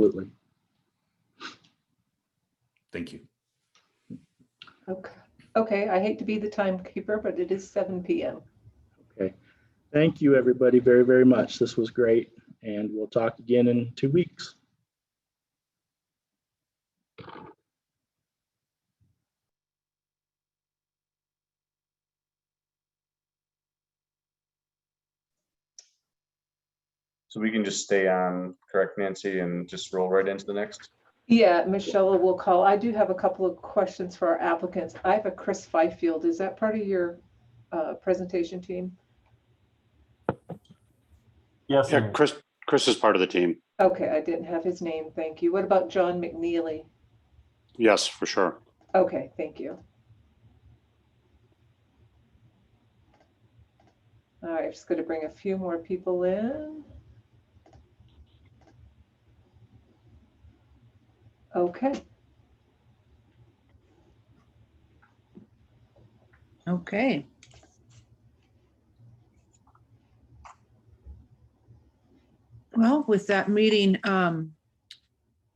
Absolutely. Thank you. Okay. Okay, I hate to be the timekeeper, but it is 7 p.m. Okay. Thank you, everybody, very, very much. This was great. And we'll talk again in 2 weeks. So we can just stay on, correct, Nancy, and just roll right into the next? Yeah, Michelle will call. I do have a couple of questions for our applicants. I have a Chris Fifield. Is that part of your presentation team? Yes, Yeah, Chris is part of the team. Okay, I didn't have his name. Thank you. What about John McNeely? Yes, for sure. Okay, thank you. All right, I'm just going to bring a few more people in. Okay. Okay. Well, with that meeting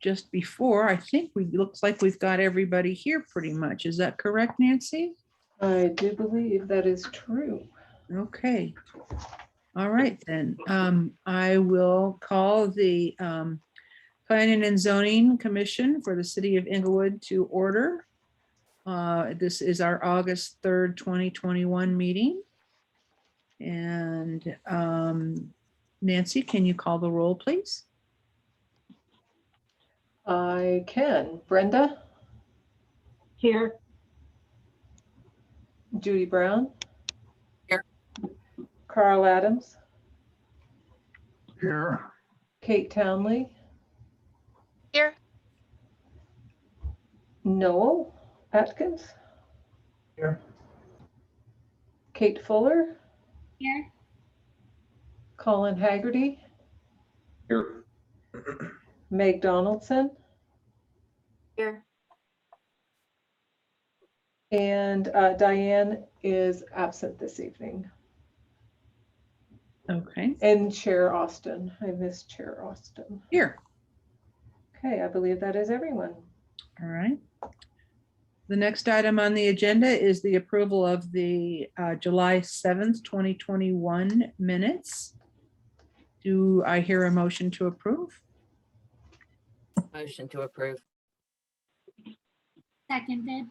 just before, I think looks like we've got everybody here pretty much. Is that correct, Nancy? I do believe that is true. Okay. All right, then. I will call the Planning and Zoning Commission for the City of Englewood to order. This is our August 3rd, 2021 meeting. And Nancy, can you call the roll, please? I can. Brenda? Here. Judy Brown? Here. Carl Adams? here. Kate Townley? Here. Noel Atkins? Here. Kate Fuller? Here. Colin Haggerty? Here. Meg Donaldson? Here. And Diane is absent this evening. Okay, And Chair Austin. I miss Chair Austin. here. Okay, I believe that is everyone. All right. The next item on the agenda is the approval of the July 7th, 2021 minutes. Do I hear a motion to approve? Motion to approve. Seconded.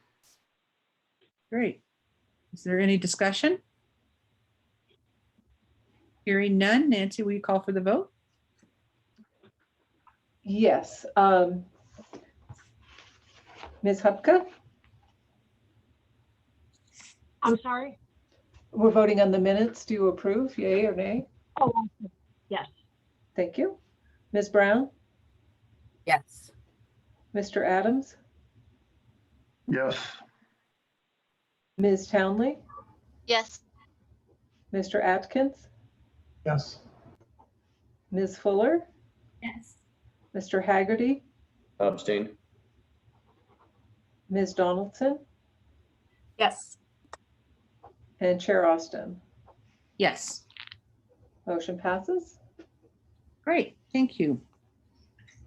Great. Is there any discussion? Hearing none. Nancy, will you call for the vote? Yes. Ms. Hupka? I'm sorry. We're voting on the minutes. Do you approve, yay or nay? Oh, yes. Thank you. Ms. Brown? Yes. Mr. Adams? Yes. Ms. Townley? Yes. Mr. Atkins? Yes. Ms. Fuller? Yes. Mr. Haggerty? Abstain. Ms. Donaldson? Yes. And Chair Austin? Yes. Motion passes. Great, thank you.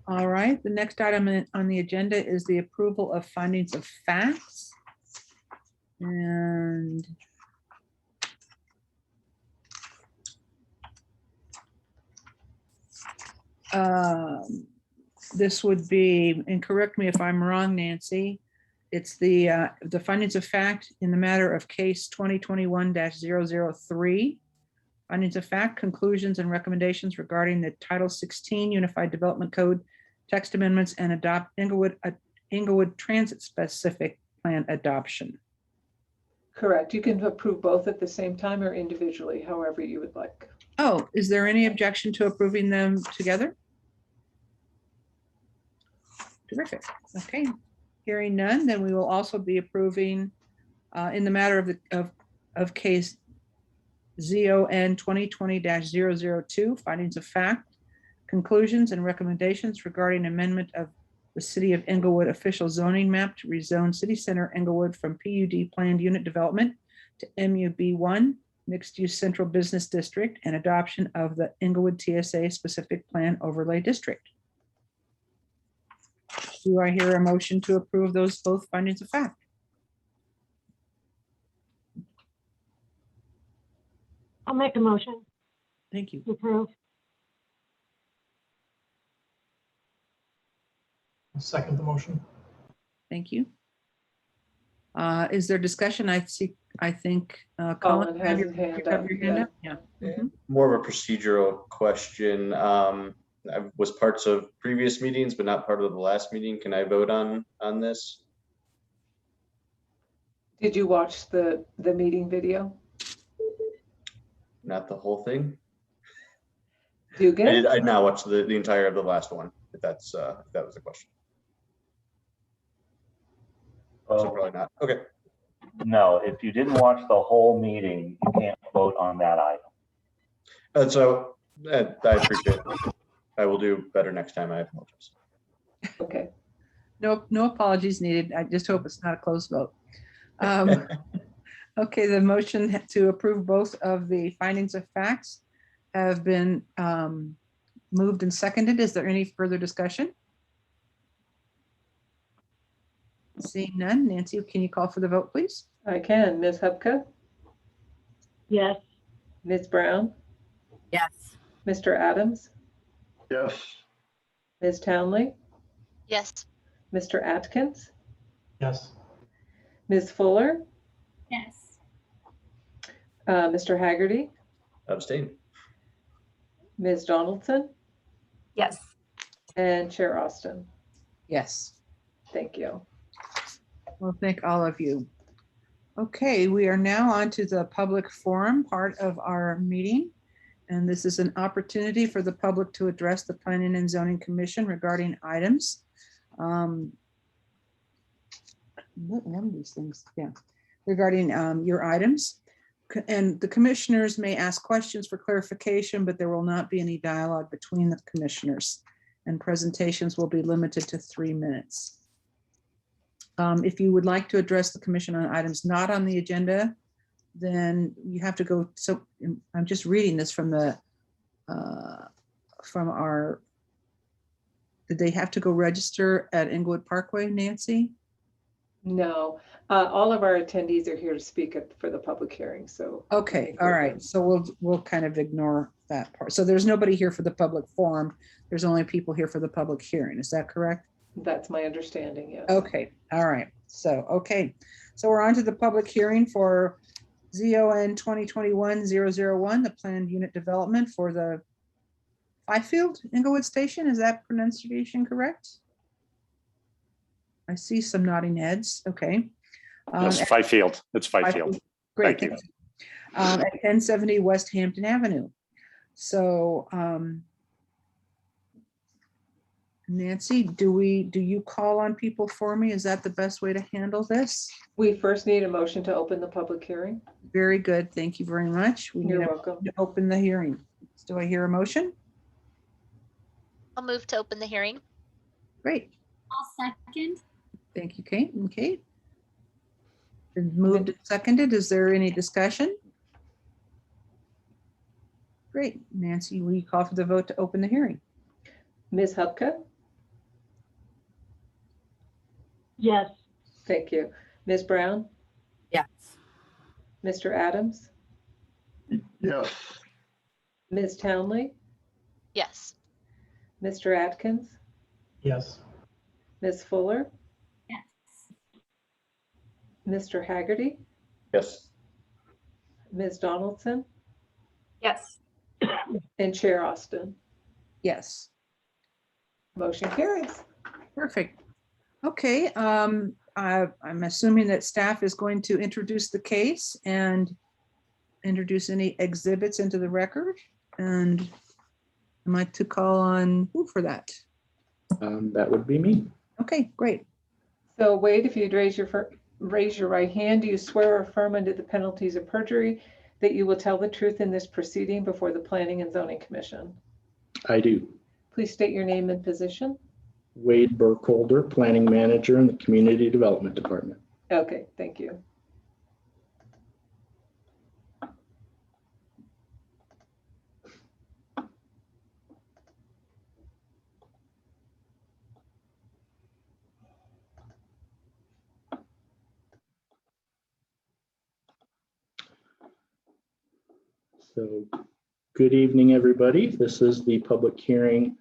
All right, the next item on the agenda is the approval of findings of facts. And this would be, and correct me if I'm wrong, Nancy, it's the findings of fact in the matter of case 2021-003. Findings of fact, conclusions and recommendations regarding the Title 16 Unified Development Code text amendments and adopt Englewood Transit Specific Plan adoption. Correct. You can approve both at the same time or individually, however you would like. Oh, is there any objection to approving them together? Terrific. Okay. Hearing none, then we will also be approving in the matter of case ZON 2020-002, findings of fact, conclusions and recommendations regarding amendment of the City of Englewood official zoning map to rezone City Center Englewood from PUD planned unit development to MUB1 mixed use central business district and adoption of the Englewood TSA specific plan overlay district. do I hear a motion to approve those both findings of fact? I'll make a motion Thank you. to approve. I'll second the motion. Thank you. Is there discussion? I think. Colin has have his hand have up, your hand yeah. up? Yeah. Mhm. More of a procedural question. I was parts of previous meetings, but not part of the last meeting. Can I vote on this? Did you watch the meeting video? Not the whole thing? Do I get? did not watch the entire of the last one, if that was the question. So Oh, probably not. Okay. no, if you didn't watch the whole meeting, you can't vote on that item. So I appreciate it. I will do better next time. I apologize. Okay. No apologies needed. I just hope it's not a close vote. Okay, the motion to approve both of the findings of facts have been moved and seconded. Is there any further discussion? Seeing none, Nancy, can you call for the vote, please? I can. Ms. Hupka, Yes, Ms. Brown, Yes. Mr. Adams, Yes. Ms. Townley, Yes. Mr. Atkins, Yes. Ms. Fuller, yes, Mr. Haggerty, Abstain. Ms. Donaldson, Yes. and Chair Austin. Yes. Thank you. Well, thank all of you. Okay, we are now on to the public forum part of our meeting. And this is an opportunity for the public to address the Planning and Zoning Commission regarding items. One of these things, yeah, regarding your items. And the commissioners may ask questions for clarification, but there will not be any dialogue between the commissioners. And presentations will be limited to 3 minutes. If you would like to address the commission on items not on the agenda, then you have to go. So I'm just reading this from the from our. Did they have to go register at Englewood Parkway, Nancy? No, all of our attendees are here to speak for the public hearing, so. Okay, all right. So we'll kind of ignore that part. So there's nobody here for the public forum. There's only people here for the public hearing. Is that correct? That's my understanding, yes. Okay, all right. So, okay. So we're on to the public hearing for ZON 2021-001, the planned unit development for the Fifield Englewood Station. Is that pronunciation correct? I see some nodding heads. Okay. Yes, Fifield. It's Fifield. Great. Thank you. At 1070 West Hampton Avenue. So, Nancy, do you call on people for me? Is that the best way to handle this? We first need a motion to open the public hearing. Very good. Thank you very much. We need You're a welcome. motion to open the hearing. Do I hear a motion? I'll move to open the hearing. Great. I'll second. Thank you, Kate. And Kate? Been moved and seconded. Is there any discussion? Great. Nancy, will you call for the vote to open the hearing? Ms. Hupka, Yes, thank you. Ms. Brown, Yes. Mr. Adams, Yes. Ms. Townley, Yes. Mr. Atkins, Yes. Ms. Fuller, yes, Mr. Haggerty, Yes. Ms. Donaldson, Yes. and Chair Austin. Yes. Motion carries. Perfect. Okay, I'm assuming that staff is going to introduce the case and introduce any exhibits into the record. And I'd like to call on who for that? That would be me. Okay, great. So Wade, if you'd raise your right hand, do you swear or affirm under the penalties of perjury that you will tell the truth in this proceeding before the Planning and Zoning Commission? I do. Please state your name and position. Wade Burkholder, Planning Manager in the Community Development Department. Okay, thank you. So good evening, everybody. This is the public hearing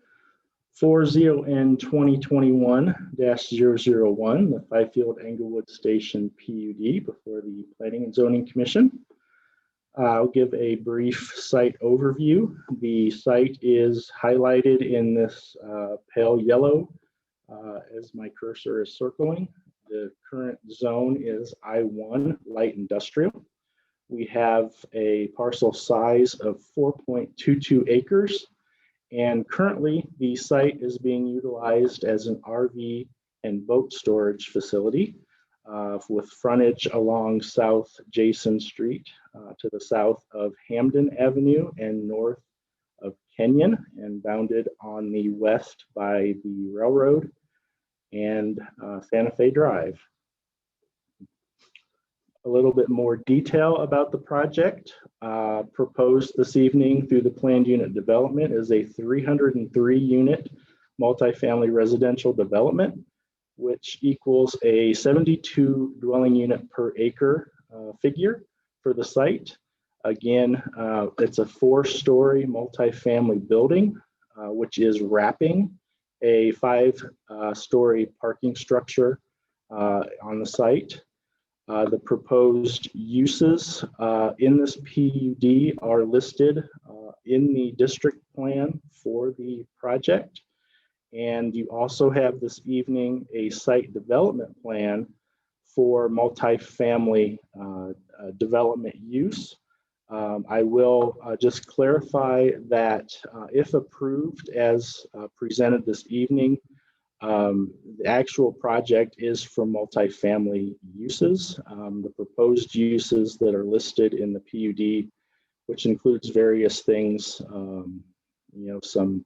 for ZON 2021-001, the Fifield Englewood Station PUD before the Planning and Zoning Commission. I'll give a brief site overview. The site is highlighted in this pale yellow as my cursor is circling. The current zone is I1 light industrial. We have a parcel size of 4.22 acres, and currently the site is being utilized as an RV and boat storage facility with frontage along South Jason Street to the south of Hamden Avenue and north of Kenyon, and bounded on the west by the railroad and Santa Fe Drive. A little bit more detail about the project proposed this evening through the planned unit development is a 303 unit multifamily residential development, which equals a 72 dwelling unit per acre figure for the site. Again, it's a 4-story multifamily building, which is wrapping a 5-story parking structure on the site. The proposed uses in this PUD are listed in the district plan for the project. And you also have this evening a site development plan for multifamily development use. I will just clarify that if approved as presented this evening, the actual project is for multifamily uses. The proposed uses that are listed in the PUD, which includes various things, some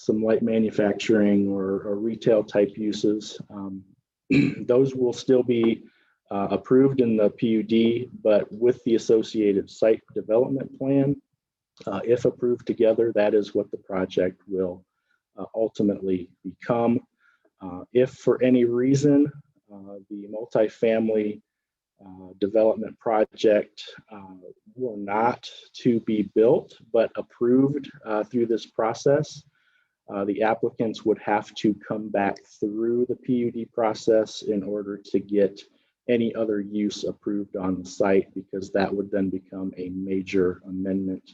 light manufacturing or retail type uses. Those will still be approved in the PUD, but with the associated site development plan, if approved together, that is what the project will ultimately become. If for any reason the multifamily development project were not to be built but approved through this process, the applicants would have to come back through the PUD process in order to get any other use approved on the site, because that would then become a major amendment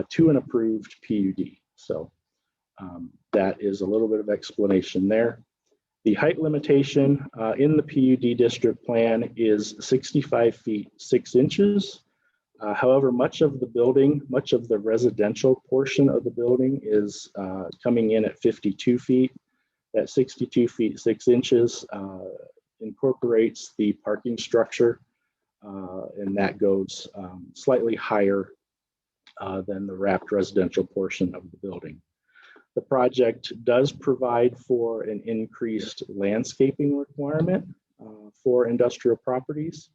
to an approved PUD. So that is a little bit of explanation there. The height limitation in the PUD district plan is 65 feet 6 inches. However, much of the residential portion of the building is coming in at 52 feet. That 62 feet 6 inches incorporates the parking structure, and that goes slightly higher than the wrapped residential portion of the building. The project does provide for an increased landscaping requirement for industrial properties,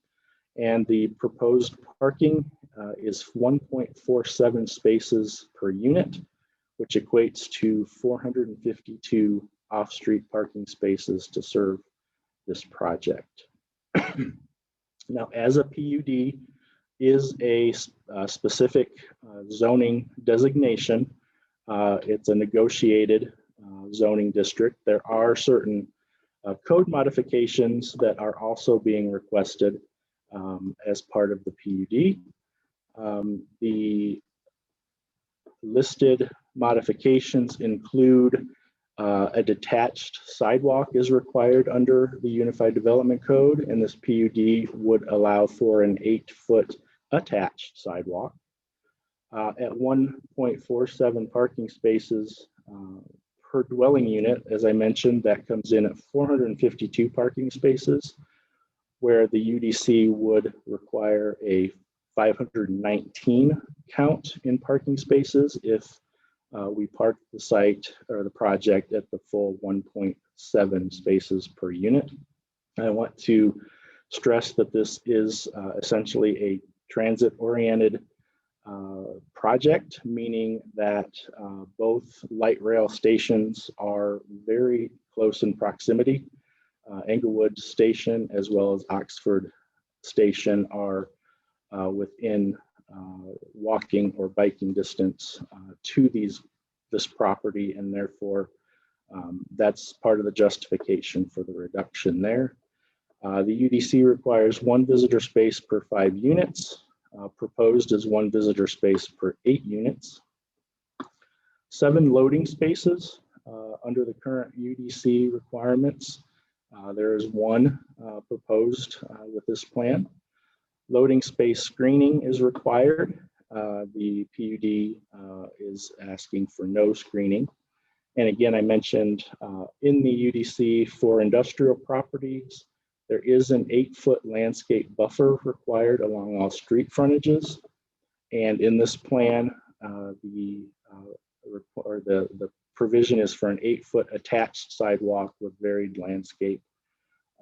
and the proposed parking is 1.47 spaces per unit, which equates to 452 off-street parking spaces to serve this project. Now, as a PUD is a specific zoning designation, it's a negotiated zoning district. There are certain code modifications that are also being requested as part of the PUD. The listed modifications include a detached sidewalk is required under the Unified Development Code, and this PUD would allow for an 8-foot attached sidewalk. At 1.47 parking spaces per dwelling unit, as I mentioned, that comes in at 452 parking spaces, where the UDC would require a 519 count in parking spaces if we park the site or the project at the full 1.7 spaces per unit. I want to stress that this is essentially a transit-oriented project, meaning that both light rail stations are very close in proximity. Englewood Station as well as Oxford Station are within walking or biking distance to this property, and therefore that's part of the justification for the reduction there. The UDC requires 1 visitor space per 5 units. Proposed is 1 visitor space per 8 units. 7 loading spaces under the current UDC requirements. There is 1 proposed with this plan. Loading space screening is required. The PUD is asking for no screening. And again, I mentioned in the UDC for industrial properties, there is an 8-foot landscape buffer required along all street frontages. And in this plan, the provision is for an 8-foot attached sidewalk with varied landscape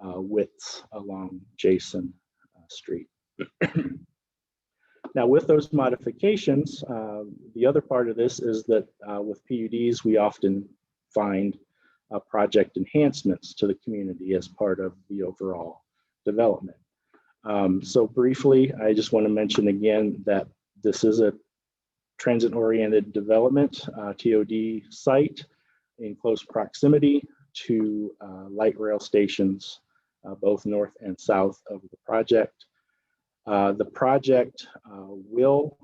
widths along Jason Street. Now, with those modifications, the other part of this is that with PUDs, we often find project enhancements to the community as part of the overall development. So briefly, I just want to mention again that this is a transit-oriented development, TOD site in close proximity to light rail stations, both north and south of the project. The project will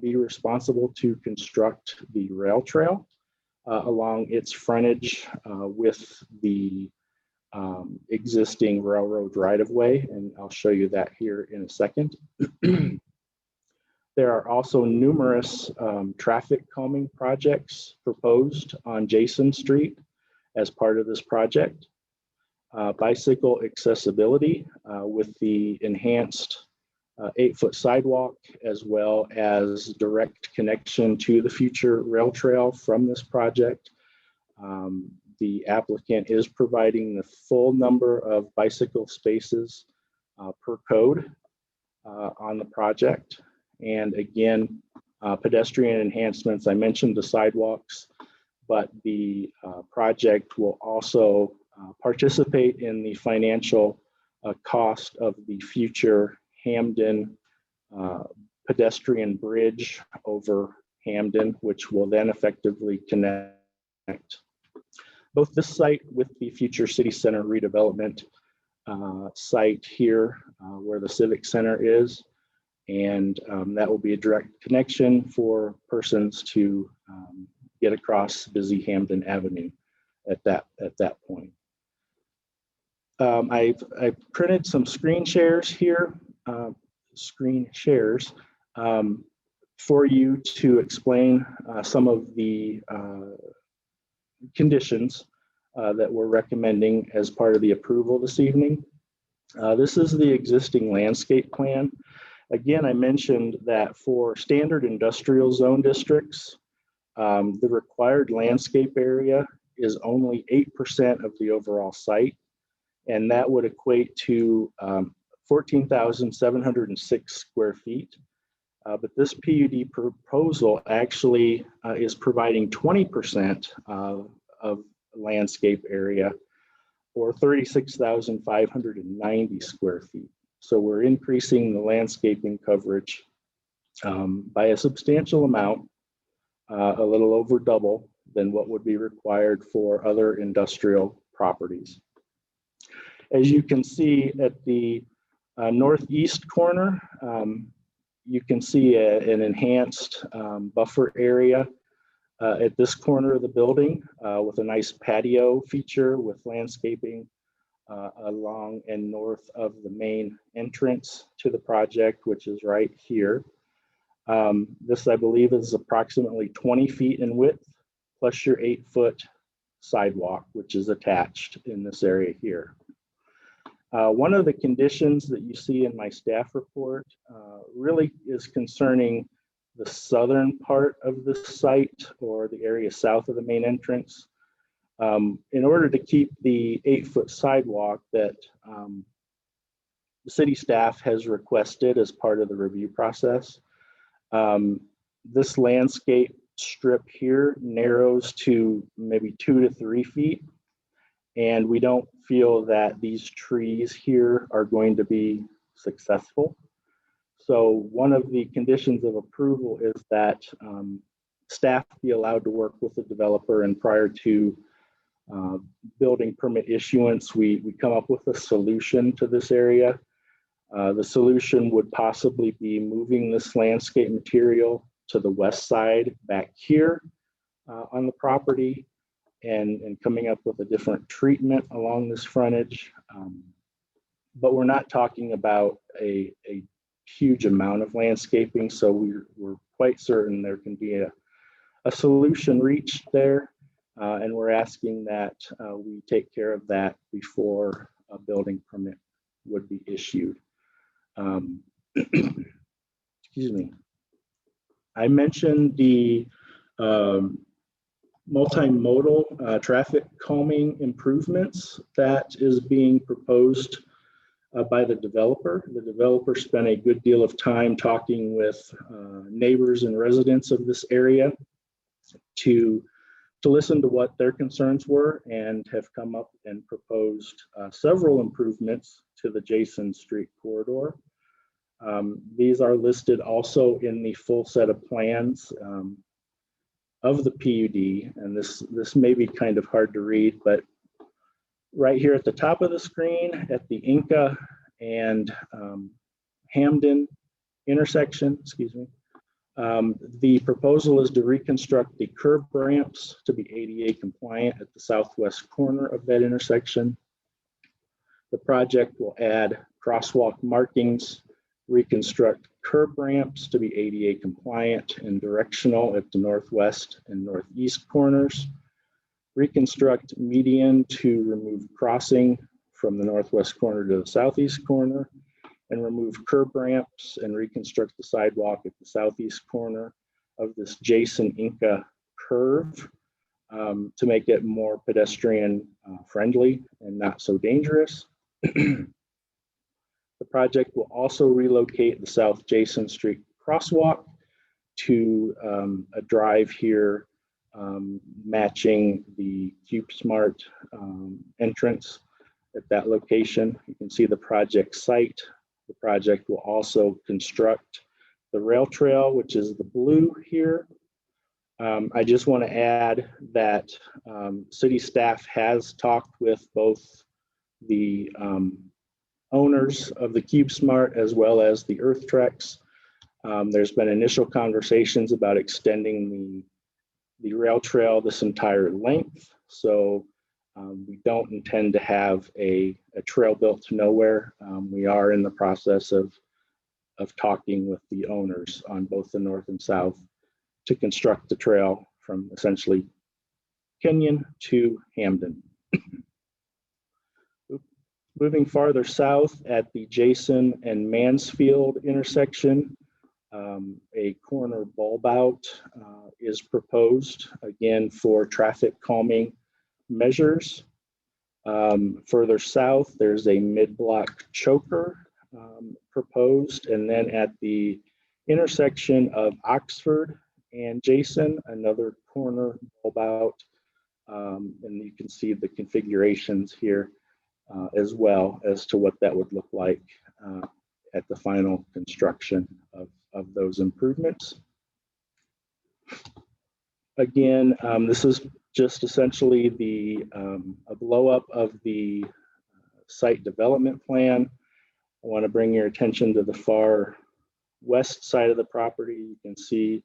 be responsible to construct the rail trail along its frontage with the existing railroad right-of-way, and I'll show you that here in a second. There are also numerous traffic calming projects proposed on Jason Street as part of this project. Bicycle accessibility with the enhanced 8-foot sidewalk, as well as direct connection to the future rail trail from this project. The applicant is providing the full number of bicycle spaces per code on the project. And again, pedestrian enhancements, I mentioned the sidewalks, but the project will also participate in the financial cost of the future Hamden pedestrian bridge over Hamden, which will then effectively connect both this site with the future city center redevelopment site here where the Civic Center is. And that will be a direct connection for persons to get across busy Hamden Avenue at that point. I've printed some screen shares here, for you to explain some of the conditions that we're recommending as part of the approval this evening. This is the existing landscape plan. Again, I mentioned that for standard industrial zone districts, the required landscape area is only 8% of the overall site, and that would equate to 14,706 square feet. But this PUD proposal actually is providing 20% of landscape area, or 36,590 square feet. So we're increasing the landscaping coverage by a substantial amount, a little over double than what would be required for other industrial properties. As you can see at the northeast corner, you can see an enhanced buffer area at this corner of the building with a nice patio feature with landscaping along and north of the main entrance to the project, which is right here. This, I believe, is approximately 20 feet in width, plus your 8-foot sidewalk, which is attached in this area here. One of the conditions that you see in my staff report really is concerning the southern part of the site, or the area south of the main entrance. In order to keep the 8-foot sidewalk that the city staff has requested as part of the review process, this landscape strip here narrows to maybe 2 to 3 feet. And we don't feel that these trees here are going to be successful. So one of the conditions of approval is that staff be allowed to work with the developer, and prior to building permit issuance, we come up with a solution to this area. The solution would possibly be moving this landscape material to the west side back here on the property, and coming up with a different treatment along this frontage. But we're not talking about a huge amount of landscaping, so we're quite certain there can be a solution reached there, and we're asking that we take care of that before a building permit would be issued. Excuse me. I mentioned the multimodal traffic calming improvements that is being proposed by the developer. The developer spent a good deal of time talking with neighbors and residents of this area to listen to what their concerns were, and have come up and proposed several improvements to the Jason Street corridor. These are listed also in the full set of plans of the PUD, and this may be kind of hard to read, but right here at the top of the screen at the Inca and Hamden intersection, excuse me, the proposal is to reconstruct the curb ramps to be ADA compliant at the southwest corner of that intersection. The project will add crosswalk markings, reconstruct curb ramps to be ADA compliant and directional at the northwest and northeast corners, reconstruct median to remove crossing from the northwest corner to the southeast corner, and remove curb ramps and reconstruct the sidewalk at the southeast corner of this Jason Inca curve to make it more pedestrian friendly and not so dangerous. The project will also relocate the South Jason Street crosswalk to a drive here matching the CubeSmart entrance at that location. You can see the project site. The project will also construct the rail trail, which is the blue here. I just want to add that city staff has talked with both the owners of the CubeSmart as well as the Earth Trex. There's been initial conversations about extending the rail trail this entire length. So we don't intend to have a trail built to nowhere. We are in the process of talking with the owners on both the north and south to construct the trail from essentially Kenyon to Hamden. Moving farther south at the Jason and Mansfield intersection, a corner bulb out is proposed, again, for traffic calming measures. Further south, there's a mid-block choker proposed, and then at the intersection of Oxford and Jason, another corner bulb out, and you can see the configurations here as well as to what that would look like at the final construction of those improvements. Again, this is just essentially a blow up of the site development plan. I want to bring your attention to the far west side of the property. You can see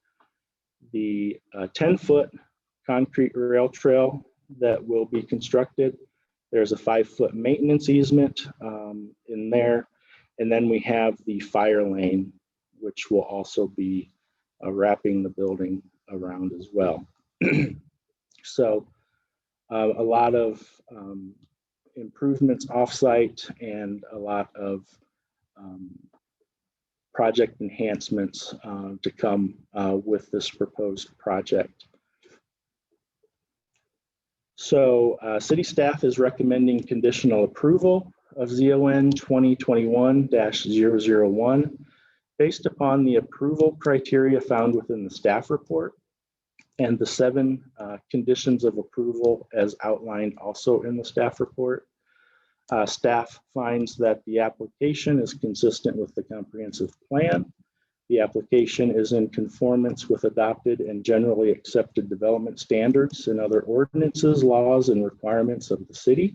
the 10-foot concrete rail trail that will be constructed. There's a 5-foot maintenance easement in there. And then we have the fire lane, which will also be wrapping the building around as well. So a lot of improvements offsite and a lot of project enhancements to come with this proposed project. So city staff is recommending conditional approval of ZON 2021-001 based upon the approval criteria found within the staff report and the 7 conditions of approval as outlined also in the staff report. Staff finds that the application is consistent with the comprehensive plan. The application is in conformance with adopted and generally accepted development standards and other ordinances, laws, and requirements of the city.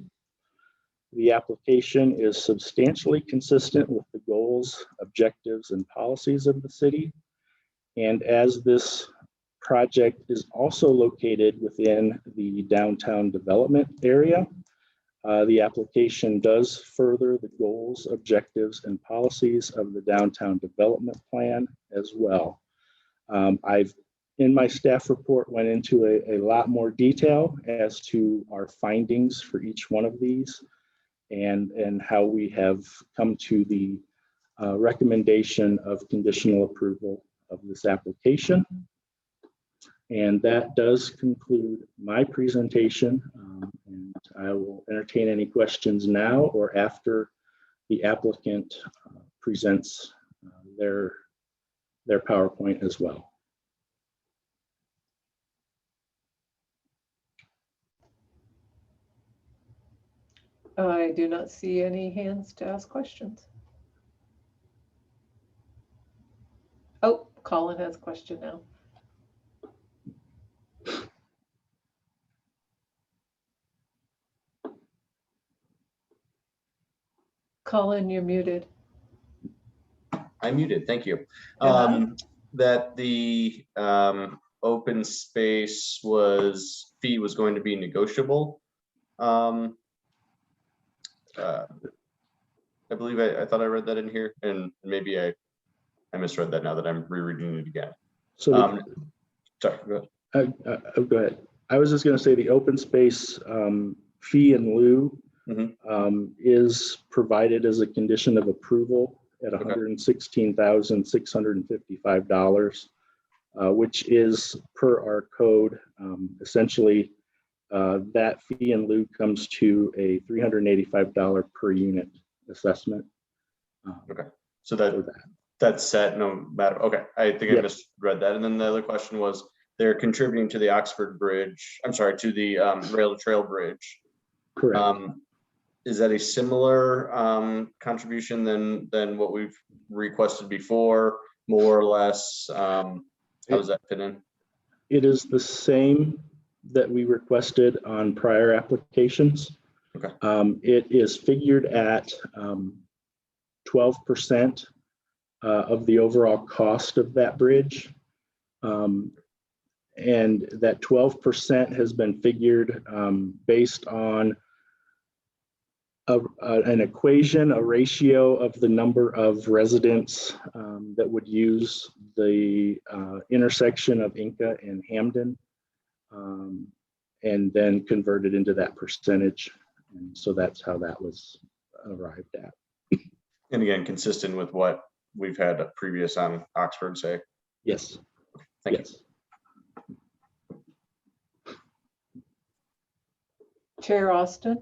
The application is substantially consistent with the goals, objectives, and policies of the city. And as this project is also located within the downtown development area, the application does further the goals, objectives, and policies of the downtown development plan as well. In my staff report, went into a lot more detail as to our findings for each one of these and how we have come to the recommendation of conditional approval of this application. And that does conclude my presentation. And I will entertain any questions now or after the applicant presents their PowerPoint as well. I do not see any hands to ask questions. Oh, Colin has a question now. Colin, you're muted. I'm muted, thank you. Uh-huh. That the open space fee was going to be negotiable. I believe I thought I read that in here, and maybe I misread that now that I'm rereading it again. So Sorry, go ahead. go ahead. I was just going to say the open space fee in lieu is provided as a condition of approval at $116,655, which is per our code. Essentially, that fee in lieu comes to a $385 per unit assessment. So that's set no matter. Okay, I think I misread that. And then the other question was, they're contributing to the Oxford Bridge. I'm sorry, to the rail trail bridge. Correct. Is that a similar contribution than what we've requested before, more or less? How does that fit in? It is the same that we requested on prior applications. Okay. It is figured at 12% of the overall cost of that bridge. And that 12% has been figured based on an equation, a ratio of the number of residents that would use the intersection of Inca and Hamden, and then converted into that percentage. And so that's how that was arrived at. And again, consistent with what we've had previous on Oxford, say? Yes. Thank you. Chair Austin.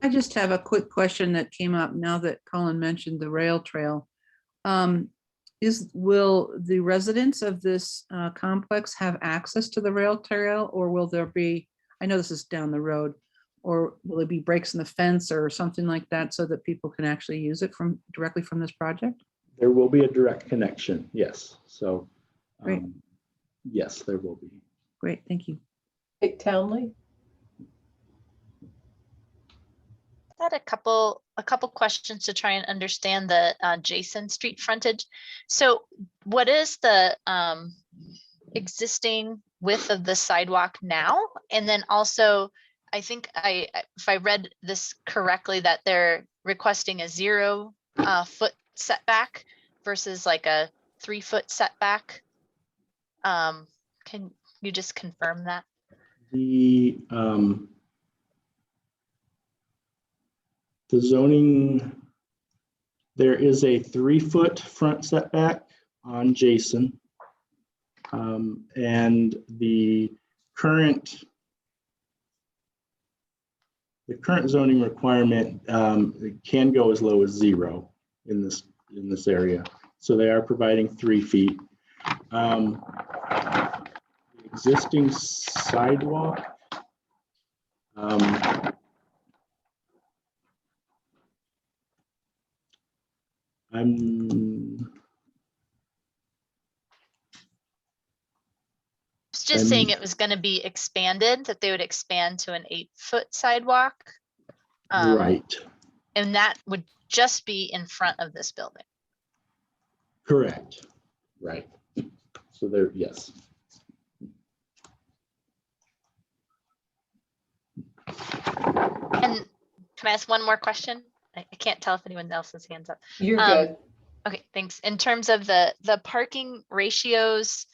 I just have a quick question that came up now that Colin mentioned the rail trail. Will the residents of this complex have access to the rail trail, or will there be, I know this is down the road, or will it be breaks in the fence or something like that so that people can actually use it directly from this project? There will be a direct connection, yes. So Great. Yes, there will be. Great, thank you. Kate Townley. I had a couple questions to try and understand the Jason Street frontage. So what is the existing width of the sidewalk now? And then also, I think if I read this correctly, that they're requesting a 0 foot setback versus like a 3 foot setback. Can you just confirm that? The zoning, there is a 3 foot front setback on Jason. And the current zoning requirement can go as low as 0 in this area. So they are providing 3 feet. Existing sidewalk. I'm, It's just saying it was going to be expanded, that they would expand to an 8-foot sidewalk. right, And that would just be in front of this building. correct, right. So there, yes. And can I ask one more question? I can't tell if anyone else's hands up. You're good. Okay, thanks. In terms of the parking ratios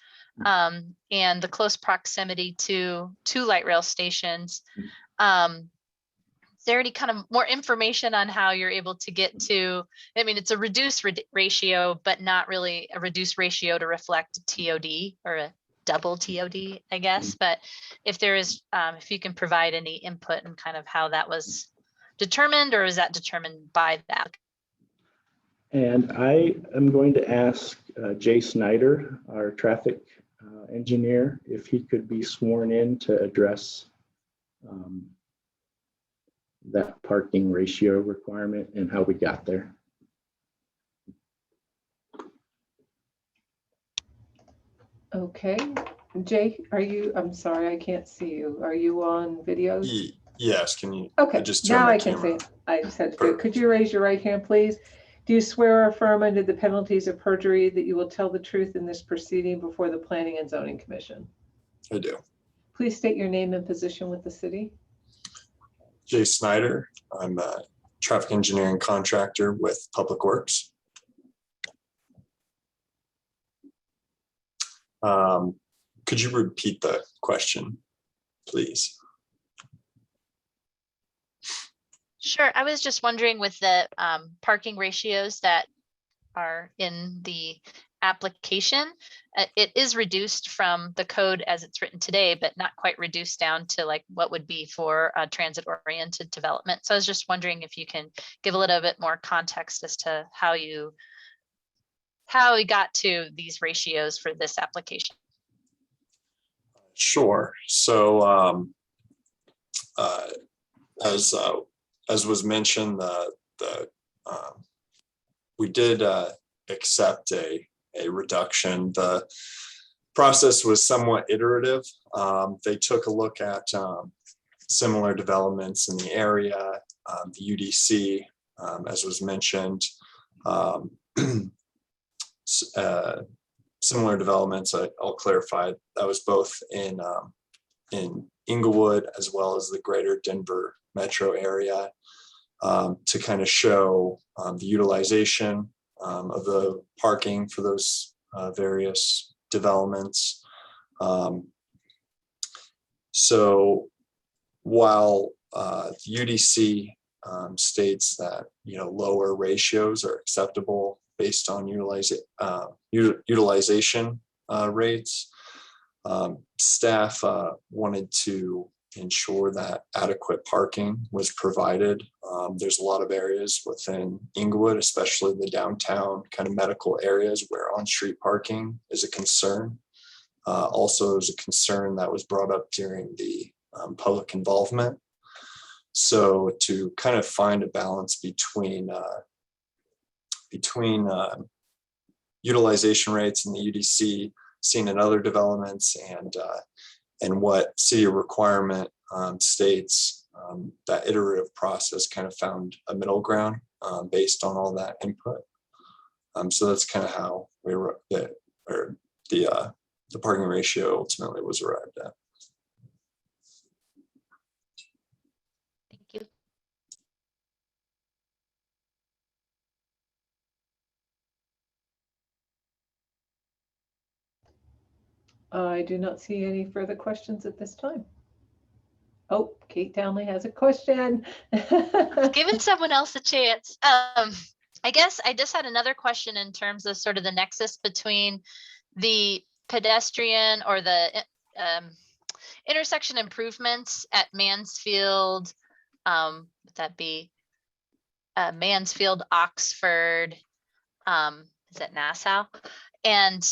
and the close proximity to light rail stations, is there any kind of more information on how you're able to get to, I mean, it's a reduced ratio, but not really a reduced ratio to reflect TOD or a double TOD, I guess. But if there is, if you can provide any input and kind of how that was determined, or is that determined by that? And I am going to ask Jay Snyder, our traffic engineer, if he could be sworn in to address that parking ratio requirement and how we got there. Okay, Jay, are you, I'm sorry, I can't see you. Are you on videos? Yes, can you? Okay, just turned now my I can see. camera it. I just had to do it. Perfect. Could you raise your right hand, please? Do you swear or affirm under the penalties of perjury that you will tell the truth in this proceeding before the Planning and Zoning Commission? I do. Please state your name and position with the city. Jay Snyder. I'm a traffic engineering contractor with Public Works. Could you repeat the question, please? Sure. I was just wondering with the parking ratios that are in the application, it is reduced from the code as it's written today, but not quite reduced down to like what would be for a transit-oriented development. So I was just wondering if you can give a little bit more context as to how we got to these ratios for this application. Sure. So as was mentioned, we did accept a reduction. The process was somewhat iterative. They took a look at similar developments in the area, the UDC, as was mentioned, similar developments. I'll clarify that was both in Englewood as well as the greater Denver metro area, to kind of show the utilization of the parking for those various developments. So while the UDC states that lower ratios are acceptable based on utilization rates, staff wanted to ensure that adequate parking was provided. There's a lot of areas within Englewood, especially the downtown kind of medical areas, where on-street parking is a concern. Also, there's a concern that was brought up during the public involvement. So to kind of find a balance between utilization rates in the UDC seen in other developments and what city requirement states, that iterative process kind of found a middle ground based on all that input. So that's kind of how we were the parking ratio ultimately was arrived at. Thank you. I do not see any further questions at this time. Oh, Kate Townley has a question. Giving someone else a chance. I guess I just had another question in terms of sort of the nexus between the pedestrian or the intersection improvements at Mansfield. Would that be Mansfield, Oxford? Is that Nassau? And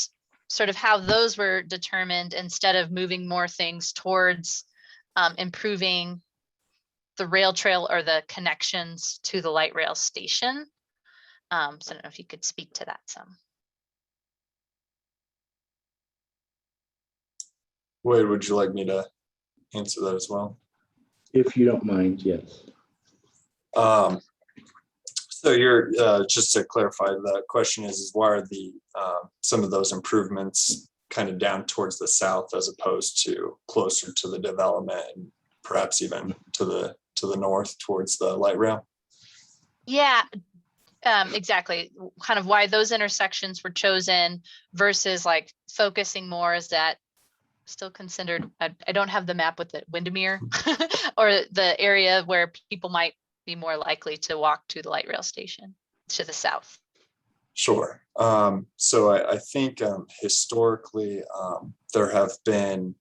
sort of how those were determined instead of moving more things towards improving the rail trail or the connections to the light rail station. So I don't know if you could speak to that some. Wade, would you like me to answer that as well? If you don't mind, yes. So you're, just to clarify, the question is why are the, some of those improvements kind of down towards the south as opposed to closer to the development and perhaps even to the north towards the light rail? Yeah, exactly. Kind of why those intersections were chosen versus like focusing more, is that still considered, I don't have the map with the Windermere or the area where people might be more likely to walk to the light rail station to the south. Sure. So I think historically there have been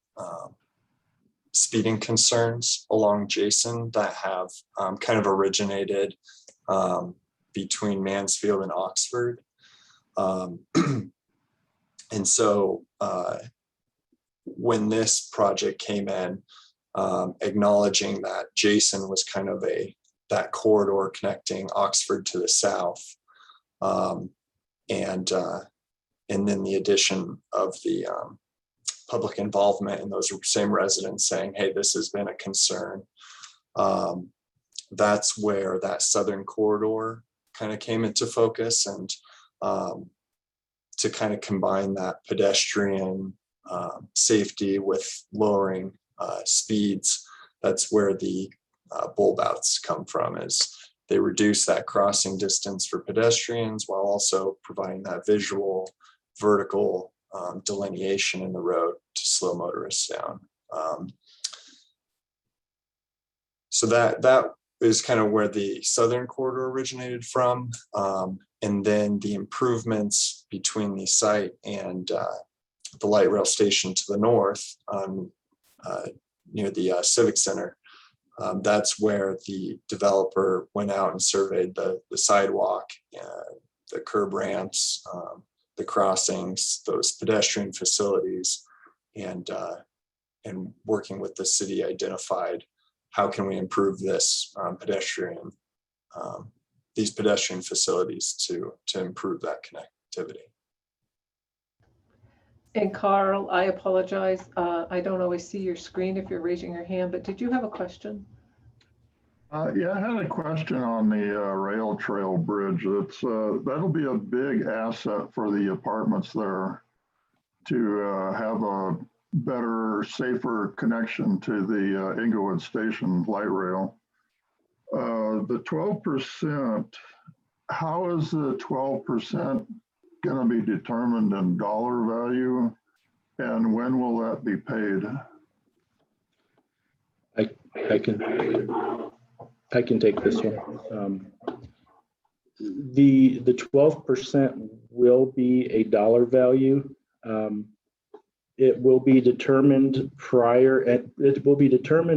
speeding concerns along Jason that have kind of originated between Mansfield and Oxford. And so when this project came in, acknowledging that Jason was kind of that corridor connecting Oxford to the south, and then the addition of the public involvement in those same residents saying, hey, this has been a concern. That's where that southern corridor kind of came into focus, and to kind of combine that pedestrian safety with lowering speeds. That's where the bulb outs come from, is they reduce that crossing distance for pedestrians while also providing that visual vertical delineation in the road to slow motorists down. So that is kind of where the southern corridor originated from. And then the improvements between the site and the light rail station to the north, near the Civic Center. That's where the developer went out and surveyed the sidewalk, the curb ramps, the crossings, those pedestrian facilities, and working with the city identified how can we improve this these pedestrian facilities to improve that connectivity. And Carl, I apologize. I don't always see your screen if you're raising your hand, but did you have a question? Yeah, I had a question on the rail trail bridge. It's that'll be a big asset for the apartments there to have a better, safer connection to the Englewood Station light rail. The 12%, how is the 12% going to be determined in dollar value, and when will that be paid? I can take this one. The 12% will be a dollar value. It will be determined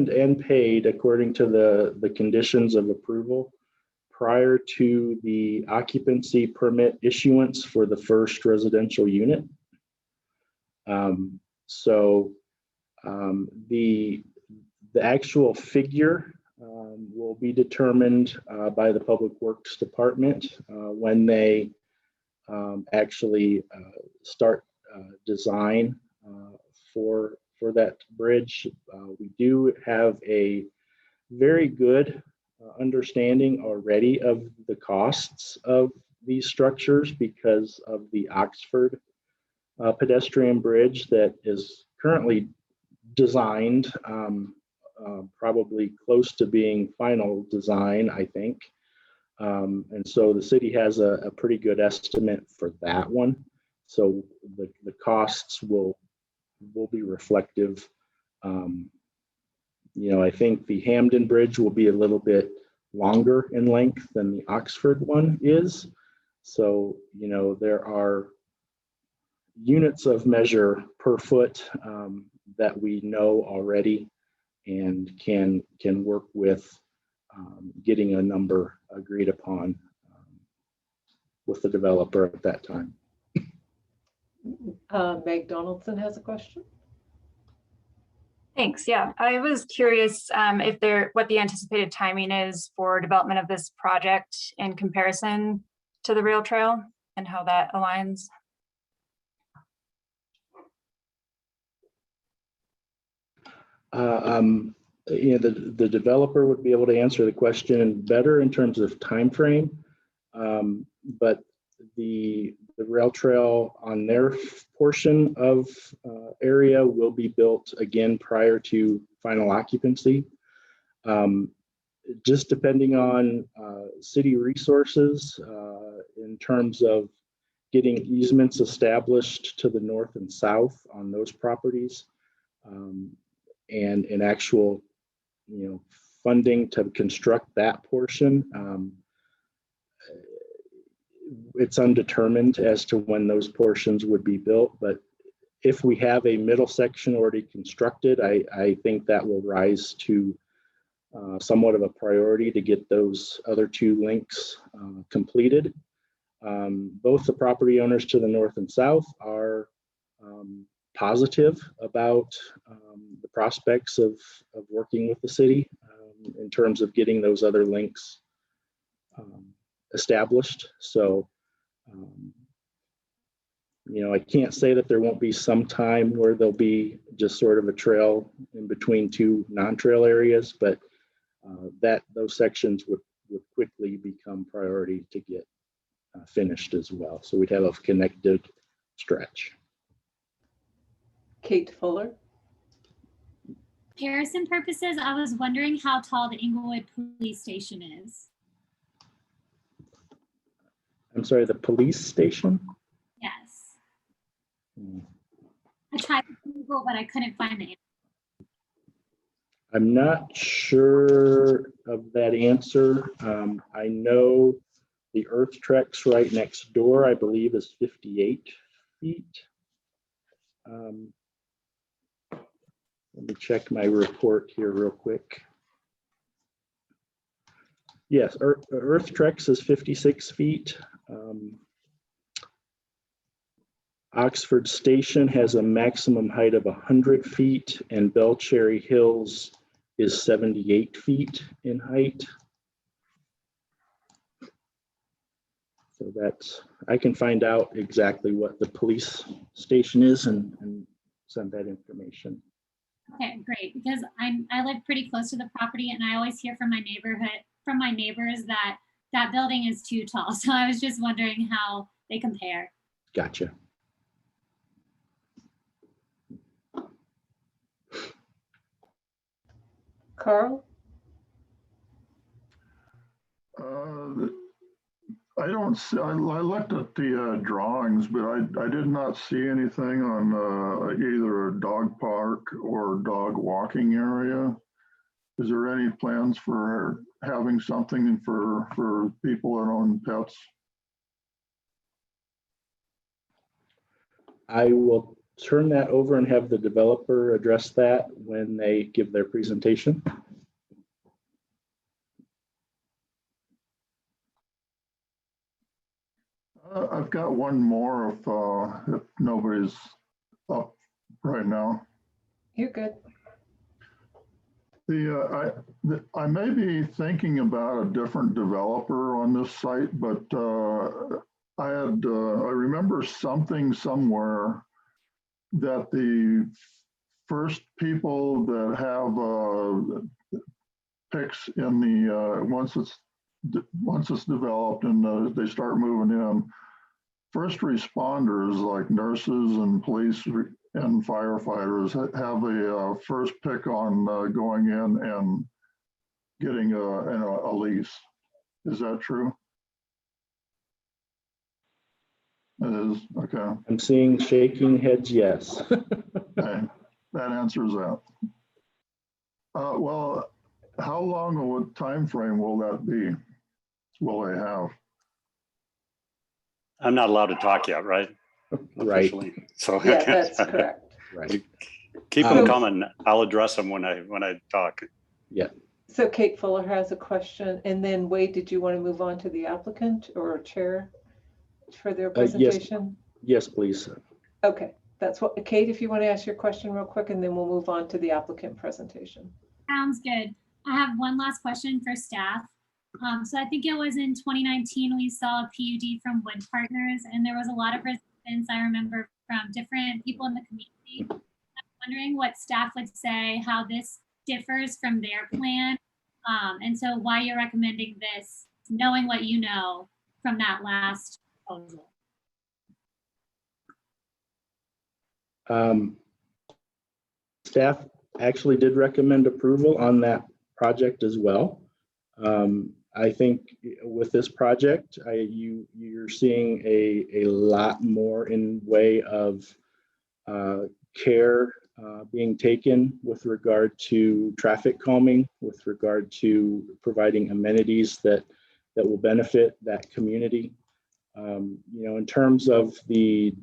and paid according to the conditions of approval prior to the occupancy permit issuance for the first residential unit. The actual figure will be determined by the Public Works Department when they actually start design for that bridge. We do have a very good understanding already of the costs of these structures because of the Oxford pedestrian bridge that is currently designed, probably close to being final design, I think. And so the city has a pretty good estimate for that one. So the costs will be reflective. I think the Hamden Bridge will be a little bit longer in length than the Oxford one is. So, there are units of measure per foot that we know already and can work with getting a number agreed upon with the developer at that time. Meg Donaldson has a question. Thanks. Yeah, I was curious what the anticipated timing is for development of this project in comparison to the rail trail and how that aligns? The developer would be able to answer the question better in terms of time frame, but the rail trail on their portion of area will be built again prior to final occupancy. Just depending on city resources in terms of getting easements established to the north and south on those properties, and actual, funding to construct that portion. It's undetermined as to when those portions would be built, but if we have a middle section already constructed, I think that will rise to somewhat of a priority to get those other two links completed. Both the property owners to the north and south are positive about the prospects of working with the city in terms of getting those other links established. So, I can't say that there won't be some time where there'll be just sort of a trail in between two non-trail areas, but those sections would quickly become priority to get finished as well. So we'd have a connected stretch. Kate Fuller. Comparison purposes, I was wondering how tall the Englewood police station is. I'm sorry, the police station? Yes. I tried to Google, but I couldn't find the answer. I'm not sure of that answer. I know the Earth Trex right next door, I believe, is 58 feet. Let me check my report here real quick. Yes, Earth Trex is 56 feet. Oxford Station has a maximum height of 100 feet, and Belcherry Hills is 78 feet in height. So I can find out exactly what the police station is and send that information. Okay, great, because I live pretty close to the property, and I always hear from my neighbors that that building is too tall. So I was just wondering how they compare. Gotcha. Carl? I don't see, I looked at the drawings, but I did not see anything on either a dog park or dog walking area. Is there any plans for having something for people that own pets? I will turn that over and have the developer address that when they give their presentation. I've got one more if nobody's up right now. You're good. I may be thinking about a different developer on this site, but I remember something somewhere that the first people that have picks in the once it's developed and they start moving in, first responders like nurses and police and firefighters have a first pick on going in and getting a lease. Is that true? It is, okay. I'm seeing shaking heads, yes. Okay, that answers that. Well, how long of a time frame will that be? Will they have? I'm not allowed to talk yet, right? Right. Officially. So Yeah, that's correct. Right. Keep them coming. I'll address them when I talk. Yeah. So Kate Fuller has a question, and then Wade, did you want to move on to the applicant or chair for their presentation? Yes, please. Okay, that's what, Kate, if you want to ask your question real quick, and then we'll move on to the applicant presentation. Sounds good. I have one last question for staff. So I think it was in 2019, we saw a PUD from Wood Partners, and there was a lot of resistance, I remember, from different people in the community. I'm wondering what staff would say, how this differs from their plan, and so why you're recommending this, knowing what you know from that last proposal. Staff actually did recommend approval on that project as well. I think with this project, you're seeing a lot more in way of care being taken with regard to traffic calming, with regard to providing amenities that will benefit that community. In terms of the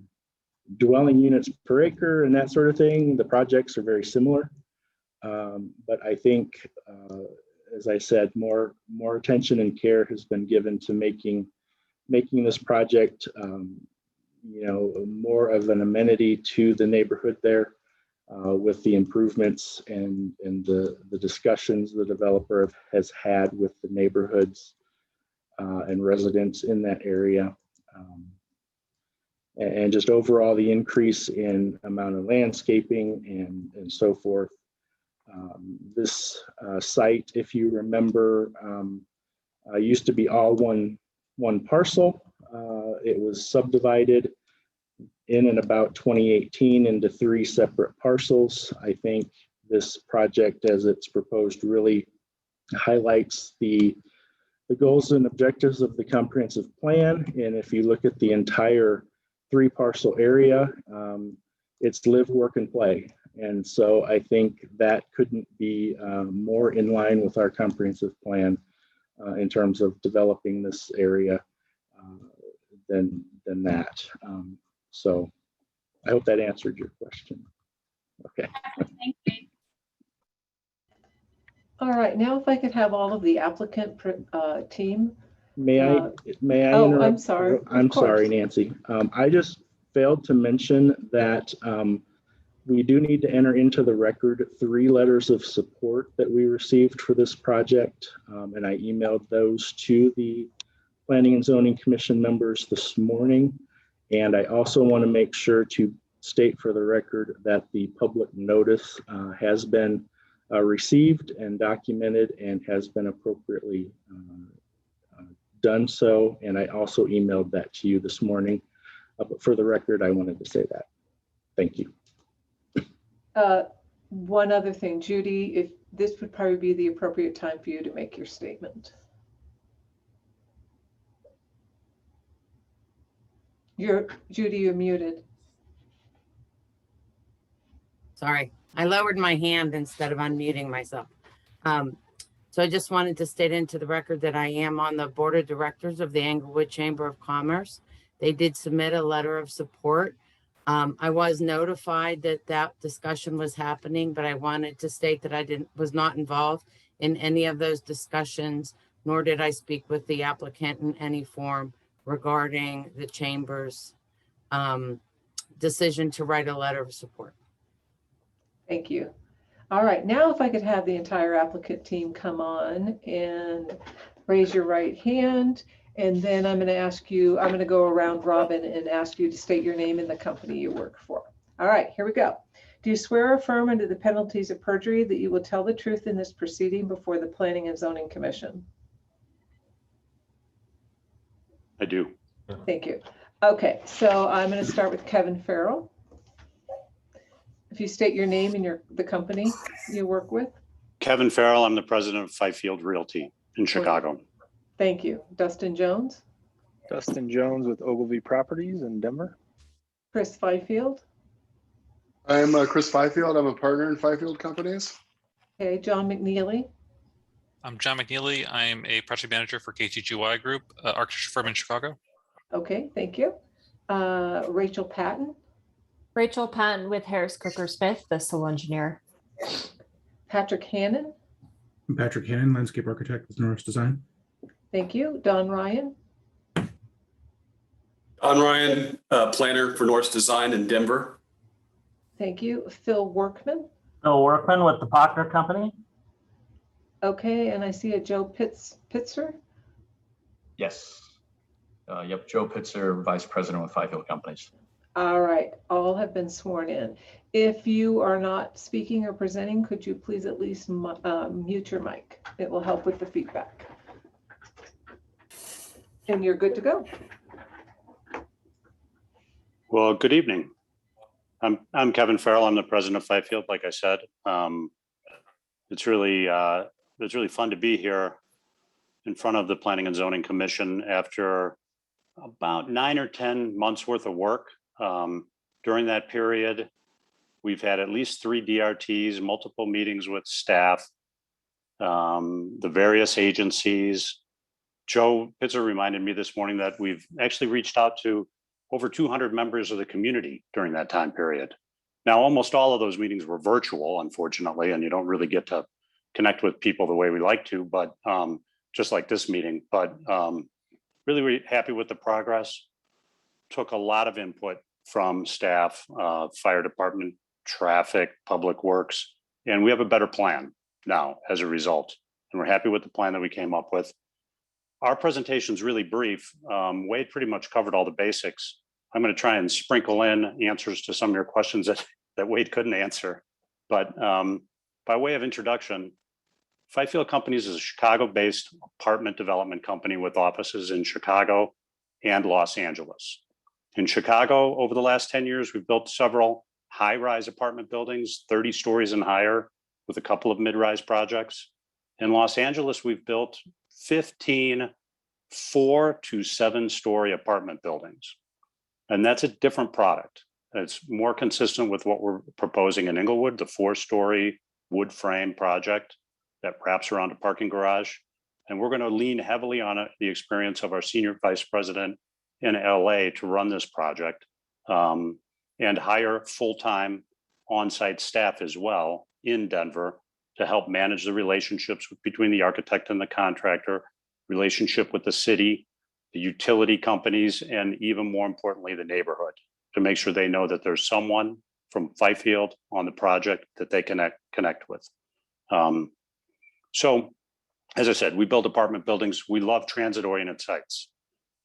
dwelling units per acre and that sort of thing, the projects are very similar. But I think, as I said, more attention and care has been given to making this project, more of an amenity to the neighborhood there, with the improvements and the discussions the developer has had with the neighborhoods and residents in that area. And just overall the increase in amount of landscaping and so forth. This site, if you remember, used to be all one parcel. It was subdivided in and about 2018 into 3 separate parcels. I think this project, as it's proposed, really highlights the goals and objectives of the comprehensive plan. And if you look at the entire 3 parcel area, it's live, work, and play. And so I think that couldn't be more in line with our comprehensive plan in terms of developing this area than that. So I hope that answered your question. Okay. Thank you. All right, now if I could have all of the applicant team. May I Oh, interrupt? I'm sorry. I'm Of course. sorry, Nancy. I just failed to mention that we do need to enter into the record 3 letters of support that we received for this project. And I emailed those to the Planning and Zoning Commission members this morning. And I also want to make sure to state for the record that the public notice has been received and documented and has been appropriately done so. And I also emailed that to you this morning. But for the record, I wanted to say that. Thank you. One other thing, Judy, if this would probably be the appropriate time for you to make your statement. Judy, you're muted. Sorry, I lowered my hand instead of unmuting myself. So I just wanted to state into the record that I am on the board of directors of the Englewood Chamber of Commerce. They did submit a letter of support. I was notified that discussion was happening, but I wanted to state that I was not involved in any of those discussions, nor did I speak with the applicant in any form regarding the chamber's decision to write a letter of support. Thank you. All right, now if I could have the entire applicant team come on and raise your right hand. And then I'm going to go around Robin and ask you to state your name and the company you work for. All right, here we go. Do you swear or affirm under the penalties of perjury that you will tell the truth in this proceeding before the Planning and Zoning Commission? I do. Thank you. Okay, so I'm going to start with Kevin Farrell. If you state your name and the company you work with. Kevin Farrell, I'm the president of Fifield Realty in Chicago. Thank you. Dustin Jones. Dustin Jones with Ogilvy Properties in Denver. Chris Fifield. I'm Chris Fifield. I'm a partner in Fifield Companies. Okay, John McNeely. I'm John McNeely. I'm a project manager for KTGY Group, architecture firm in Chicago. Okay, thank you. Rachel Patton. Rachel Patton with Harris Cooker Smith, the civil engineer. Patrick Hannon. I'm Patrick Hannon, landscape architect with Norris Design. Thank you. Don Ryan. Don Ryan, planner for Norris Design in Denver. Thank you. Phil Workman. Phil Workman with the Pockner Company. Okay, and I see a Joe Pitzer. Yes. Yep, Joe Pitzer, Vice President with Fifield Companies. All right, all have been sworn in. If you are not speaking or presenting, could you please at least mute your mic? It will help with the feedback. And you're good to go. Well, good evening. I'm Kevin Farrell. I'm the president of Fifield, like I said. It's really fun to be here in front of the Planning and Zoning Commission after about 9 or 10 months worth of work. During that period, we've had at least 3 DRTs, multiple meetings with staff, the various agencies. Joe Pitzer reminded me this morning that we've actually reached out to over 200 members of the community during that time period. Now, almost all of those meetings were virtual, unfortunately, and you don't really get to connect with people the way we like to, but just like this meeting, but really happy with the progress. Took a lot of input from staff, fire department, traffic, public works, and we have a better plan now as a result. And we're happy with the plan that we came up with. Our presentation is really brief. Wade pretty much covered all the basics. I'm going to try and sprinkle in answers to some of your questions that Wade couldn't answer. But by way of introduction, Fifield Companies is a Chicago-based apartment development company with offices in Chicago and Los Angeles. In Chicago, over the last 10 years, we've built several high-rise apartment buildings, 30 stories and higher, with a couple of mid-rise projects. In Los Angeles, we've built 15 4 to 7 story apartment buildings. And that's a different product. It's more consistent with what we're proposing in Englewood, the 4-story wood frame project that wraps around a parking garage. And we're going to lean heavily on the experience of our senior vice president in LA to run this project, and hire full-time on-site staff as well in Denver to help manage the relationships between the architect and the contractor, relationship with the city, the utility companies, and even more importantly, the neighborhood, to make sure they know that there's someone from Fifield on the project that they connect with. So, as I said, we build apartment buildings. We love transit-oriented sites.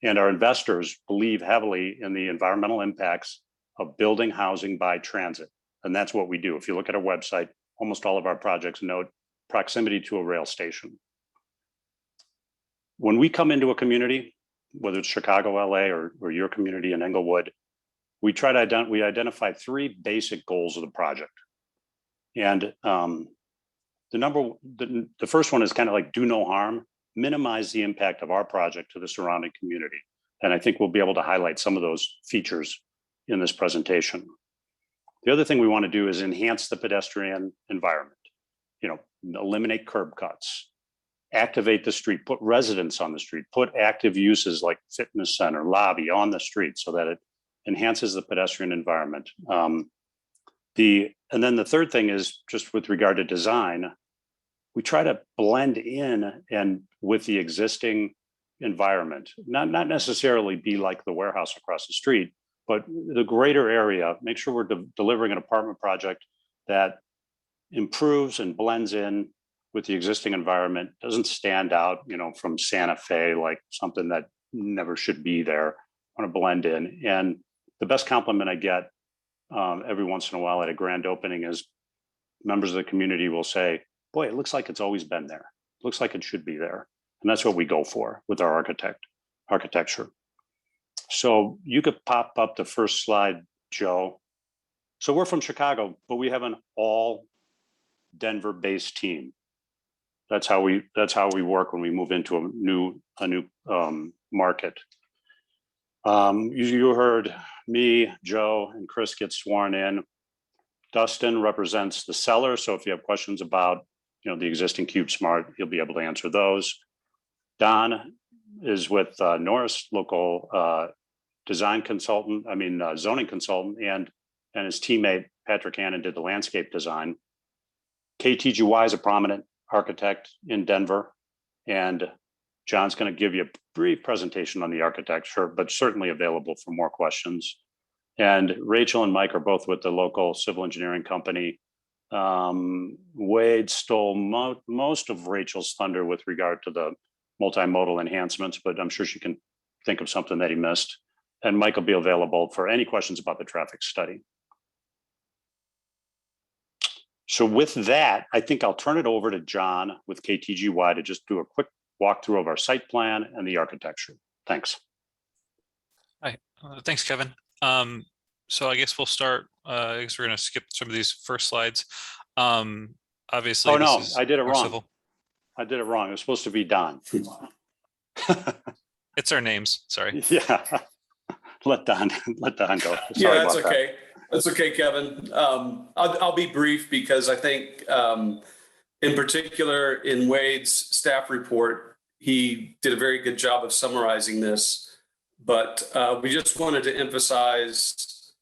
And our investors believe heavily in the environmental impacts of building housing by transit. And that's what we do. If you look at our website, almost all of our projects note proximity to a rail station. When we come into a community, whether it's Chicago, LA, or your community in Englewood, we try to identify 3 basic goals of the project. And the first one is kind of like do no harm, minimize the impact of our project to the surrounding community. And I think we'll be able to highlight some of those features in this presentation. The other thing we want to do is enhance the pedestrian environment, eliminate curb cuts, activate the street, put residents on the street, put active uses like fitness center, lobby on the street so that it enhances the pedestrian environment. And then the third thing is just with regard to design, we try to blend in and with the existing environment, not necessarily be like the warehouse across the street, but the greater area, make sure we're delivering an apartment project that improves and blends in with the existing environment, doesn't stand out, from Santa Fe, like something that never should be there. I want to blend in. And the best compliment I get every once in a while at a grand opening is members of the community will say, boy, it looks like it's always been there. It looks like it should be there. And that's what we go for with our architecture. So you could pop up the first slide, Joe. So we're from Chicago, but we have an all Denver-based team. That's how we work when we move into a new market. You heard me, Joe, and Chris get sworn in. Dustin represents the seller, so if you have questions about the existing CubeSmart, he'll be able to answer those. Don is with Norris, local zoning consultant, and his teammate Patrick Hannon did the landscape design. KTGY is a prominent architect in Denver, and John's going to give you a brief presentation on the architecture, but certainly available for more questions. And Rachel and Mike are both with the local civil engineering company Wade stole most of Rachel's thunder with regard to the multimodal enhancements, but I'm sure she can think of something that he missed. And Mike will be available for any questions about the traffic study. So with that, I think I'll turn it over to John with KTGY to just do a quick walkthrough of our site plan and the architecture. Thanks. Hi, thanks, Kevin. So I guess we'll start. I guess we're going to skip some of these first slides. Obviously, Oh no, this is I did it more wrong. civil. I did it wrong. It was supposed to be Don. It's our names. Sorry. Yeah. Let Don go. Sorry Yeah, that's about that. okay. That's okay, Kevin. I'll be brief because I think in particular in Wade's staff report, he did a very good job of summarizing this, but we just wanted to emphasize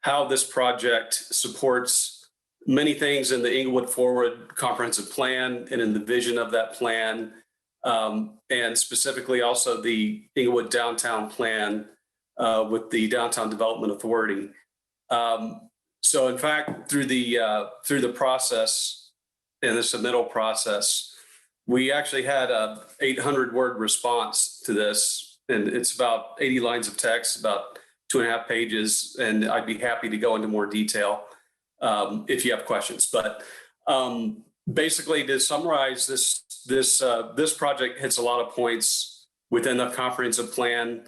how this project supports many things in the Englewood Forward Comprehensive Plan and in the vision of that plan, and specifically also the Englewood Downtown Plan with the Downtown Development Authority. So in fact, through the process and the submittal process, we actually had a 800-word response to this, and it's about 80 lines of text, about 2.5 pages, and I'd be happy to go into more detail if you have questions. But basically, to summarize, this project hits a lot of points within the comprehensive plan,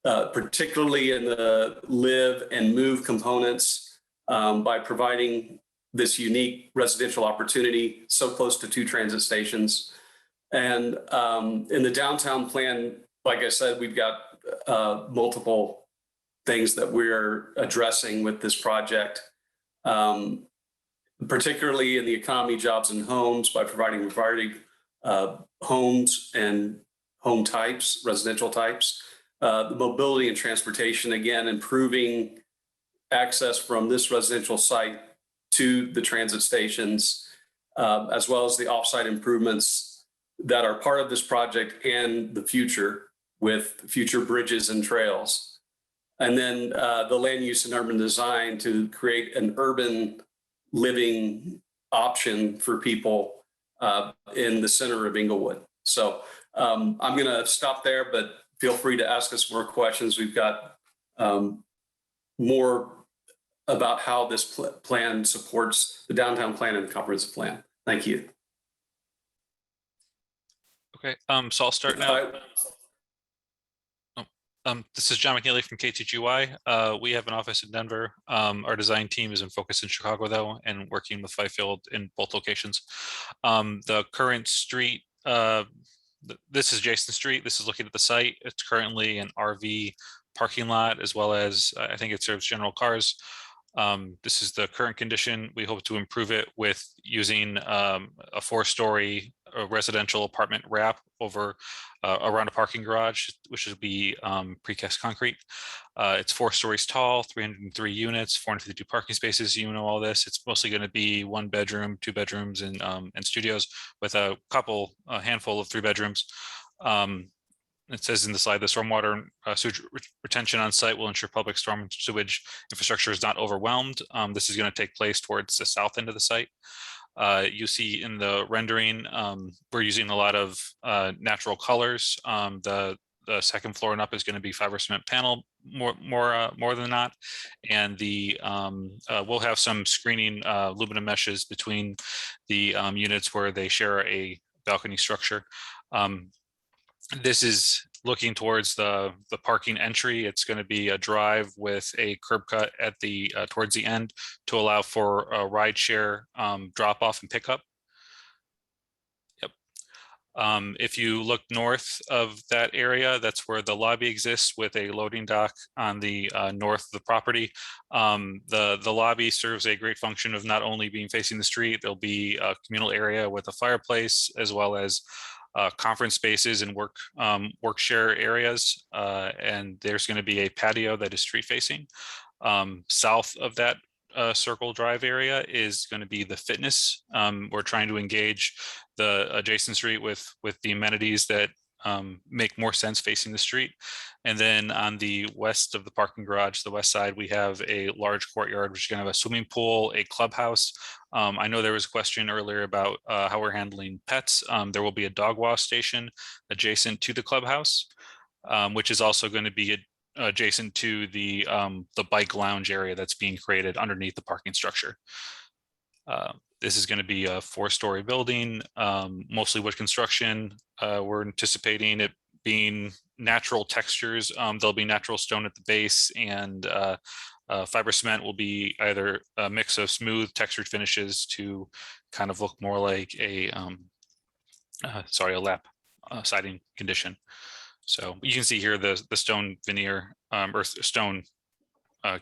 particularly in the live and move components, by providing this unique residential opportunity so close to 2 transit stations. And in the downtown plan, like I said, we've got multiple things that we're addressing with this project, particularly in the economy, jobs, and homes by providing a variety of homes and home types, residential types. The mobility and transportation, again, improving access from this residential site to the transit stations, as well as the offsite improvements that are part of this project and the future with future bridges and trails. And then the land use and urban design to create an urban living option for people in the center of Englewood. So I'm going to stop there, but feel free to ask us more questions. We've got more about how this plan supports the downtown plan and the comprehensive plan. Thank you. Okay, so I'll start now. This is John McNeely from KTGY. We have an office in Denver. Our design team is in focus in Chicago, though, and working with Fifield in both locations. The current street, this is Jason Street. This is looking at the site. It's currently an RV parking lot, as well as I think it serves general cars. This is the current condition. We hope to improve it with using a 4-story residential apartment wrap over around a parking garage, which would be precast concrete. It's 4 stories tall, 303 units, 452 parking spaces. You know all this. It's mostly going to be 1 bedroom, 2 bedrooms, and studios, with a handful of 3 bedrooms. It says in the slide, the stormwater sewage retention on site will ensure public storm sewage infrastructure is not overwhelmed. This is going to take place towards the south end of the site. You see in the rendering, we're using a lot of natural colors. The second floor and up is going to be fiber cement panel more than not, and we'll have some screening aluminum meshes between the units where they share a balcony structure. This is looking towards the parking entry. It's going to be a drive with a curb cut at the towards the end to allow for a ride share drop off and pickup. Yep. If you look north of that area, that's where the lobby exists with a loading dock on the north of the property. The lobby serves a great function of not only being facing the street, there'll be a communal area with a fireplace, as well as conference spaces and work share areas, and there's going to be a patio that is street facing. South of that circle drive area is going to be the fitness. We're trying to engage the adjacent street with the amenities that make more sense facing the street. And then on the west of the parking garage, the west side, we have a large courtyard, which is going to have a swimming pool, a clubhouse. I know there was a question earlier about how we're handling pets. There will be a dog wash station adjacent to the clubhouse, which is also going to be adjacent to the bike lounge area that's being created underneath the parking structure. This is going to be a 4-story building, mostly wood construction. We're anticipating it being natural textures. There'll be natural stone at the base, and fiber cement will be either a mix of smooth textured finishes to kind of look more like a lap siding condition. So you can see here the stone veneer or stone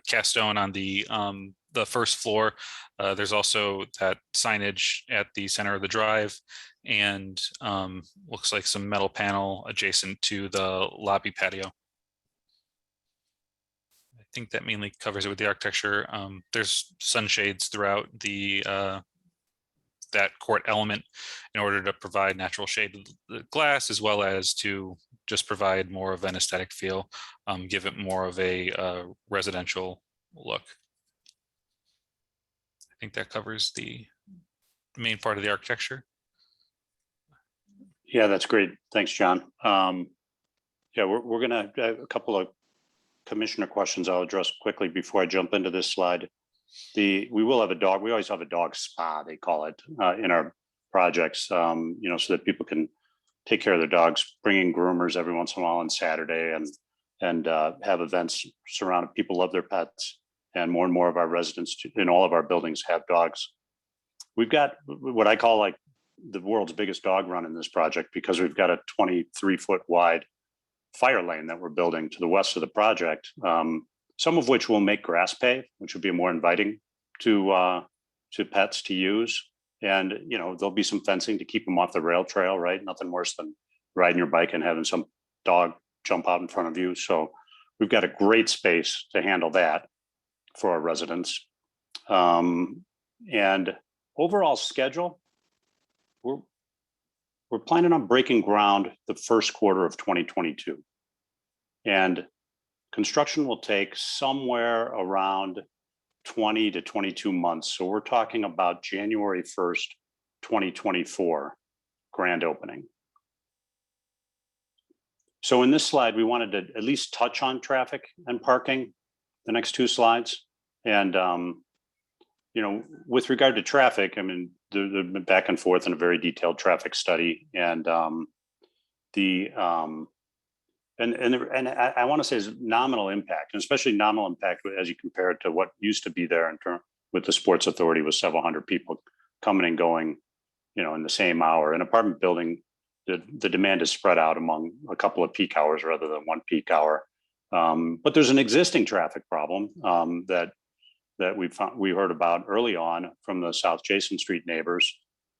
cast stone on the first floor. There's also that signage at the center of the drive, and looks like some metal panel adjacent to the lobby patio. I think that mainly covers it with the architecture. There's sunshades throughout the that court element in order to provide natural shade of the glass, as well as to just provide more of an aesthetic feel, give it more of a residential look. I think that covers the main part of the architecture. Yeah, that's great. Thanks, John. Yeah, we're gonna have a couple of commissioner questions I'll address quickly before I jump into this slide. We will have a dog. We always have a dog spa, they call it, in our projects, so that people can take care of their dogs, bring in groomers every once in a while on Saturday, and have events surrounded. People love their pets, and more of our residents in all of our buildings have dogs. We've got what I call like the world's biggest dog run in this project, because we've got a 23-foot wide fire lane that we're building to the west of the project, some of which will make grass pave, which would be more inviting to pets to use. And there'll be some fencing to keep them off the rail trail, right? Nothing worse than riding your bike and having some dog jump out in front of you. So we've got a great space to handle that for our residents. And overall schedule, we're planning on breaking ground the first quarter of 2022. And construction will take somewhere around 20 to 22 months. So we're talking about January 1st, 2024 grand opening. So in this slide, we wanted to at least touch on traffic and parking, the next two slides. And, with regard to traffic, I mean, they've been back and forth in a very detailed traffic study. And I want to say is nominal impact, and especially nominal impact as you compare it to what used to be there in terms with the Sports Authority, with several hundred people coming and going, in the same hour. An apartment building, the demand is spread out among a couple of peak hours rather than one peak hour. But there's an existing traffic problem that we heard about early on from the South Jason Street neighbors,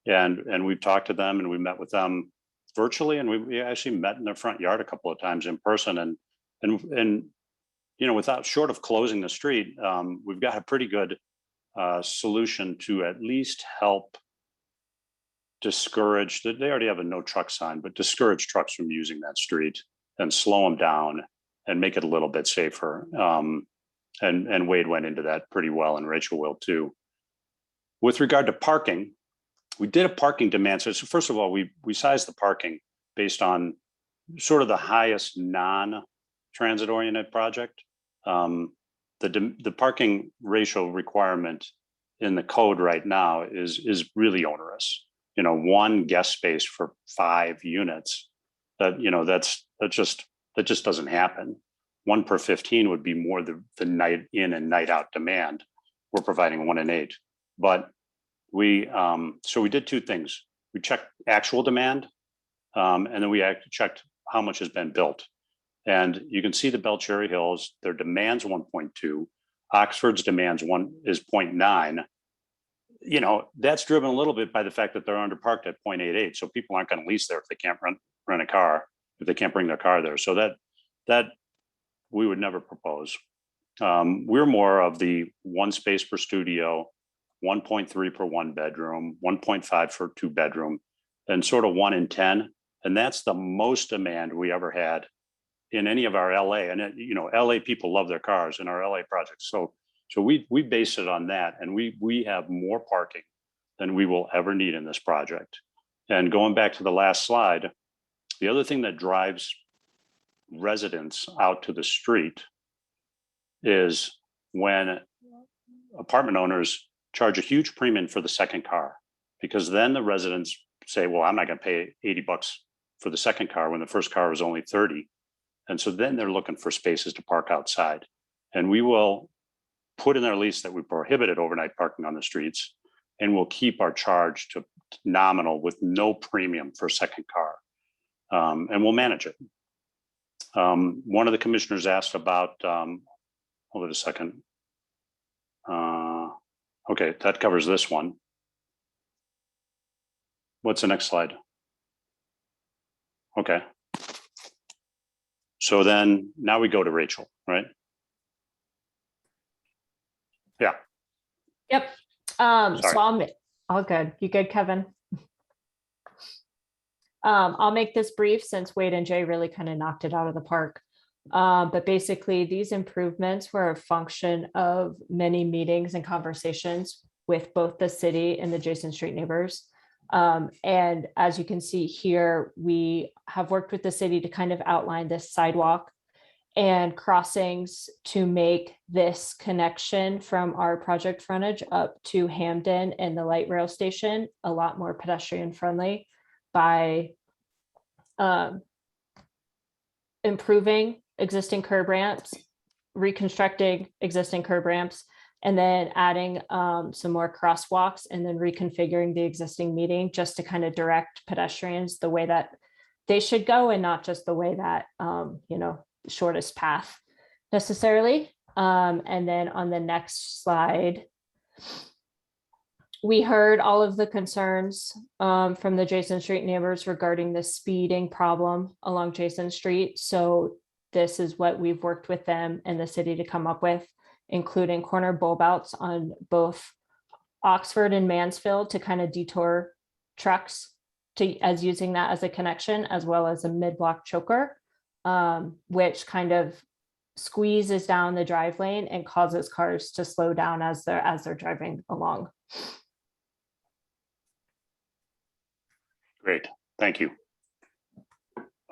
and we've talked to them, and we met with them virtually, and we actually met in their front yard a couple of times in person, and without short of closing the street, we've got a pretty good solution to at least help discourage that. They already have a no truck sign, but discourage trucks from using that street and slow them down and make it a little bit safer. And Wade went into that pretty well, and Rachel will too. With regard to parking, we did a parking demand. So first of all, we sized the parking based on sort of the highest non-transit oriented project. The parking ratio requirement in the code right now is really onerous. One guest space for 5 units. That just doesn't happen. 1 per 15 would be more the night in and night out demand. We're providing 1 in 8, but so we did 2 things. We checked actual demand, and then we checked how much has been built. And you can see the Bell Cherry Hills, their demand's 1.2. Oxford's demands is 0.9. That's driven a little bit by the fact that they're underparked at 0.88. So people aren't going to lease there if they can't rent a car, if they can't bring their car there. So that we would never propose. We're more of the 1 space per studio, 1.3 per 1 bedroom, 1.5 for 2 bedroom, and sort of 1 in 10 And that's the most demand we ever had in any of our LA. And LA people love their cars in our LA projects. So we base it on that, and we have more parking than we will ever need in this project. And going back to the last slide, the other thing that drives residents out to the street is when apartment owners charge a huge premium for the second car, because then the residents say, well, I'm not going to pay $80 for the second car when the first car was only 30. And so then they're looking for spaces to park outside. And we will put in our lease that we prohibited overnight parking on the streets, and we'll keep our charge to nominal with no premium for a second car. And we'll manage it. One of the commissioners asked about, hold it a second. Okay, that covers this one. What's the next slide? Okay. So then now we go to Rachel, right? Yeah. Yep. So all good. You good, Kevin? I'll make this brief since Wade and Jay really kind of knocked it out of the park. But basically, these improvements were a function of many meetings and conversations with both the city and the adjacent street neighbors. And as you can see here, we have worked with the city to kind of outline this sidewalk and crossings to make this connection from our project frontage up to Hamden and the light rail station a lot more pedestrian friendly by improving existing curb ramps, reconstructing existing curb ramps, and then adding some more crosswalks, and then reconfiguring the existing meeting just to kind of direct pedestrians the way that they should go, and not just the way that, shortest path necessarily. And then on the next slide, we heard all of the concerns from the Jason Street neighbors regarding the speeding problem along Jason Street. So this is what we've worked with them and the city to come up with, including corner bulb outs on both Oxford and Mansfield to kind of detour trucks as using that as a connection, as well as a mid-block choker, which kind of squeezes down the drive lane and causes cars to slow down as they're driving along. Great, thank you.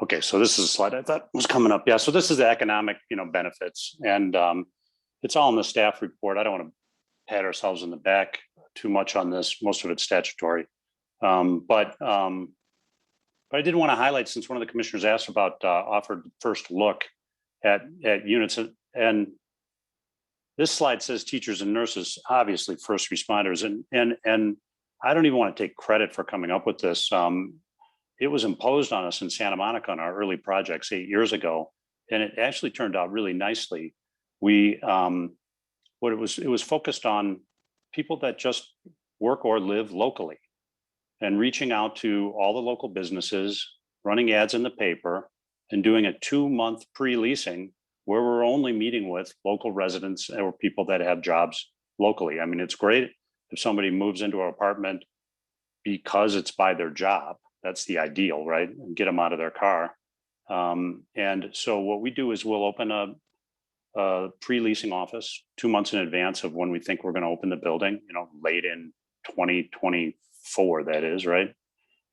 Okay, so this is a slide I thought was coming up. Yeah, so this is the economic, benefits, and it's all in the staff report. I don't want to pat ourselves in the back too much on this. Most of it's statutory, but I did want to highlight, since one of the commissioners asked about offered first look at units, and this slide says teachers and nurses, obviously first responders, and I don't even want to take credit for coming up with this. It was imposed on us in Santa Monica on our early projects 8 years ago, and it actually turned out really nicely. It was focused on people that just work or live locally, and reaching out to all the local businesses, running ads in the paper, and doing a 2-month pre-leasing where we're only meeting with local residents or people that have jobs locally. I mean, it's great if somebody moves into an apartment because it's by their job. That's the ideal, right? And get them out of their car. And so what we do is we'll open a pre-leasing office 2 months in advance of when we think we're going to open the building, late in 2024, that is, right?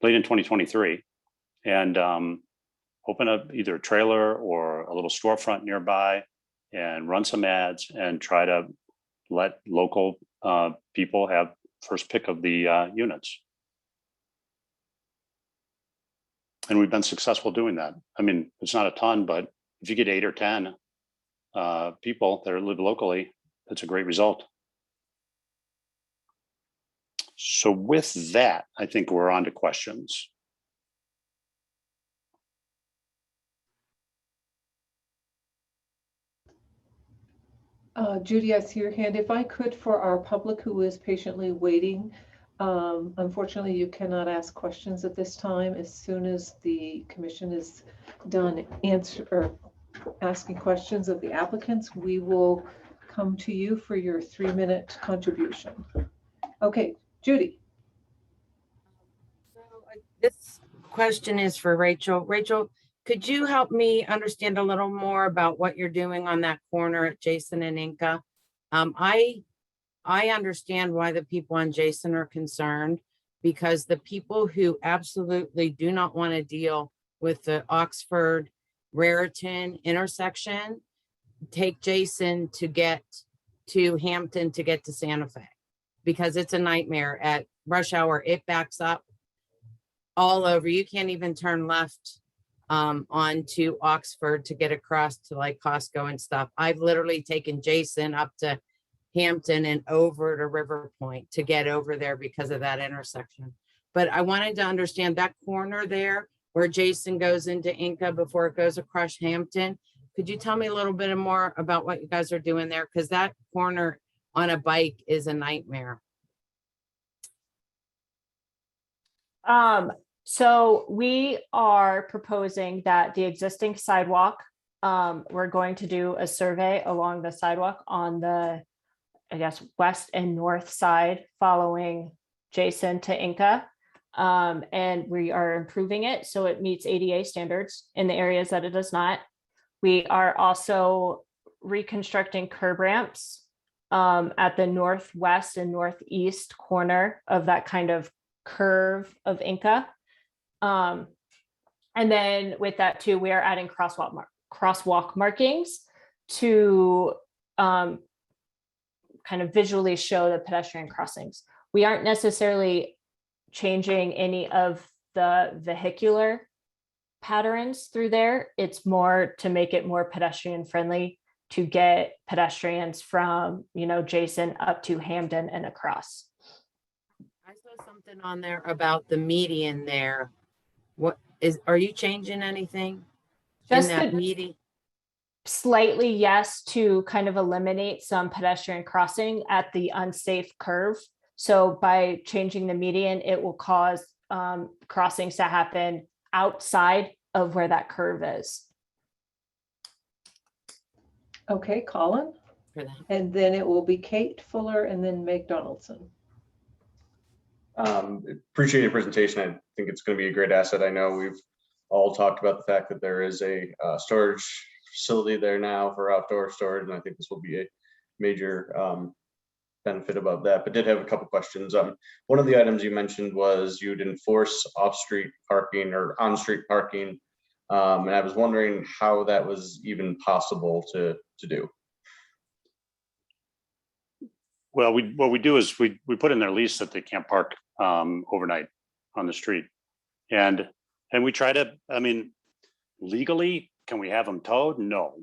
Late in 2023. And open up either a trailer or a little storefront nearby and run some ads and try to let local people have first pick of the units. And we've been successful doing that. I mean, it's not a ton, but if you get 8 or 10 people that live locally, that's a great result. So with that, I think we're on to questions. Judy, I see your hand. If I could, for our public who is patiently waiting, unfortunately, you cannot ask questions at this time. As soon as the commission is done asking questions of the applicants, we will come to you for your 3-minute contribution. Okay, Judy. So this question is for Rachel. Rachel, could you help me understand a little more about what you're doing on that corner at Jason and Inca? I understand why the people on Jason are concerned, because the people who absolutely do not want to deal with the Oxford Raritan intersection take Jason to get to Hampton to get to Santa Fe, because it's a nightmare at rush hour. It backs up all over. You can't even turn left onto Oxford to get across to like Costco and stuff. I've literally taken Jason up to Hampton and over to River Point to get over there because of that intersection. But I wanted to understand that corner there where Jason goes into Inca before it goes across Hampton. Could you tell me a little bit more about what you guys are doing there? Because that corner on a bike is a nightmare. So we are proposing that the existing sidewalk, we're going to do a survey along the sidewalk on the, I guess, west and north side following Jason to Inca. And we are improving it so it meets ADA standards in the areas that it does not. We are also reconstructing curb ramps at the northwest and northeast corner of that kind of curve of Inca. And then with that too, we are adding crosswalk markings to kind of visually show the pedestrian crossings. We aren't necessarily changing any of the vehicular patterns through there. It's more to make it more pedestrian friendly to get pedestrians from, you know, Jason up to Hamden and across. I saw something on there about the median there. Are you changing anything Just in that the- median? Slightly, yes, to kind of eliminate some pedestrian crossing at the unsafe curve. So by changing the median, it will cause crossings to happen outside of where that curve is. Okay, Colin. And then it will be Kate Fuller and then Meg Donaldson. Appreciate your presentation. I think it's going to be a great asset. I know we've all talked about the fact that there is a storage facility there now for outdoor storage, and I think this will be a major benefit about that. But did have a couple questions. One of the items you mentioned was you'd enforce off-street parking or on-street parking, and I was wondering how that was even possible to do. Well, what we do is we put in their lease that they can't park overnight on the street, and we try to. I mean, legally, can we have them towed? No,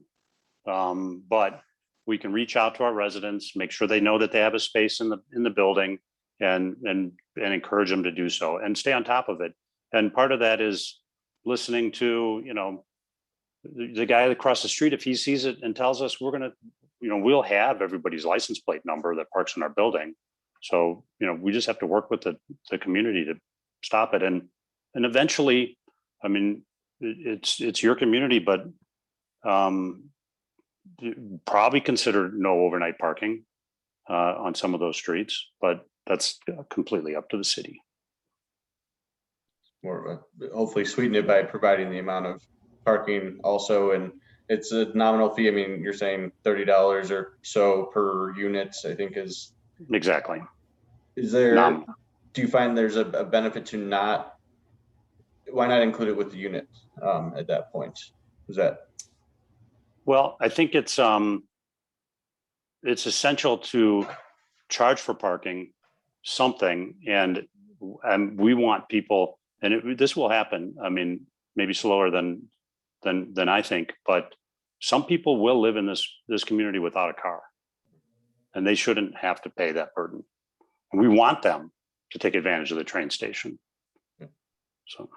but we can reach out to our residents, make sure they know that they have a space in the building, and encourage them to do so and stay on top of it. And part of that is listening to, you know, the guy across the street. If he sees it and tells us, we're gonna, you know, we'll have everybody's license plate number that parks in our building. So, you know, we just have to work with the community to stop it. And eventually, I mean, it's your community, but probably consider no overnight parking on some of those streets, but that's completely up to the city. Or hopefully sweeten it by providing the amount of parking also, and it's a nominal fee. I mean, you're saying $30 or so per unit, I think is exactly. Is there, do you find there's a benefit to why not include it with the unit at that point? Is that? Well, I think it's essential to charge for parking something, and we want people, and this will happen. I mean, maybe slower than I think, but some people will live in this community without a car, and they shouldn't have to pay that burden. And we want them to take advantage of the train station. So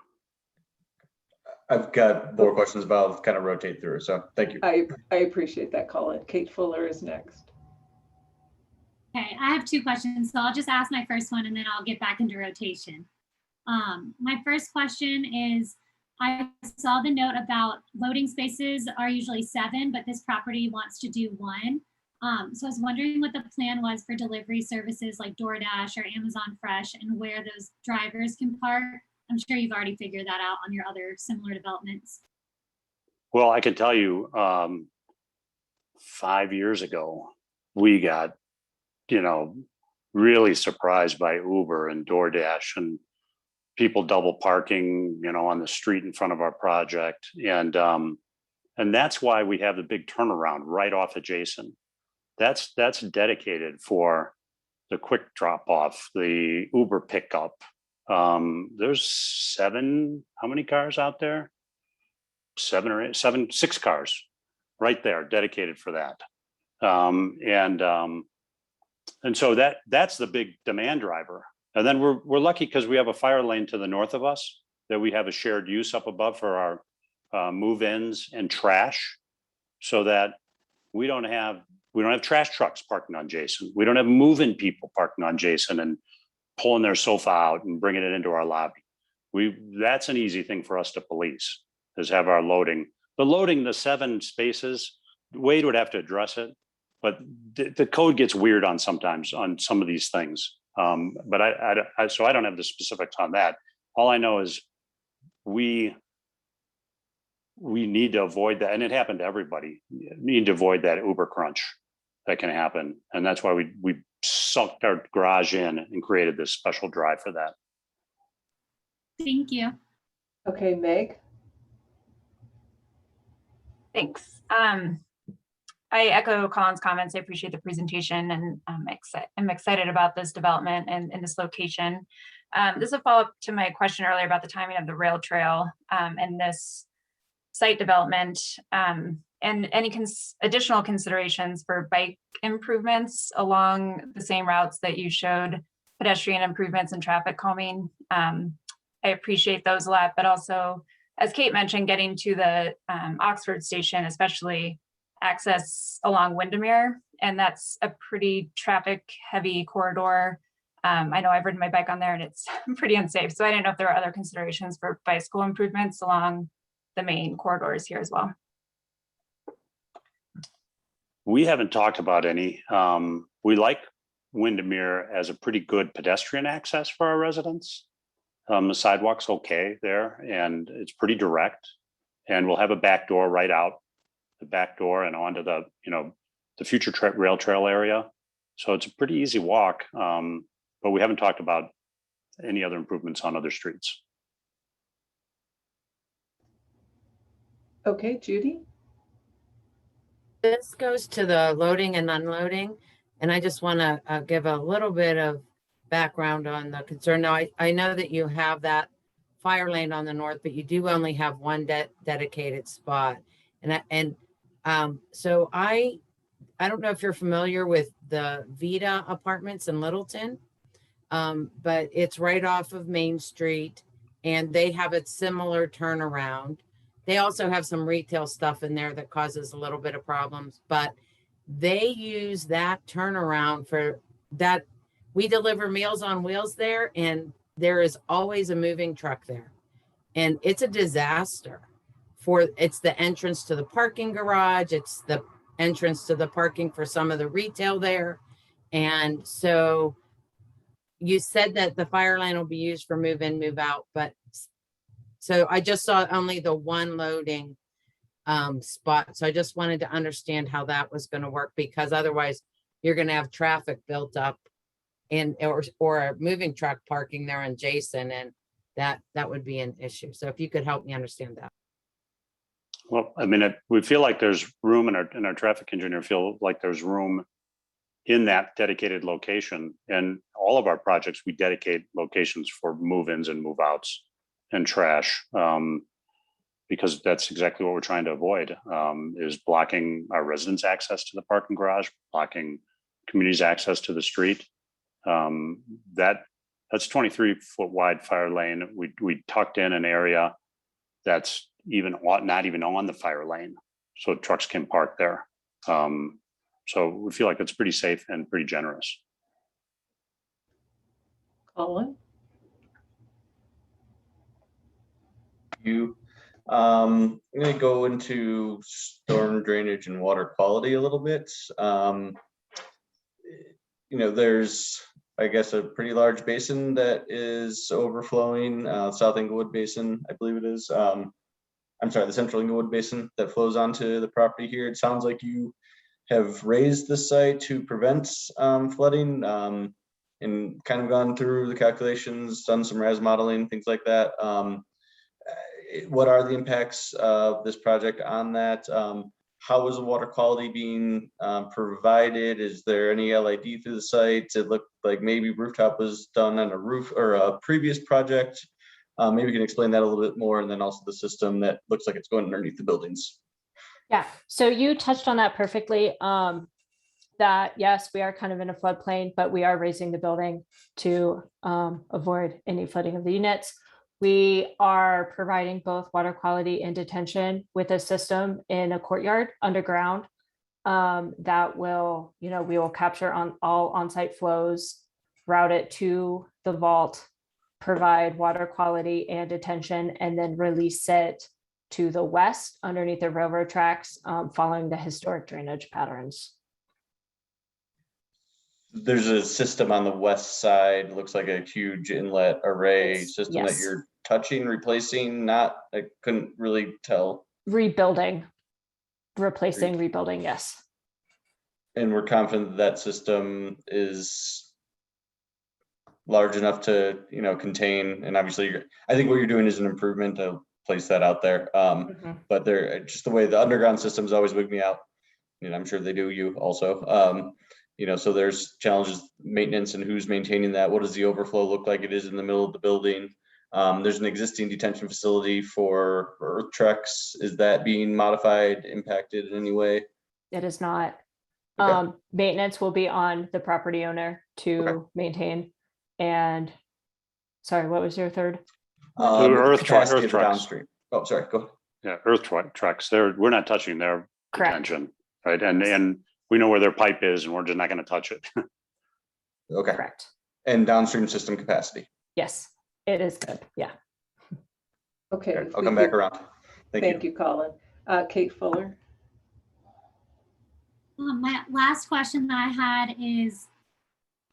I've got more questions, but I'll kind of rotate through. So thank you. I appreciate that, Colin. Kate Fuller is next. Okay, I have two questions, so I'll just ask my first one and then I'll get back into rotation. My first question is, I saw the note about loading spaces are usually 7, but this property wants to do 1. So I was wondering what the plan was for delivery services like DoorDash or Amazon Fresh and where those drivers can park I'm sure you've already figured that out on your other similar developments. Well, I can tell you, 5 years ago, we got, really surprised by Uber and DoorDash and people double parking, on the street in front of our project. And that's why we have the big turnaround right off adjacent. That's dedicated for the quick drop off, the Uber pickup. There's 7, how many cars out there? 7 or 8, 6 cars right there dedicated for that. And so that's the big demand driver. And then we're lucky because we have a fire lane to the north of us that we have a shared use up above for our move-ins and trash, so that we don't have trash trucks parking on Jason. We don't have moving people parking on Jason and pulling their sofa out and bringing it into our lobby. That's an easy thing for us to police, is have our loading. The 7 spaces, Wade would have to address it, but the code gets weird on sometimes on some of these things. But so I don't have the specifics on that. All I know is we need to avoid that, and it happened to everybody. We need to avoid that Uber crunch that can happen, and that's why we sucked our garage in and created this special drive for that. Thank you. Okay, Meg. Thanks. I echo Colin's comments. I appreciate the presentation, and I'm excited about this development and this location. This is a follow-up to my question earlier about the timing of the rail trail and this site development, and any additional considerations for bike improvements along the same routes that you showed, pedestrian improvements and traffic calming. I appreciate those a lot, but also, as Kate mentioned, getting to the Oxford station, especially access along Windermere, and that's a pretty traffic heavy corridor. I know I've ridden my bike on there and it's pretty unsafe. So I didn't know if there are other considerations for bicycle improvements along the main corridors here as well. We haven't talked about any. We like Windermere as a pretty good pedestrian access for our residents. The sidewalk's okay there, and it's pretty direct. And we'll have a back door right out the back door and onto the future rail trail area. So it's a pretty easy walk. But we haven't talked about any other improvements on other streets. Okay, Judy. This goes to the loading and unloading, and I just want to give a little bit of background on the concern. Now, I know that you have that fire lane on the north, but you do only have one dedicated spot. So I don't know if you're familiar with the Vita Apartments in Littleton, but it's right off of Main Street, and they have a similar turnaround. They also have some retail stuff in there that causes a little bit of problems, but they use that turnaround for that. We deliver Meals on Wheels there, and there is always a moving truck there. And it's a disaster. It's the entrance to the parking garage. It's the entrance to the parking for some of the retail there. And so you said that the fire lane will be used for move in, move out, but so I just saw only the one loading spot. So I just wanted to understand how that was going to work, because otherwise you're going to have traffic built up or a moving truck parking there on Jason, and that would be an issue. So if you could help me understand that. Well, I mean, we feel like there's room in our traffic engineer feel like there's room in that dedicated location. And all of our projects, we dedicate locations for move-ins and move-outs and trash, because that's exactly what we're trying to avoid, is blocking our residents' access to the parking garage, blocking communities' access to the street. That's 23-foot wide fire lane. We tucked in an area that's not even on the fire lane, so trucks can park there. So we feel like it's pretty safe and pretty generous. Colin. I'm going to go into storm drainage and water quality a little bit. There's I guess, a pretty large basin that is overflowing, South Englewood Basin, I believe it is. I'm sorry, the Central Englewood Basin that flows onto the property here. It sounds like you have raised the site to prevent flooding, and kind of gone through the calculations, done some RAS modeling, things like that. What are the impacts of this project on that? How is the water quality being provided? Is there any LID through the site? It looked like maybe rooftop was done on a roof or a previous project. Maybe you can explain that a little bit more, and then also the system that looks like it's going underneath the buildings. Yeah, so you touched on that perfectly. That yes, we are kind of in a floodplain, but we are raising the building to avoid any flooding of the units. We are providing both water quality and detention with a system in a courtyard underground that will, we will capture on all on-site flows, route it to the vault, provide water quality and detention, and then release it to the west underneath the railroad tracks, following the historic drainage patterns. There's a system on the west side, looks like a huge inlet array system that yes. you're touching, replacing, not, I couldn't really tell. Rebuilding, replacing, rebuilding, yes. And we're confident that system is large enough to, contain, and obviously, I think what you're doing is an improvement to place that out there. But just the way the underground systems always wig me out, I'm sure they do you also. So there's challenges, maintenance, and who's maintaining that. What does the overflow look like? It is in the middle of the building. There's an existing detention facility for earth trucks. Is that being modified, impacted in any way? It is not. Okay. Maintenance will be on the property owner to maintain. And sorry, what was your third? Earth trucks. Downstream. Oh, sorry, go ahead. Yeah, earth trucks. We're not touching their detention, right? And we know where their pipe is, and we're just not going to touch it. Okay. Correct. And downstream system capacity. Yes, it is good. Yeah. Okay. I'll come back around. Thank you, Colin. Kate Fuller. My last question that I had is,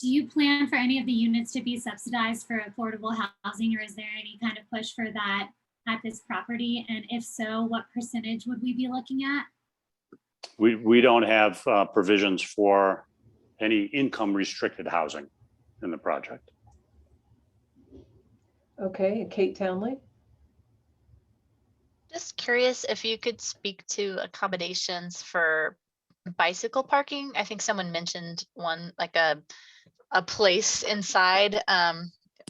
do you plan for any of the units to be subsidized for affordable housing, or is there any kind of push for that at this property? And if so, what percentage would we be looking at? We don't have provisions for any income restricted housing in the project. Okay, Kate Townley. Just curious if you could speak to accommodations for bicycle parking. I think someone mentioned one, like a place inside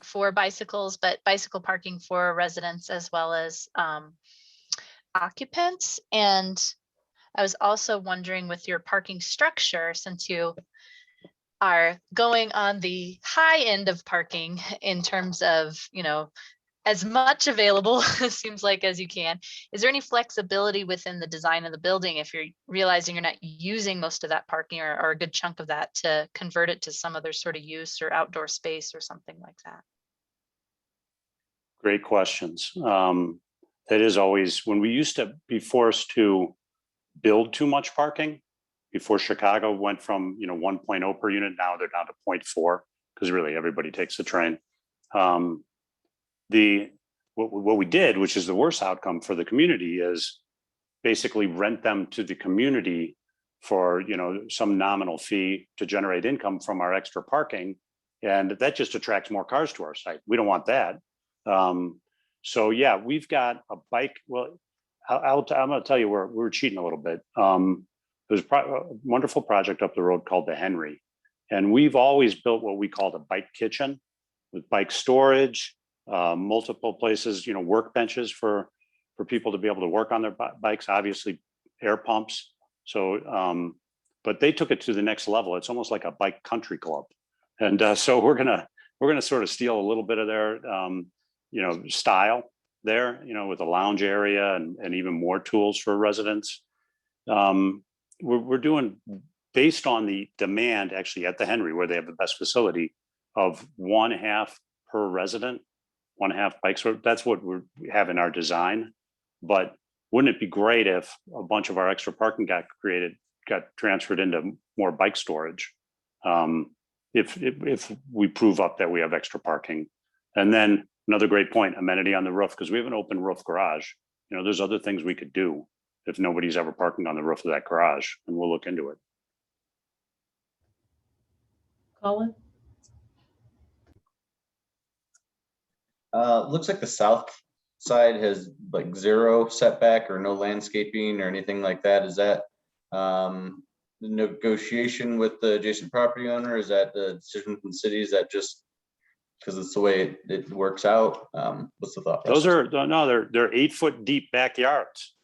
for bicycles, but bicycle parking for residents as well as occupants. And I was also wondering, with your parking structure, since you are going on the high end of parking in terms of, as much available seems like as you can, is there any flexibility within the design of the building if you're realizing you're not using most of that parking or a good chunk of that to convert it to some other sort of use or outdoor space or something like that? Great questions. That is always, when we used to be forced to build too much parking, before Chicago went from 1.0 per unit, now they're down to 0.4 because really everybody takes the train. What we did, which is the worst outcome for the community, is basically rent them to the community for some nominal fee to generate income from our extra parking, and that just attracts more cars to our site. We don't want that. So yeah, we've got a bike. Well, I'm going to tell you we're cheating a little bit. There's a wonderful project up the road called the Henry, and we've always built what we called a bike kitchen with bike storage, multiple places, workbenches for people to be able to work on their bikes, obviously air pumps. So, but they took it to the next level. It's almost like a bike country club. And so we're gonna sort of steal a little bit of their, style there, with a lounge area and even more tools for residents. We're doing, based on the demand actually at the Henry, where they have the best facility, of 1.5 per resident, 1.5 bikes. That's what we have in our design. But wouldn't it be great if a bunch of our extra parking got transferred into more bike storage? if we prove up that we have extra parking. And then another great point, amenity on the roof, because we have an open roof garage. You know, there's other things we could do if nobody's ever parking on the roof of that garage, and we'll look into it. Colin? Looks like the south side has like 0 setback or no landscaping or anything like that. Is that the negotiation with the adjacent property owner? Is that the decision from the city? Is that just because it's the way it works out? What's the thought process? Those are, no, they're 8-foot deep backyards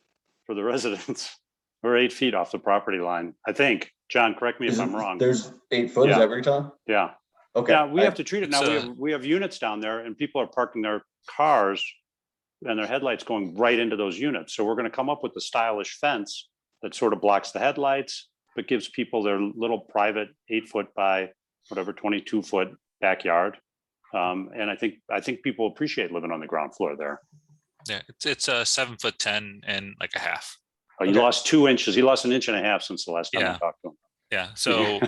for the residents. We're 8 feet off the property line, I think. John, correct me if I'm wrong. There's 8 foot, is that what you're telling? Yeah. Okay. Yeah, we have to treat it now. We have units down there and people are parking their cars and their headlights going right into those units. So we're going to come up with a stylish fence that sort of blocks the headlights, but gives people their little private 8-foot by whatever 22-foot backyard. And I think people appreciate living on the ground floor there. Yeah, it's a 7'10" and like a half. Oh, he lost 2 inches. He lost 1.5 inches since the last time I talked to him. Yeah, so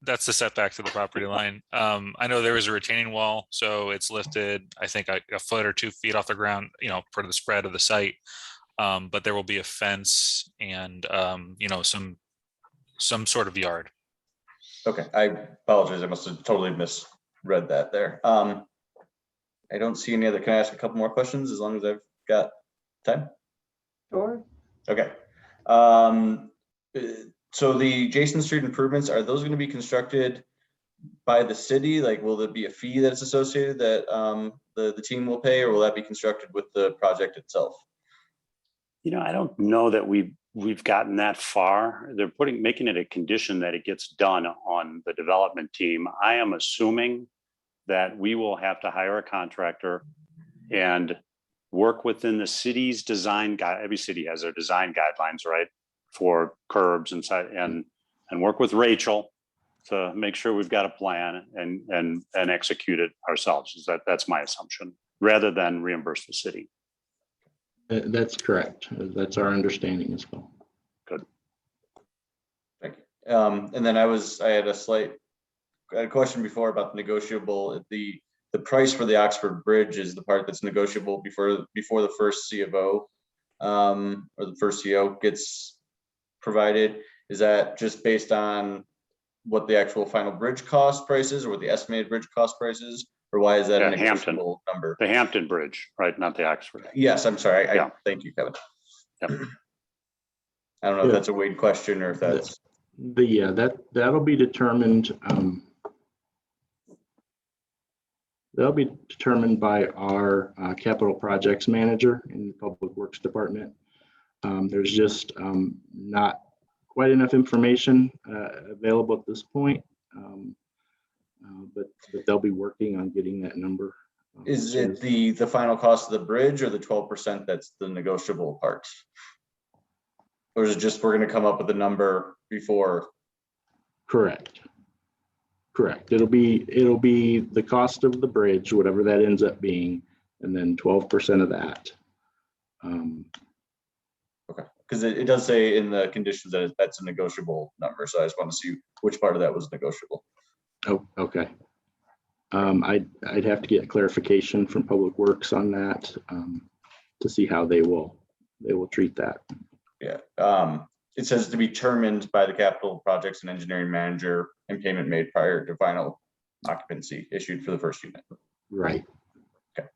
that's the setback to the property line. I know there is a retaining wall, so it's lifted, I think, a foot or 2 feet off the ground, you know, for the spread of the site. But there will be a fence and you know, some sort of yard. Okay, I apologize. I must have totally misread that there. I don't see any other. Can I ask a couple more questions as long as I've got time? Sure. Okay. So the adjacent street improvements, are those going to be constructed by the city? Like, will there be a fee that's associated that the team will pay, or will that be constructed with the project itself? You know, I don't know that we've gotten that far. They're making it a condition that it gets done on the development team. I am assuming that we will have to hire a contractor and work within the city's design guide. Every city has their design guidelines, right, for curbs and work with Rachel to make sure we've got a plan and execute it ourselves. That's my assumption, rather than reimburse the city. That's correct. That's our understanding as well. Good. Thank you. And then I had a question before about the negotiable. The price for the Oxford Bridge is the part that's negotiable before the first C of O or the first CO gets provided. Is that just based on what the actual final bridge cost price is, or what the estimated bridge cost price is, or why is that a negotiable number? The Hampton Bridge, right? Not the Oxford. Yes, I'm sorry. Thank you, Kevin. Yep. I don't know if that's a Wade question or if that's. That'll be determined. That'll be determined by our capital projects manager in the Public Works Department. There's just not quite enough information available at this point, but they'll be working on getting that number. Is it the final cost of the bridge, or the 12% that's the negotiable part? Or is it just we're going to come up with a number before? Correct. It'll be the cost of the bridge, whatever that ends up being, and then 12% of that. Okay, because it does say in the conditions that that's a negotiable number. So I just want to see which part of that was negotiable. Oh, okay. I'd have to get clarification from Public Works on that to see how they will treat that. Yeah. It says to be determined by the capital projects and engineering manager and payment made prior to final occupancy issued for the first unit. Right. Okay.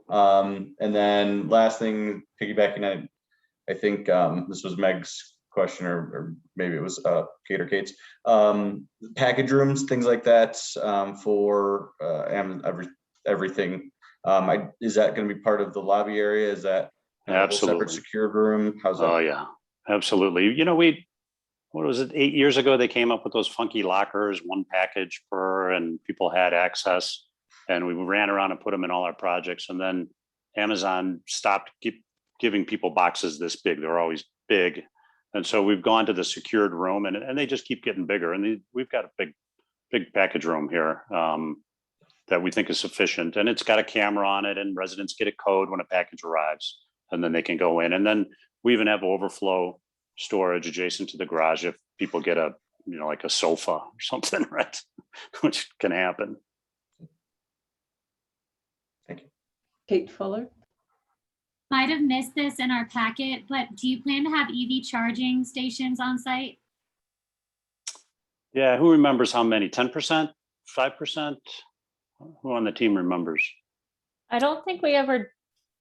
And then last thing, piggybacking on, I think this was Meg's question, or maybe it was Kate or Kate's, package rooms, things like that for everything. Is that going to be part of the lobby area? Is that a separate secured room? How's that? Oh yeah, absolutely. You know, what was it, 8 years ago, they came up with those funky lockers, one package per, and people had access, and we ran around and put them in all our projects. And then Amazon stopped giving people boxes this big. They're always big. And so we've gone to the secured room, and they just keep getting bigger. And we've got a big package room here that we think is sufficient. And it's got a camera on it, and residents get a code when a package arrives, and then they can go in. And then we even have overflow storage adjacent to the garage if people get a like a sofa or something, right? Which can happen. Kate Fuller. Might have missed this in our packet, but do you plan to have EV charging stations on site? Yeah, who remembers how many? 10%, 5%? Who on the team remembers? I don't think we ever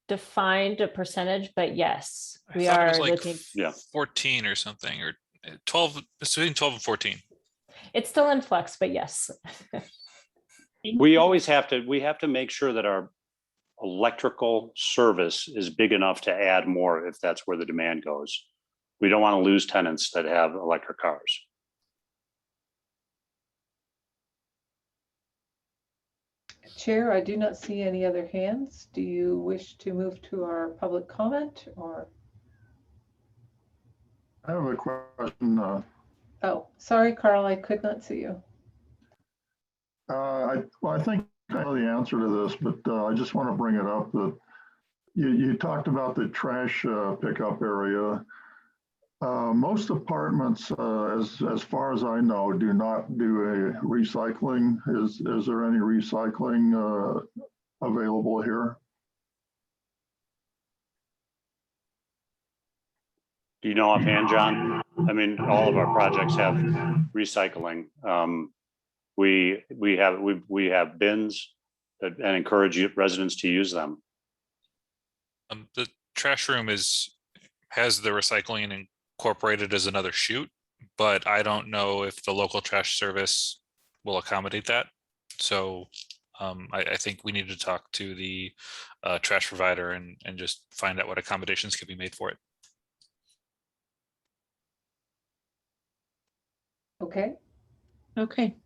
defined a percentage, but yes, I we thought it are was like looking. 14 or something, or 12, it's between 12 and 14. It's still in flux, but yes. We always have to make sure that our electrical service is big enough to add more if that's where the demand goes. We don't want to lose tenants that have electric cars. Chair, I do not see any other hands. Do you wish to move to our public comment or? I have a question. Oh, sorry, Carl, I could not see you. I think I know the answer to this, but I just want to bring it up that you talked about the trash pickup area. Most apartments, as far as I know, do not do a recycling. Is there any recycling available here? Do you know offhand, John? I mean, all of our projects have recycling. We have bins and encourage residents to use them. The trash room has the recycling incorporated as another chute, but I don't know if the local trash service will accommodate that. So I think we need to talk to the trash provider and just find out what accommodations can be made for it. Okay. Okay.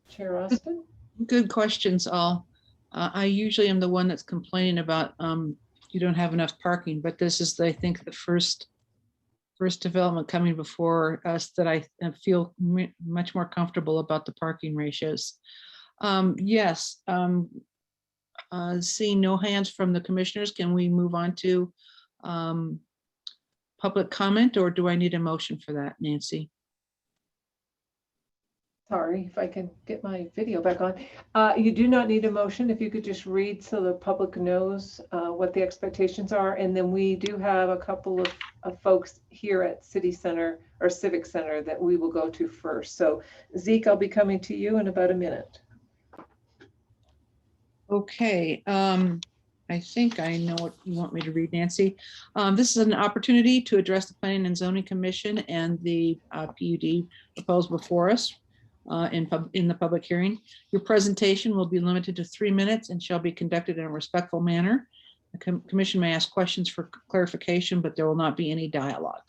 Chair Austin. Good questions all. I usually am the one that's complaining about you don't have enough parking, but this is, I think, the first development coming before us that I feel much more comfortable about the parking ratios. Yes. Seeing no hands from the commissioners, can we move on to public comment, or do I need a motion for that, Nancy? Sorry, if I can get my video back on. You do not need a motion. If you could just read so the public knows what the expectations are. And then we do have a couple of folks here at City Center or Civic Center that we will go to first. So Zeke, I'll be coming to you in about a minute. Okay, I think I know what you want me to read, Nancy. This is an opportunity to address the Planning and Zoning Commission and the PUD proposed before us in the public hearing. Your presentation will be limited to 3 minutes and shall be conducted in a respectful manner. The commission may ask questions for clarification, but there will not be any dialogue.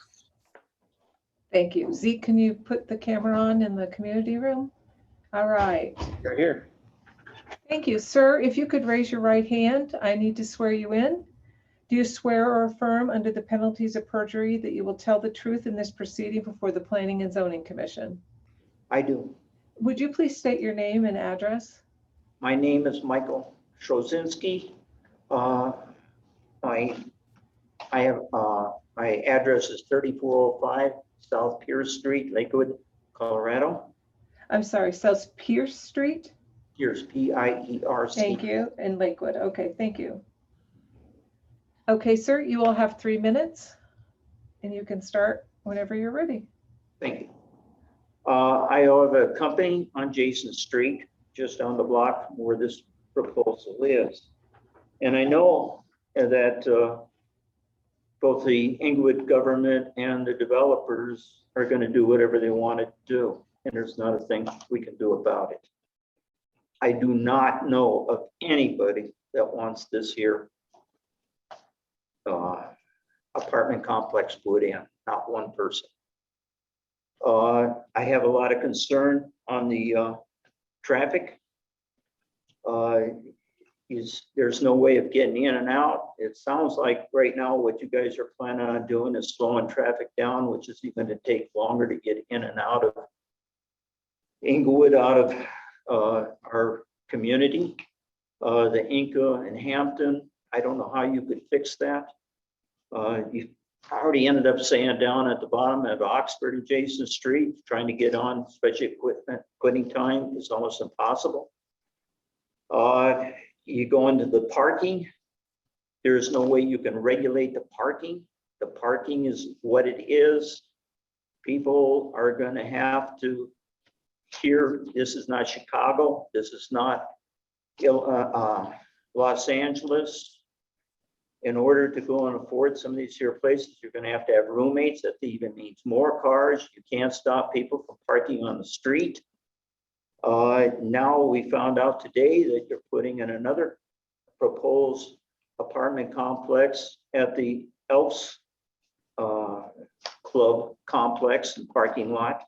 Thank you. Zeke, can you put the camera on in the community room? All right. You're here. Thank you, sir. If you could raise your right hand, I need to swear you in. Do you swear or affirm under the penalties of perjury that you will tell the truth in this proceeding before the Planning and Zoning Commission? I do. Would you please state your name and address? My name is Michael Strozinski. My address is 3405 South Pierce Street, Lakewood, Colorado. I'm sorry, South Pierce Street? Pierce, P-I-E-R-C. Thank you, in Lakewood. Okay, thank you. Okay, sir, you will have 3 minutes and you can start whenever you're ready. Thank you. I have a company on Jason Street, just down the block from where this proposal is. And I know that both the Englewood government and the developers are going to do whatever they want to do. And there's not a thing we can do about it. I do not know of anybody that wants this here apartment complex put in, not one person. I have a lot of concern on the traffic. There's no way of getting in and out. It sounds like right now what you guys are planning on doing is slowing traffic down, which is even going to take longer to get in and out of Englewood, out of our community. The Inca and Hampton, I don't know how you could fix that. I already ended up staying down at the bottom of Oxford adjacent street, trying to get on, especially equipment, quitting time is almost impossible. You go into the parking, there's no way you can regulate the parking. The parking is what it is. People are gonna have to hear, this is not Chicago, this is not Los Angeles. In order to go and afford some of these here places, you're gonna have to have roommates. That even means more cars. You can't stop people from parking on the street. Now we found out today that you're putting in another proposed apartment complex at the Elks Club complex and parking lot.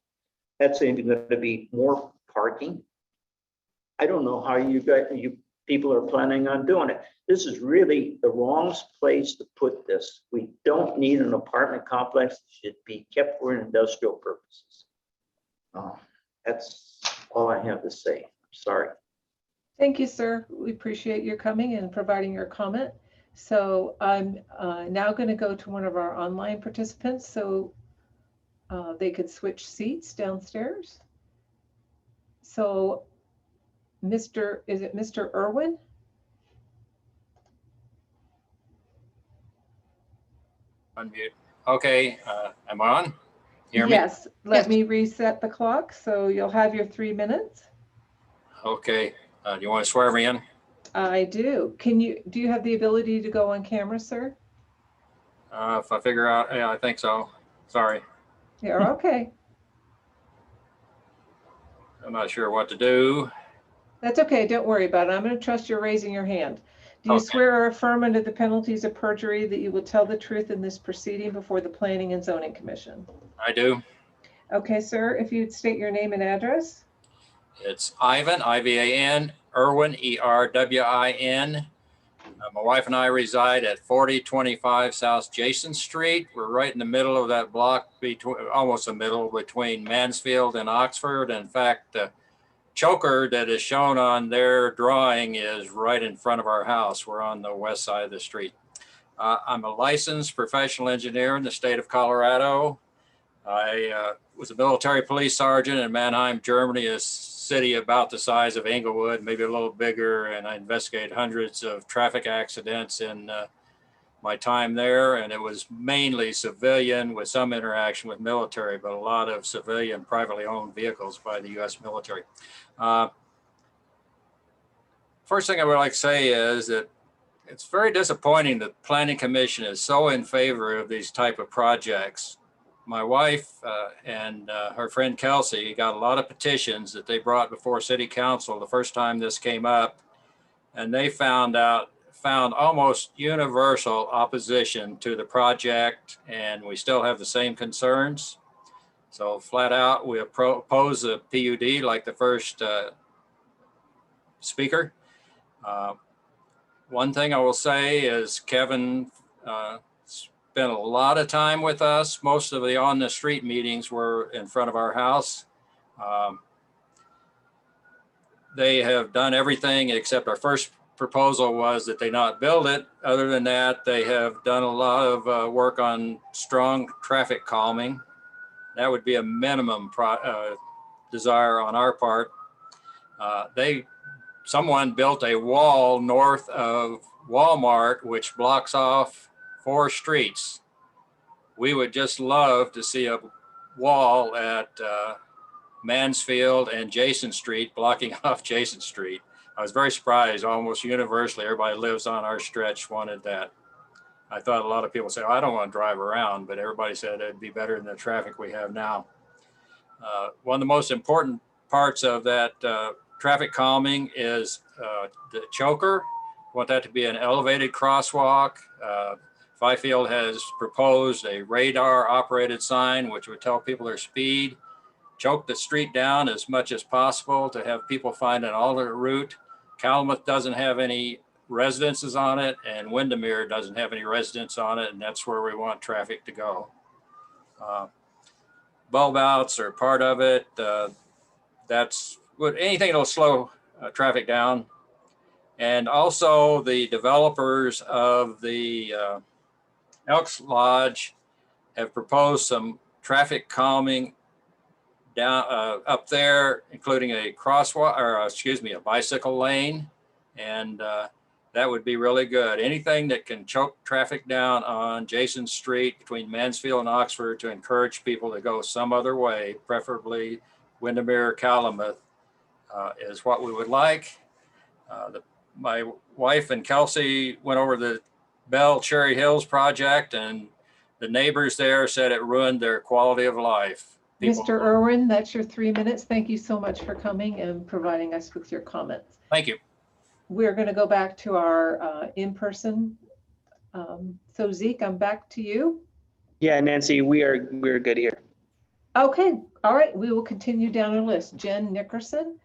That's even going to be more parking. I don't know how you people are planning on doing it. This is really the wrong place to put this. We don't need an apartment complex. It should be kept for industrial purposes. That's all I have to say. Sorry. Thank you, sir. We appreciate your coming and providing your comment. So I'm now going to go to one of our online participants so they could switch seats downstairs. So is it Mr. Irwin? Unmute. Okay, am I on? Hear me? Yes, let me reset the clock. So you'll have your 3 minutes. Okay, do you want to swear me in? I do. Do you have the ability to go on camera, sir? If I figure out, yeah, I think so. Sorry. You're okay. I'm not sure what to do. That's okay. Don't worry about it. I'm going to trust you're raising your hand. Do you swear or affirm under the penalties of perjury that you will tell the truth in this proceeding before the Planning and Zoning Commission? I do. Okay, sir. If you'd state your name and address. It's Ivan, I-V-A-N, Irwin, E-R-W-I-N. My wife and I reside at 4025 South Jason Street. We're right in the middle of that block, almost the middle between Mansfield and Oxford. In fact, the choker that is shown on their drawing is right in front of our house. We're on the west side of the street. I'm a licensed professional engineer in the state of Colorado. I was a military police sergeant in Mannheim, Germany, a city about the size of Englewood, maybe a little bigger, and I investigated hundreds of traffic accidents in my time there, and it was mainly civilian with some interaction with military, but a lot of civilian privately owned vehicles by the U.S. military. First thing I would like to say is that it's very disappointing that the Planning Commission is so in favor of these type of projects. My wife and her friend Kelsey got a lot of petitions that they brought before City Council the first time this came up, and they found almost universal opposition to the project, and we still have the same concerns. So flat out, we oppose a PUD like the first speaker. One thing I will say is Kevin spent a lot of time with us. Most of the on the street meetings were in front of our house. They have done everything except our first proposal was that they not build it. Other than that, they have done a lot of work on strong traffic calming. That would be a minimum desire on our part. Someone built a wall north of Walmart, which blocks off 4 streets. We would just love to see a wall at Mansfield and Jason Street blocking off Jason Street. I was very surprised, almost universally, everybody lives on our stretch wanted that. I thought a lot of people say, oh, I don't want to drive around, but everybody said it'd be better than the traffic we have now. One of the most important parts of that traffic calming is the choker. We want that to be an elevated crosswalk. Fifield has proposed a radar operated sign, which would tell people their speed, choke the street down as much as possible to have people find an alternate route. Calumet doesn't have any residences on it, and Windermere doesn't have any residents on it, and that's where we want traffic to go. Bulb outs are part of it. That's anything that'll slow traffic down. And also the developers of the Elks Lodge have proposed some traffic calming down up there, including a crosswalk, or excuse me, a bicycle lane. And that would be really good. Anything that can choke traffic down on Jason Street between Mansfield and Oxford to encourage people to go some other way, preferably Windermere, Calumet, is what we would like. My wife and Kelsey went over the Bell Cherry Hills project, and the neighbors there said it ruined their quality of life. Mr. Irwin, that's your 3 minutes. Thank you so much for coming and providing us with your comments. Thank you. We're going to go back to our in-person. So Zeke, I'm back to you. Yeah, Nancy, we're good here. Okay, all right, we will continue down our list. Jen Nickerson.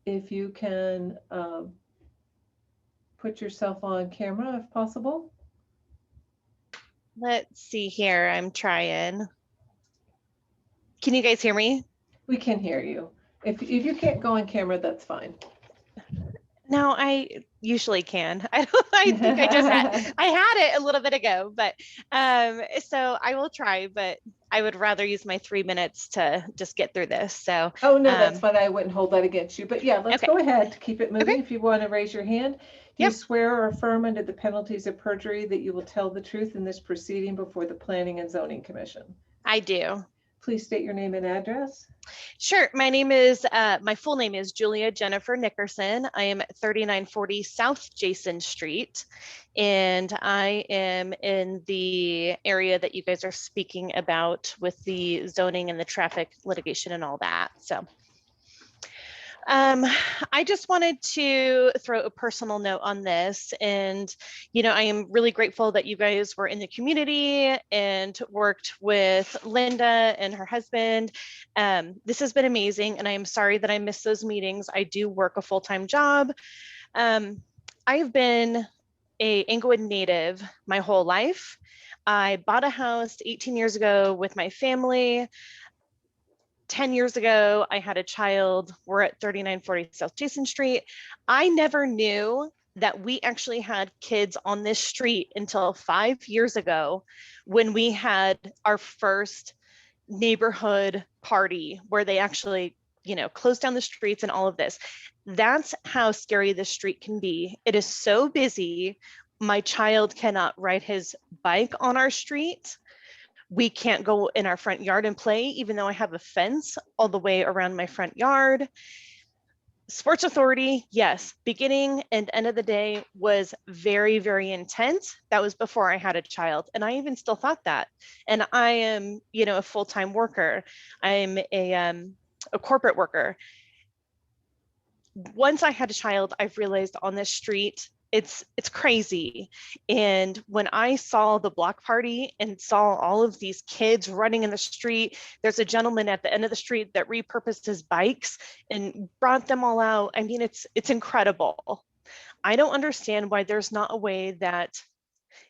If you can put yourself on camera if possible. Let's see here, I'm trying. Can you guys hear me? We can hear you. If you can't go on camera, that's fine. No, I usually can. I think I had it a little bit ago, but so I will try, but I would rather use my 3 minutes to just get through this. So oh no, that's fine. I wouldn't hold that against you. But yeah, let's okay. Go ahead to keep it moving. Okay. If you want to raise your hand. Do you Yep. swear or affirm under the penalties of perjury that you will tell the truth in this proceeding before the Planning and Zoning Commission? I do. Please state your name and address. Sure. My name is, my full name is Julia Jennifer Nickerson. I am at 3940 South Jason Street, and I am in the area that you guys are speaking about with the zoning and the traffic litigation and all that. So I just wanted to throw a personal note on this. And, you know, I am really grateful that you guys were in the community and worked with Linda and her husband. This has been amazing. And I am sorry that I missed those meetings. I do work a full-time job. I've been a Englewood native my whole life. I bought a house 18 years ago with my family. 10 years ago, I had a child. We're at 3940 South Jason Street. I never knew that we actually had kids on this street until 5 years ago when we had our first neighborhood party where they actually, you know, closed down the streets and all of this. That's how scary this street can be. It is so busy. My child cannot ride his bike on our street. We can't go in our front yard and play, even though I have a fence all the way around my front yard. Sports Authority, yes, beginning and end of the day was very, very intense. That was before I had a child. And I even still thought that. And I am, you know, a full-time worker. I'm a corporate worker. Once I had a child, I've realized on this street, it's crazy. And when I saw the block party and saw all of these kids running in the street, there's a gentleman at the end of the street that repurposed his bikes and brought them all out. I mean, it's incredible. I don't understand why there's not a way that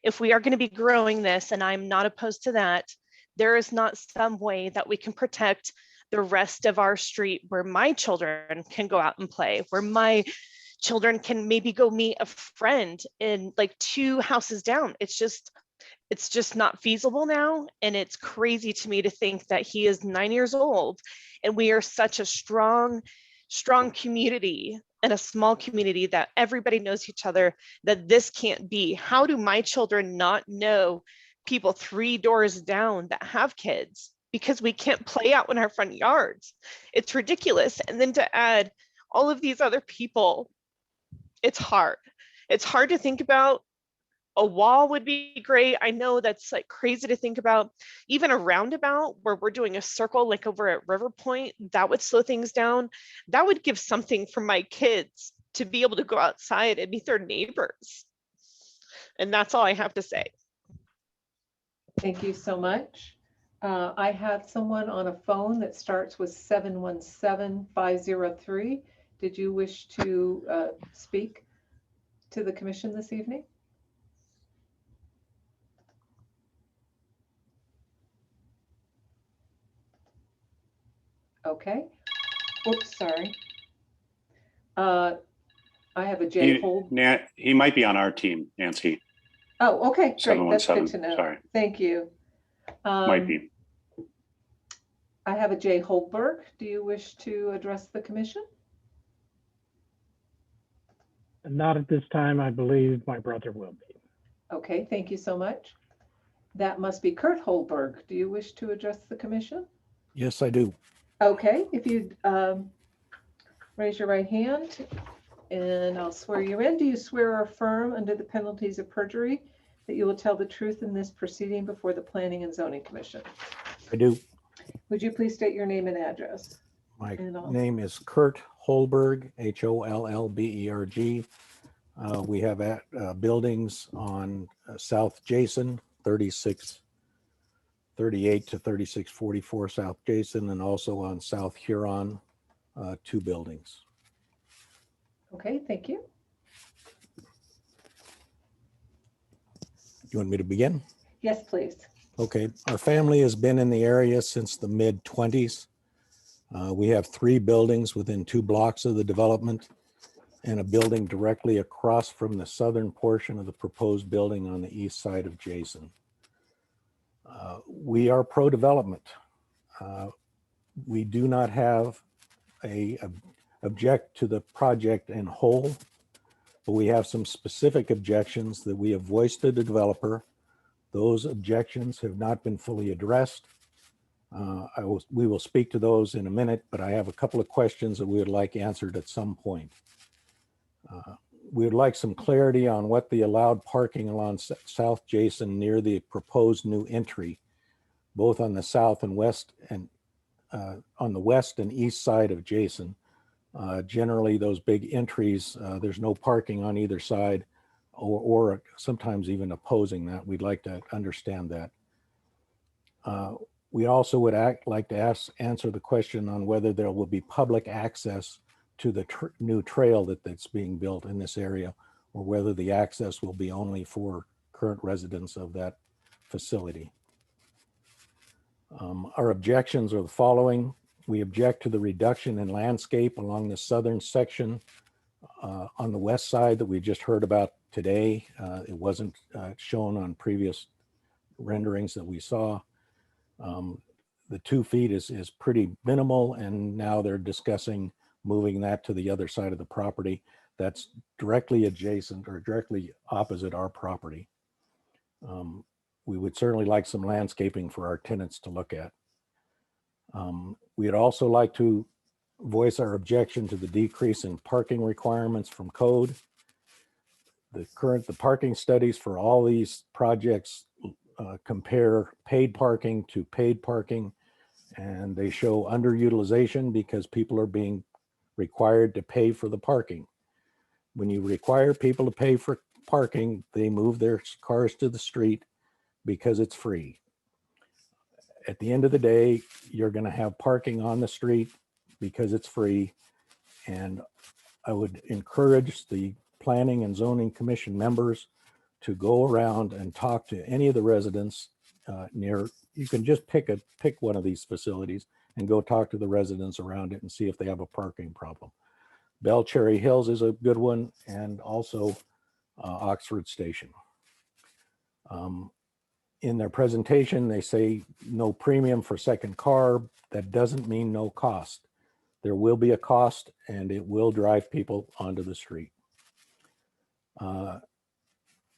if we are going to be growing this, and I'm not opposed to that, there is not some way that we can protect the rest of our street where my children can go out and play, where my children can maybe go meet a friend in like 2 houses down. It's just not feasible now. And it's crazy to me to think that he is 9 years old and we are such a strong community and a small community that everybody knows each other, that this can't be. How do my children not know people 3 doors down that have kids because we can't play out in our front yards? It's ridiculous. And then to add all of these other people, it's hard. It's hard to think about. A wall would be great. I know that's like crazy to think about. Even a roundabout where we're doing a circle like over at River Point, that would slow things down. That would give something for my kids to be able to go outside and meet their neighbors. And that's all I have to say. Thank you so much. I have someone on a phone that starts with 717-503. Did you wish to speak to the commission this evening? Okay. Oops, sorry. I have a J hold. He might be on our team, Nancy. Oh, okay, great. That's good 717, to know. sorry. Thank you. Might be. I have a Jay Holberg. Do you wish to address the commission? Not at this time. I believe my brother will be. Okay, thank you so much. That must be Kurt Holberg. Do you wish to address the commission? Yes, I do. Okay, if you raise your right hand and I'll swear you in. Do you swear or affirm under the penalties of perjury that you will tell the truth in this proceeding before the Planning and Zoning Commission? I do. Would you please state your name and address? My And I'll- name is Kurt Holberg, Hollberg. We have buildings on South Jason, 3638 to 3644 South Jason, and also on South Huron, 2 buildings. Okay, thank you. You want me to begin? Yes, please. Okay, our family has been in the area since the mid-20s. We have 3 buildings within 2 blocks of the development and a building directly across from the southern portion of the proposed building on the east side of Jason. We are pro-development. We do not have a object to the project in whole, but we have some specific objections that we have voiced to the developer. Those objections have not been fully addressed. We will speak to those in a minute, but I have a couple of questions that we would like answered at some point. We would like some clarity on what the allowed parking along South Jason near the proposed new entry, both on the south and west and on the west and east side of Jason. Generally, those big entries, there's no parking on either side, or sometimes even opposing that. We'd like to understand that. We also would like to answer the question on whether there will be public access to the new trail that's being built in this area, or whether the access will be only for current residents of that facility. Our objections are the following. We object to the reduction in landscape along the southern section on the west side that we just heard about today. It wasn't shown on previous renderings that we saw. The 2 feet is pretty minimal, and now they're discussing moving that to the other side of the property that's directly adjacent or directly opposite our property. We would certainly like some landscaping for our tenants to look at. We'd also like to voice our objection to the decrease in parking requirements from code. The parking studies for all these projects compare paid parking to paid parking, and they show underutilization because people are being required to pay for the parking. When you require people to pay for parking, they move their cars to the street because it's free. At the end of the day, you're going to have parking on the street because it's free. And I would encourage the Planning and Zoning Commission members to go around and talk to any of the residents near. You can just pick one of these facilities and go talk to the residents around it and see if they have a parking problem. Bell Cherry Hills is a good one, and also Oxford Station. In their presentation, they say no premium for second car. That doesn't mean no cost. There will be a cost, and it will drive people onto the street.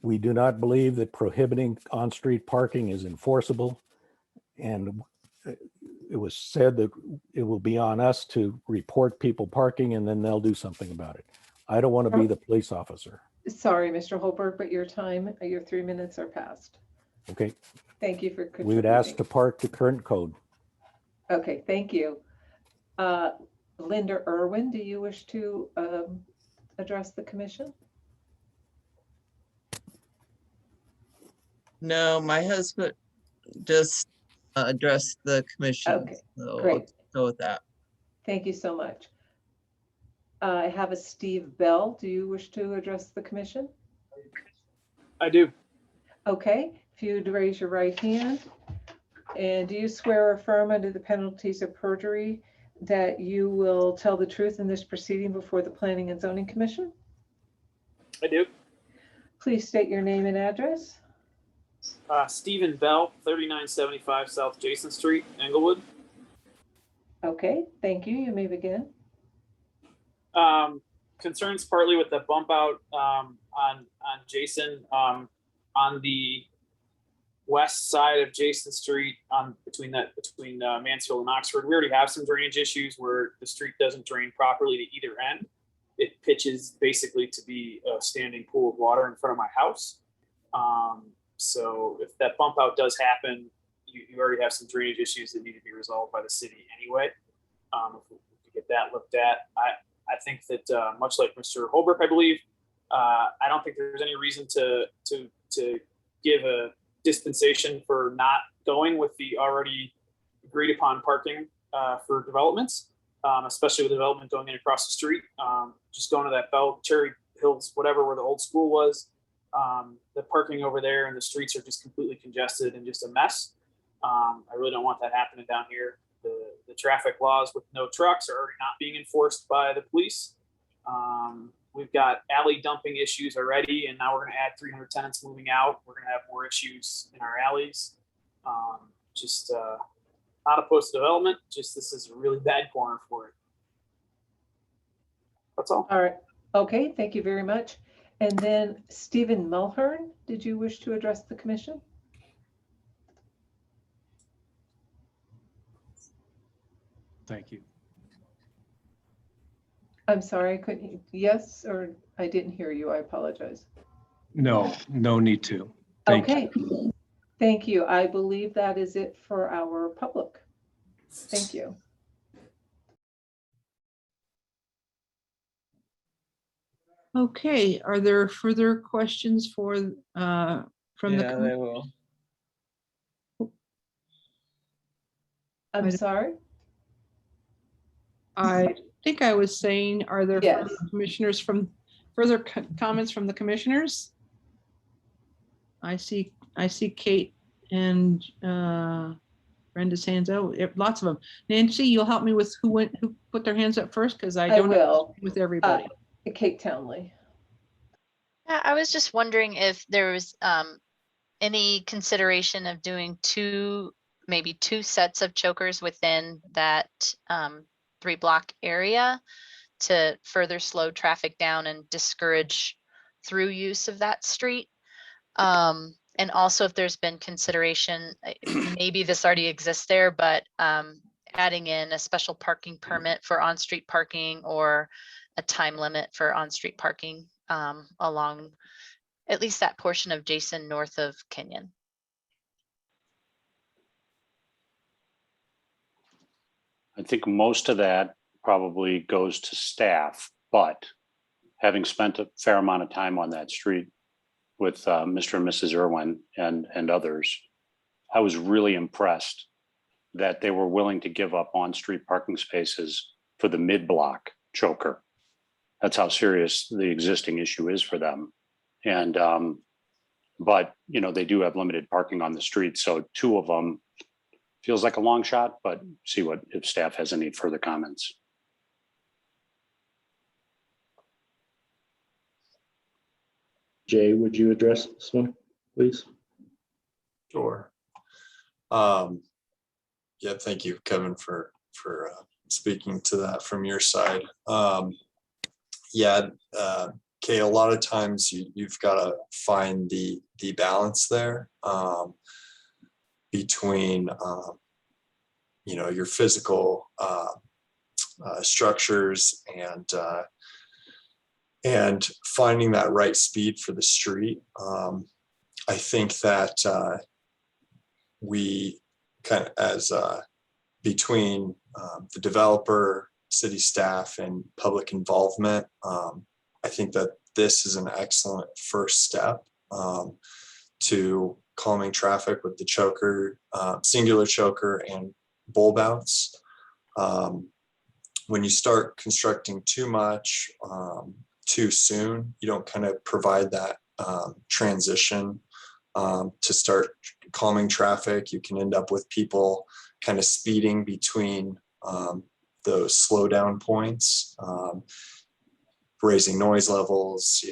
We do not believe that prohibiting on-street parking is enforceable, and it was said that it will be on us to report people parking, and then they'll do something about it. I don't want to be the police officer. Sorry, Mr. Holberg, but your 3 minutes are past. Okay. Thank you for We would ask to park the current code. Okay, thank you. Linda Irwin, do you wish to address the commission? No, my husband just addressed the commission. Okay, so great. I'll go with that. Thank you so much. I have a Steve Bell. Do you wish to address the commission? I do. Okay, if you'd raise your right hand. And do you swear or affirm under the penalties of perjury that you will tell the truth in this proceeding before the Planning and Zoning Commission? I do. Please state your name and address. Stephen Bell, 3975 South Jason Street, Englewood. Okay, thank you. You may begin. Concerns partly with the bump out on Jason on the west side of Jason Street between Mansfield and Oxford. We already have some drainage issues where the street doesn't drain properly to either end. It pitches basically to be a standing pool of water in front of my house. So if that bump out does happen, you already have some drainage issues that need to be resolved by the city anyway. If we get that looked at, I think that much like Mr. Holbrook, I believe, I don't think there's any reason to give a dispensation for not going with the already agreed upon parking for developments, especially with development going in across the street. Just going to that Cherry Hills, whatever, where the old school was. The parking over there and the streets are just completely congested and just a mess. I really don't want that happening down here. The traffic laws with no trucks are already not being enforced by the police. We've got alley dumping issues already, and now we're going to add 300 tenants moving out. We're going to have more issues in our alleys. Not opposed to development, just this is a really bad corner for it. That's all. All right. Okay, thank you very much. And then Stephen Mulhern, did you wish to address the commission? Thank you. I'm sorry, I couldn't, yes, or I didn't hear you, I apologize. No, no need to. Thank Okay, thank you. I believe that is it for our public. Thank you. Okay, are there further questions for from the Yeah, committee? they will. I'm sorry? I think I was saying, are there Yes. further comments from the commissioners? I see Kate and Brenda's hands out. Lots of them. Nancy, you'll help me with who put their hands up first, because I don't will. with everybody. Kate Townley. Yeah, I was just wondering if there was any consideration of doing maybe two sets of chokers within that 3-block area to further slow traffic down and discourage through use of that street. And also if there's been consideration, maybe this already exists there, but adding in a special parking permit for on-street parking or a time limit for on-street parking along at least that portion of Jason north of Kenyon. I think most of that probably goes to staff, but having spent a fair amount of time on that street with Mr. and Mrs. Irwin and others, I was really impressed that they were willing to give up on-street parking spaces for the mid-block choker. That's how serious the existing issue is for them. And, but, they do have limited parking on the street. So 2 of them feels like a long shot, but see if staff has any further comments. Jay, would you address this one, please? Sure. Yeah, thank you, Kevin, for speaking to that from your side. Kay, a lot of times you've got to find the balance there between your physical structures and finding that right speed for the street. I think that we kind of, as between the developer, city staff, and public involvement, I think that this is an excellent first step to calming traffic with the choker, singular choker, and bulb outs. When you start constructing too much too soon, you don't kind of provide that transition to start calming traffic. You can end up with people kind of speeding between those slowdown points. raising noise levels,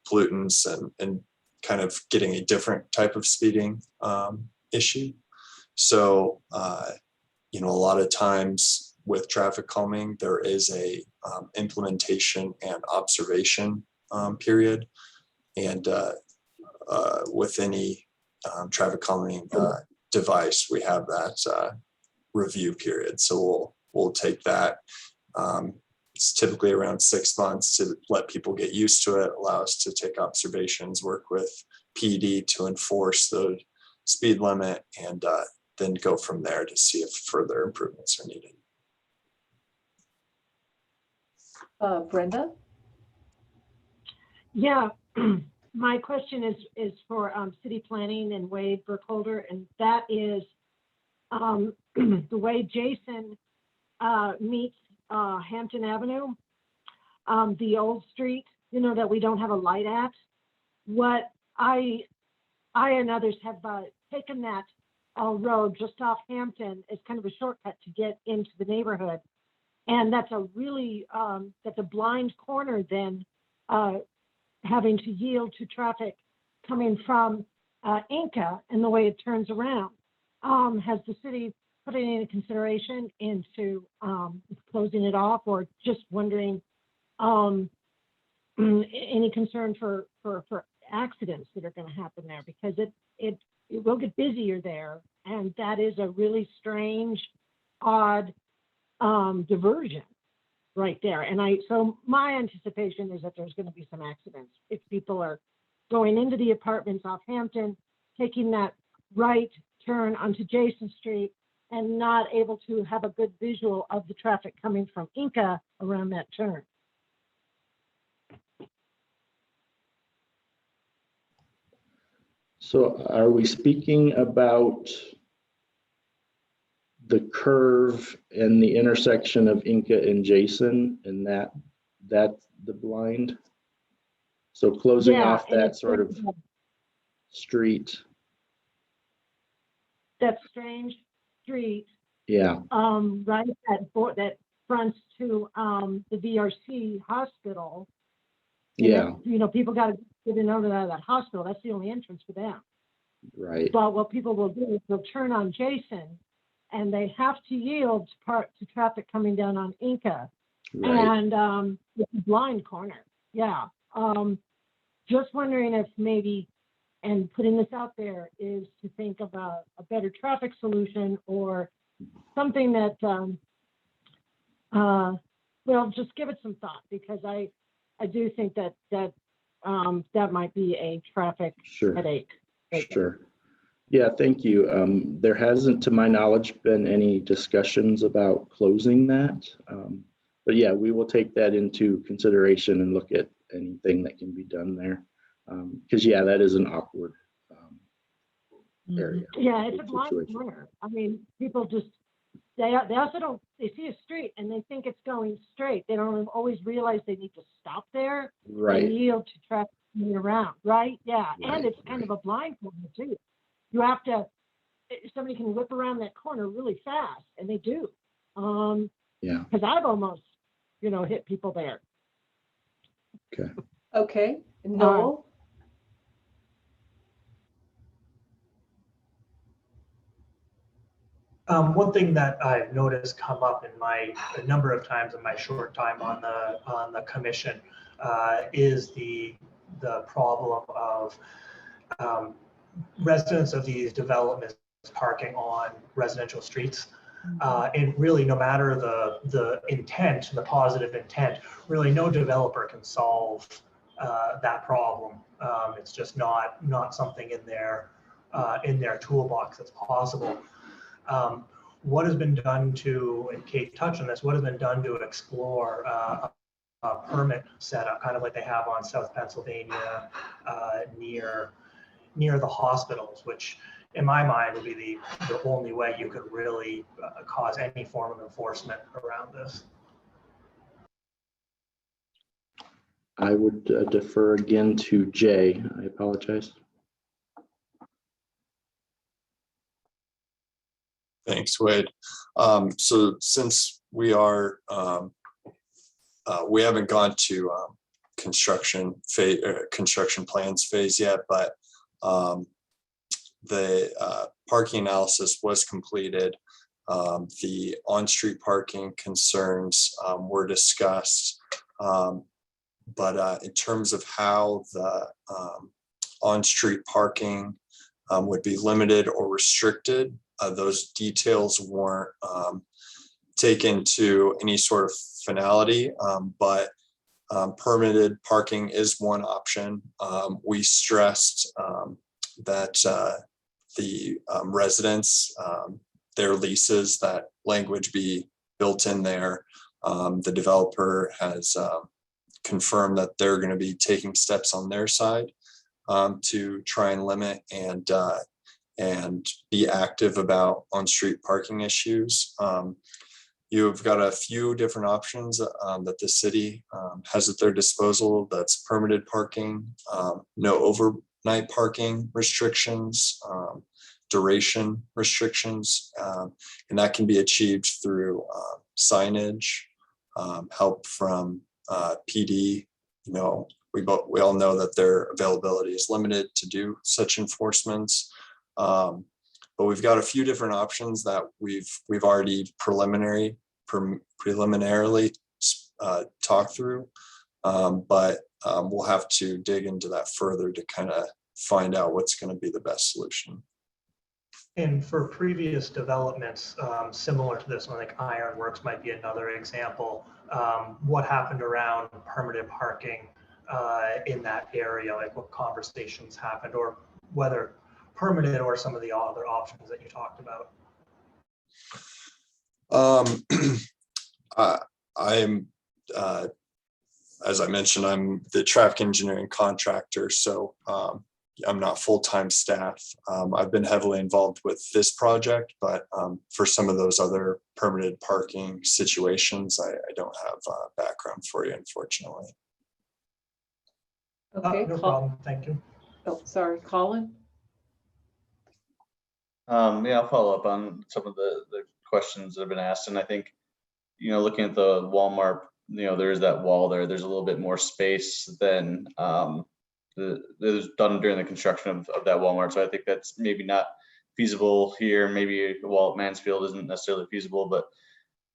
pollutants, and kind of getting a different type of speeding issue. So, a lot of times with traffic calming, there is a implementation and observation period. And with any traffic calming device, we have that review period. So we'll take that. It's typically around 6 months to let people get used to it, allow us to take observations, work with PD to enforce the speed limit, and then go from there to see if further improvements are needed. Brenda? Yeah, my question is for city planning and Wade Burkholder, and that is the way Jason meets Hampton Avenue, the old street, that we don't have a light at. What I and others have taken that road just off Hampton as kind of a shortcut to get into the neighborhood. And that's a really, that's a blind corner then, having to yield to traffic coming from Inca and the way it turns around. Has the city put any consideration into closing it off, or just wondering any concern for accidents that are going to happen there? Because it will get busier there, and that is a really strange, odd diversion right there. And so my anticipation is that there's going to be some accidents if people are going into the apartments off Hampton, taking that right turn onto Jason Street, and not able to have a good visual of the traffic coming from Inca around that turn. So are we speaking about the curve and the intersection of Inca and Jason, and that's the blind? So closing off that sort of street. That strange street. Yeah. Right that fronts to the VRC hospital. Yeah. And people got to get in and out of that hospital. That's the only entrance for them. Right. But what people will do is they'll turn on Jason, and they have to yield to traffic coming down on Inca. Right. And it's a blind corner. Yeah. Just wondering if maybe, and putting this out there, is to think about a better traffic solution or something that, well, just give it some thought, because I do think that might be a traffic headache. Sure. Yeah, thank you. There hasn't, to my knowledge, been any discussions about closing that. But yeah, we will take that into consideration and look at anything that can be done there. Because yeah, that is an awkward area. Yeah, it's a blind corner. I mean, people just, they also don't, they see a street and they think it's going straight. They don't always realize they need to stop there Right. and yield to traffic coming around, right? Yeah, Right, and it's kind of a blind corner too. You have to, somebody can whip around that corner really fast, and they do. Yeah. Because I've almost, hit people there. Okay. Okay, Noel? One thing that I've noticed come up a number of times in my short time on the commission is the problem of residents of these developments parking on residential streets. And really, no matter the intent, the positive intent, really no developer can solve that problem. It's just not something in their toolbox that's possible. What has been done to, and Kate touched on this, what has been done to explore a permit setup, kind of like they have on South Pennsylvania near the hospitals, which in my mind would be the only way you could really cause any form of enforcement around this. I would defer again to Jay. I apologize. Thanks, Wade. So since we are we haven't gone to construction plans phase yet, but the parking analysis was completed. The on-street parking concerns were discussed, but in terms of how the on-street parking would be limited or restricted, those details weren't taken to any sort of finality, but permitted parking is one option. We stressed that the residents, their leases, that language be built in there. The developer has confirmed that they're going to be taking steps on their side to try and limit and be active about on-street parking issues. You've got a few different options that the city has at their disposal. That's permitted parking, no overnight parking restrictions, duration restrictions, and that can be achieved through signage, help from PD. You know, we all know that their availability is limited to do such enforcements. But we've got a few different options that we've already preliminarily talked through, but we'll have to dig into that further to kind of find out what's going to be the best solution. And for previous developments similar to this one, like Ironworks might be another example. What happened around permitted parking in that area, like what conversations happened, or whether permitted or some of the other options that you talked about? I'm, as I mentioned, I'm the traffic engineering contractor, so I'm not full-time staff. I've been heavily involved with this project, but for some of those other permitted parking situations, I don't have a background for you, unfortunately. Okay, no problem. Thank you. Oh, sorry, Colin. Yeah, I'll follow up on some of the questions that have been asked. And I think, you know, looking at the Walmart, you know, there's that wall there. There's a little bit more space than that was done during the construction of that Walmart. So I think that's maybe not feasible here. Maybe a wall at Mansfield isn't necessarily feasible, but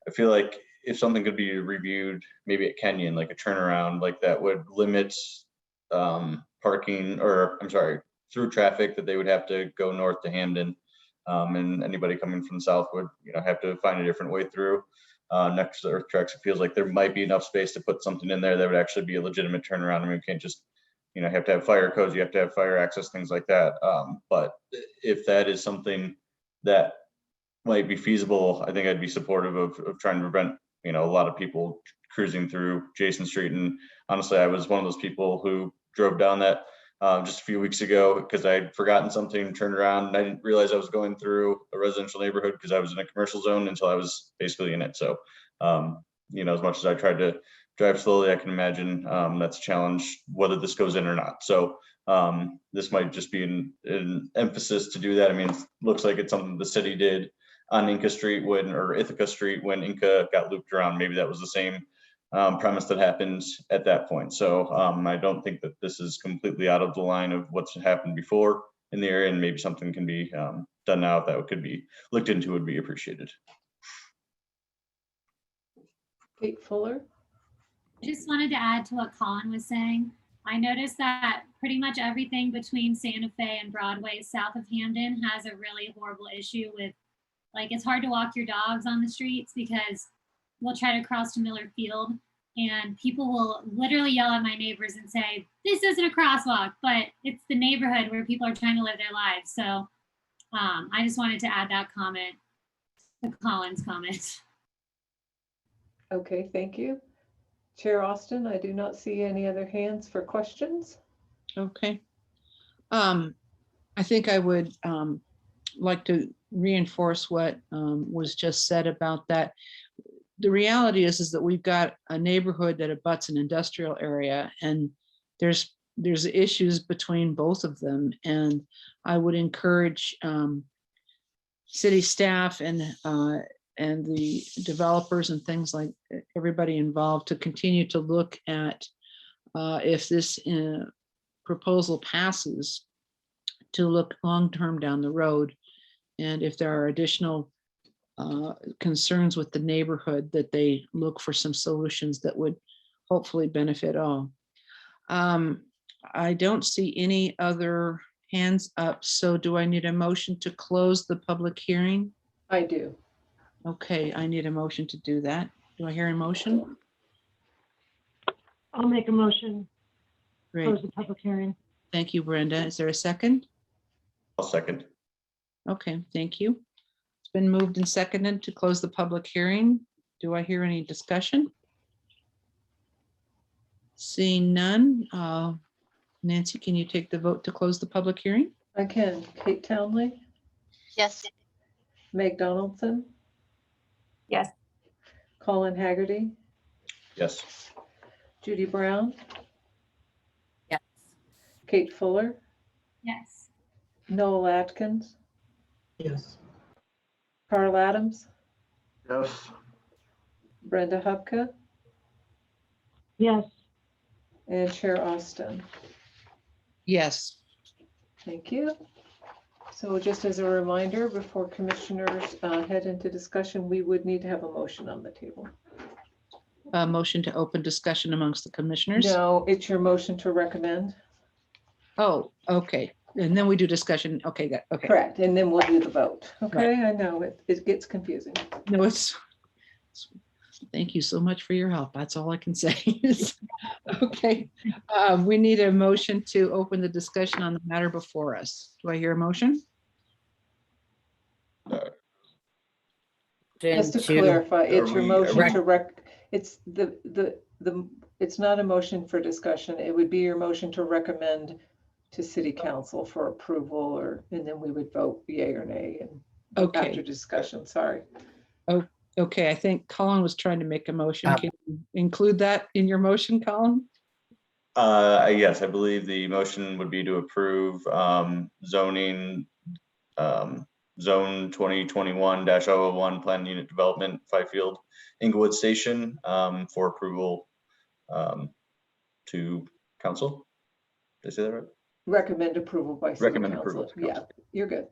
I feel like if something could be reviewed, maybe at Kenyon, like a turnaround, like that would limit parking, or I'm sorry, through traffic, that they would have to go north to Hamden. And anybody coming from the south would, you know, have to find a different way through. Next to the Earth Tracks, it feels like there might be enough space to put something in there that would actually be a legitimate turnaround. I mean, we can't just, you know, have to have fire codes, you have to have fire access, things like that. But if that is something that might be feasible, I think I'd be supportive of trying to prevent, you know, a lot of people cruising through Jason Street. And honestly, I was one of those people who drove down that just a few weeks ago because I had forgotten something, turned around, and I didn't realize I was going through a residential neighborhood because I was in a commercial zone until I was basically in it. So, you know, as much as I tried to drive slowly, I can imagine that's a challenge whether this goes in or not. So this might just be an emphasis to do that. I mean, it looks like it's something the city did on Inca Street or Ithaca Street when Inca got looped around. Maybe that was the same premise that happened at that point. So I don't think that this is completely out of the line of what's happened before in the area, and maybe something can be done now that could be looked into, would be appreciated. Kate Fuller. Just wanted to add to what Colin was saying. I noticed that pretty much everything between Santa Fe and Broadway south of Hamden has a really horrible issue with, like, it's hard to walk your dogs on the streets because we'll try to cross to Miller Field and people will literally yell at my neighbors and say, this isn't a crosswalk, but it's the neighborhood where people are trying to live their lives. So I just wanted to add that comment to Colin's comment. Okay, thank you. Chair Austin, I do not see any other hands for questions. Okay. I think I would like to reinforce what was just said about that. The reality is that we've got a neighborhood that abuts an industrial area, and there's issues between both of them. And I would encourage city staff and the developers and things like everybody involved to continue to look at if this proposal passes, to look long-term down the road. And if there are additional concerns with the neighborhood, that they look for some solutions that would hopefully benefit all. I don't see any other hands up. So do I need a motion to close the public hearing? I do. Okay, I need a motion to do that. Do I hear a motion? I'll make a motion. Great. Close the public hearing. Thank you, Brenda. Is there a second? I'll second. Okay, thank you. It's been moved and seconded to close the public hearing. Do I hear any discussion? Seeing none, Nancy, can you take the vote to close the public hearing? I can. Kate Townley, Yes. Meg Donaldson, Yes. Colin Haggerty, Yes. Judy Brown, Yes. Kate Fuller, Yes. Noel Atkins, Yes. Carl Adams, Yes. Brenda Hupka, Yes. and Chair Austin. Yes. Thank you. So just as a reminder, before commissioners head into discussion, we would need to have a motion on the table. A motion to open discussion amongst the commissioners? No, it's your motion to recommend. Oh, okay. And then we do discussion. Okay, okay. Correct, and then we'll do the vote. Okay, I know it gets confusing. No, thank you so much for your help. That's all I can say. Okay, we need a motion to open the discussion on the matter before us. Do I hear a motion? Just to clarify, it's your motion to it's it's not a motion for discussion. It would be your motion to recommend to city council for approval, and then we would vote yay or nay and after discussion. Sorry. Oh, okay. I think Colin was trying to make a motion. Can you include that in your motion, Colin? Yes, I believe the motion would be to approve zoning zone 2021-001 plan unit development Fifield Englewood Station for approval to council. Did I say that right? Recommend approval by city Recommend council. approval to Yeah, council. you're good.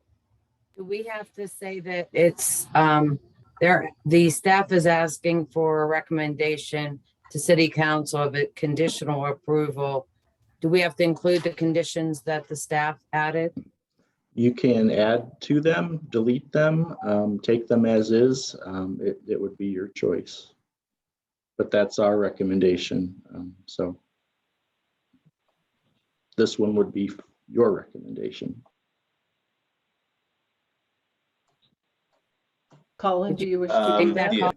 Do we have to say that it's, the staff is asking for a recommendation to city council of a conditional approval? Do we have to include the conditions that the staff added? You can add to them, delete them, take them as is. It would be your choice. But that's our recommendation. So this one would be your recommendation. Colin, do you wish to do that? Yeah.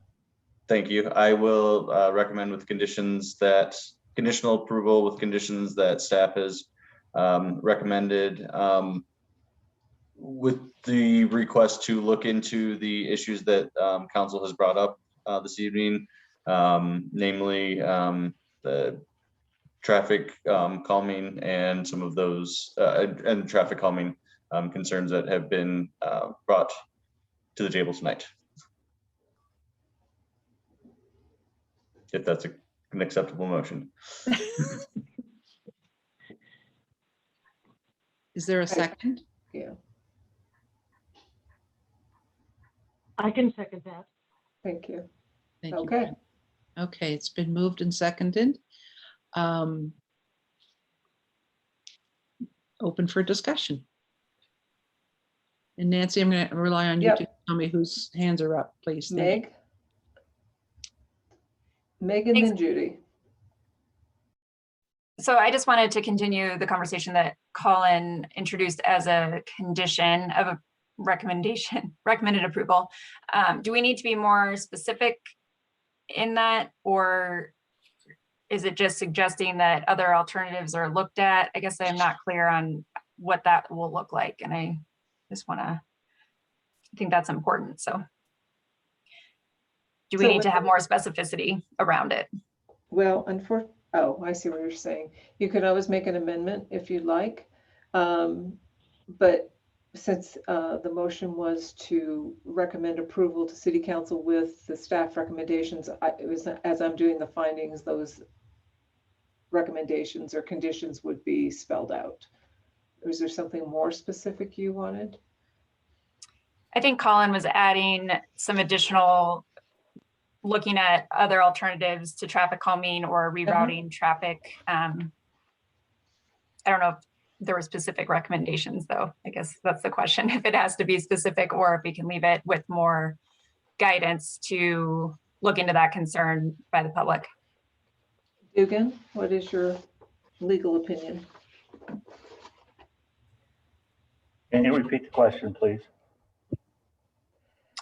Thank you. I will recommend with conditions that conditional approval with conditions that staff has recommended, with the request to look into the issues that council has brought up this evening, namely the traffic calming and some of those and traffic calming concerns that have been brought to the table tonight. If that's an acceptable motion. Is there a second? Yeah. I can second that. Thank you. Thank you. Okay. Okay, it's been moved and seconded. Open for discussion. And Nancy, I'm going to rely on you Yep. to tell me whose hands are up, please. Thank you. Meg and then Judy. So I just wanted to continue the conversation that Colin introduced as a condition of a recommended approval. Do we need to be more specific in that, or is it just suggesting that other alternatives are looked at? I guess I'm not clear on what that will look like, and I just I think that's important. So do we need to have more specificity around it? Well, oh, I see what you're saying. You could always make an amendment if you'd like. But since the motion was to recommend approval to City Council with the staff recommendations, it was, as I'm doing the findings, those recommendations or conditions would be spelled out. Was there something more specific you wanted? I think Colin was adding some additional, looking at other alternatives to traffic calming or rerouting traffic. I don't know if there were specific recommendations though. I guess that's the question, if it has to be specific or if we can leave it with more guidance to look into that concern by the public. Dugan, what is your legal opinion? Can you repeat the question, please?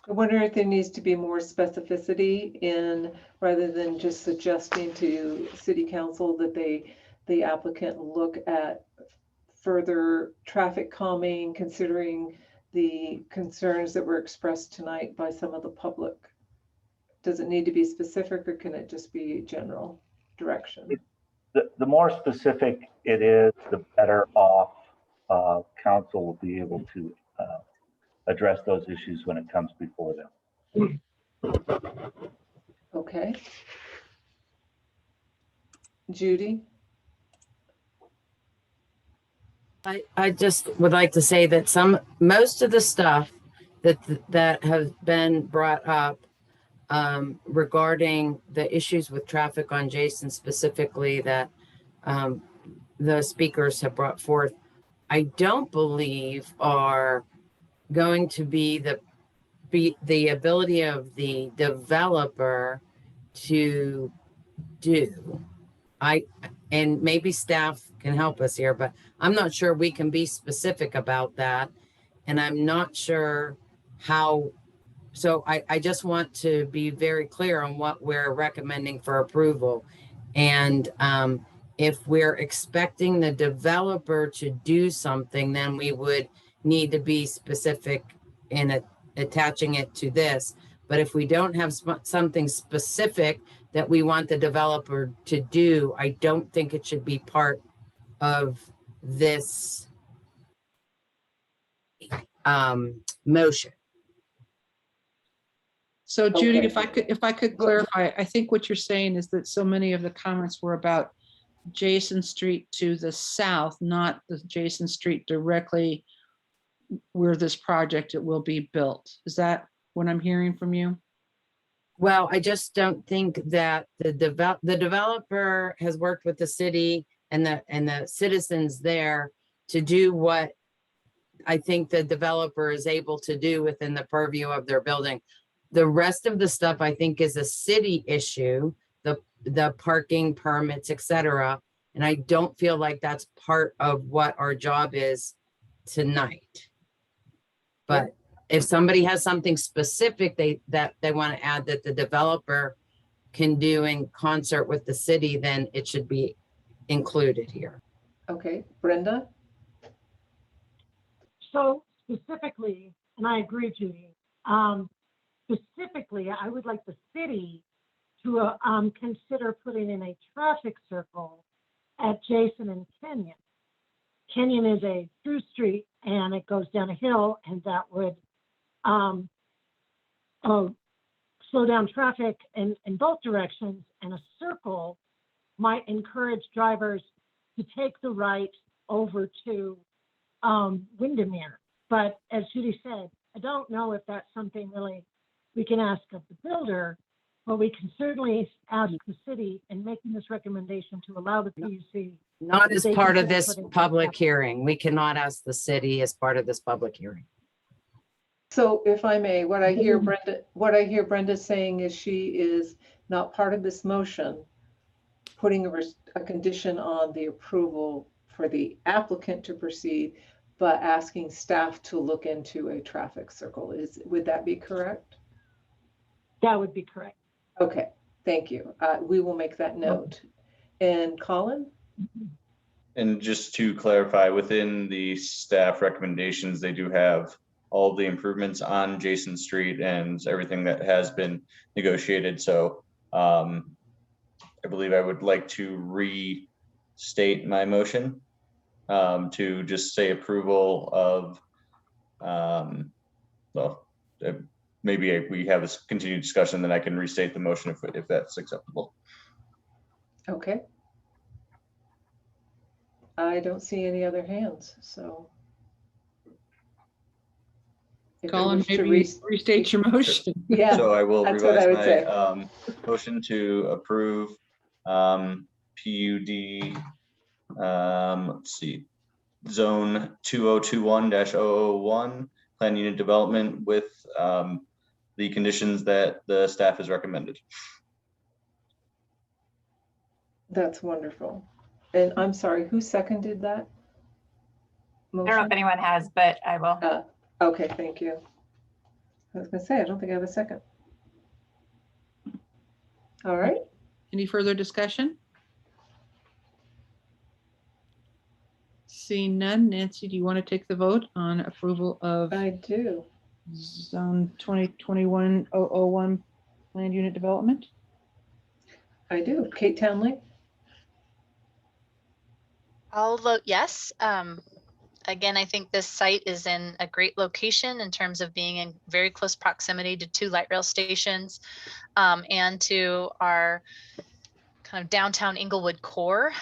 I wonder if there needs to be more specificity in, rather than just suggesting to City Council that the applicant look at further traffic calming, considering the concerns that were expressed tonight by some of the public. Does it need to be specific or can it just be general direction? The more specific it is, the better off council will be able to address those issues when it comes before them. Okay. Judy? I just would like to say that most of the stuff that has been brought up regarding the issues with traffic on Jason specifically that the speakers have brought forth, I don't believe are going to be the ability of the developer to do. And maybe staff can help us here, but I'm not sure we can be specific about that. And I'm not sure how, so I just want to be very clear on what we're recommending for approval. And if we're expecting the developer to do something, then we would need to be specific in attaching it to this. But if we don't have something specific that we want the developer to do, I don't think it should be part of this motion. So Judy, if I could clarify, I think what you're saying is that so many of the comments were about Jason Street to the south, not the Jason Street directly where this project it will be built. Is that what I'm hearing from you? Well, I just don't think that the developer has worked with the city and the citizens there to do what I think the developer is able to do within the purview of their building. The rest of the stuff I think is a city issue, the parking permits, etc. And I don't feel like that's part of what our job is tonight. But if somebody has something specific that they want to add that the developer can do in concert with the city, then it should be included here. Okay, Brenda? So specifically, and I agree, Judy, specifically, I would like the city to consider putting in a traffic circle at Jason and Kenyon. Kenyon is a through street and it goes down a hill, and that would slow down traffic in both directions, and a circle might encourage drivers to take the right over to Windermere. But as Judy said, I don't know if that's something really we can ask of the builder, but we can certainly ask the city in making this recommendation to allow the PUC. Not as part of this public hearing. We cannot ask the city as part of this public hearing. So if I may, what I hear Brenda saying is she is not part of this motion, putting a condition on the approval for the applicant to proceed, but asking staff to look into a traffic circle. Would that be correct? That would be correct. Okay, thank you. We will make that note. And Colin? And just to clarify, within the staff recommendations, they do have all the improvements on Jason Street and everything that has been negotiated. So I believe I would like to restate my motion to just say approval of Well, maybe we have this continued discussion, then I can restate the motion if that's acceptable. Okay. I don't see any other hands, so. If you Colin, wish to maybe restate your motion. Yeah, So I will that's what I would revise say. my motion to approve PUD, let's see, zone 2021-001 plan unit development with the conditions that the staff has recommended. That's wonderful. And I'm sorry, who seconded that I don't know if motion? anyone has, but I will. Okay, thank you. I was gonna say, I don't think I have a second. All right. Any further discussion? Seeing none, Nancy, do you want to take the vote on approval of? I do. Zone 2021-001 land unit development? I do. Kate Townley? I'll vote yes. Again, I think this site is in a great location in terms of being in very close proximity to 2 light rail stations and to our kind of downtown Englewood core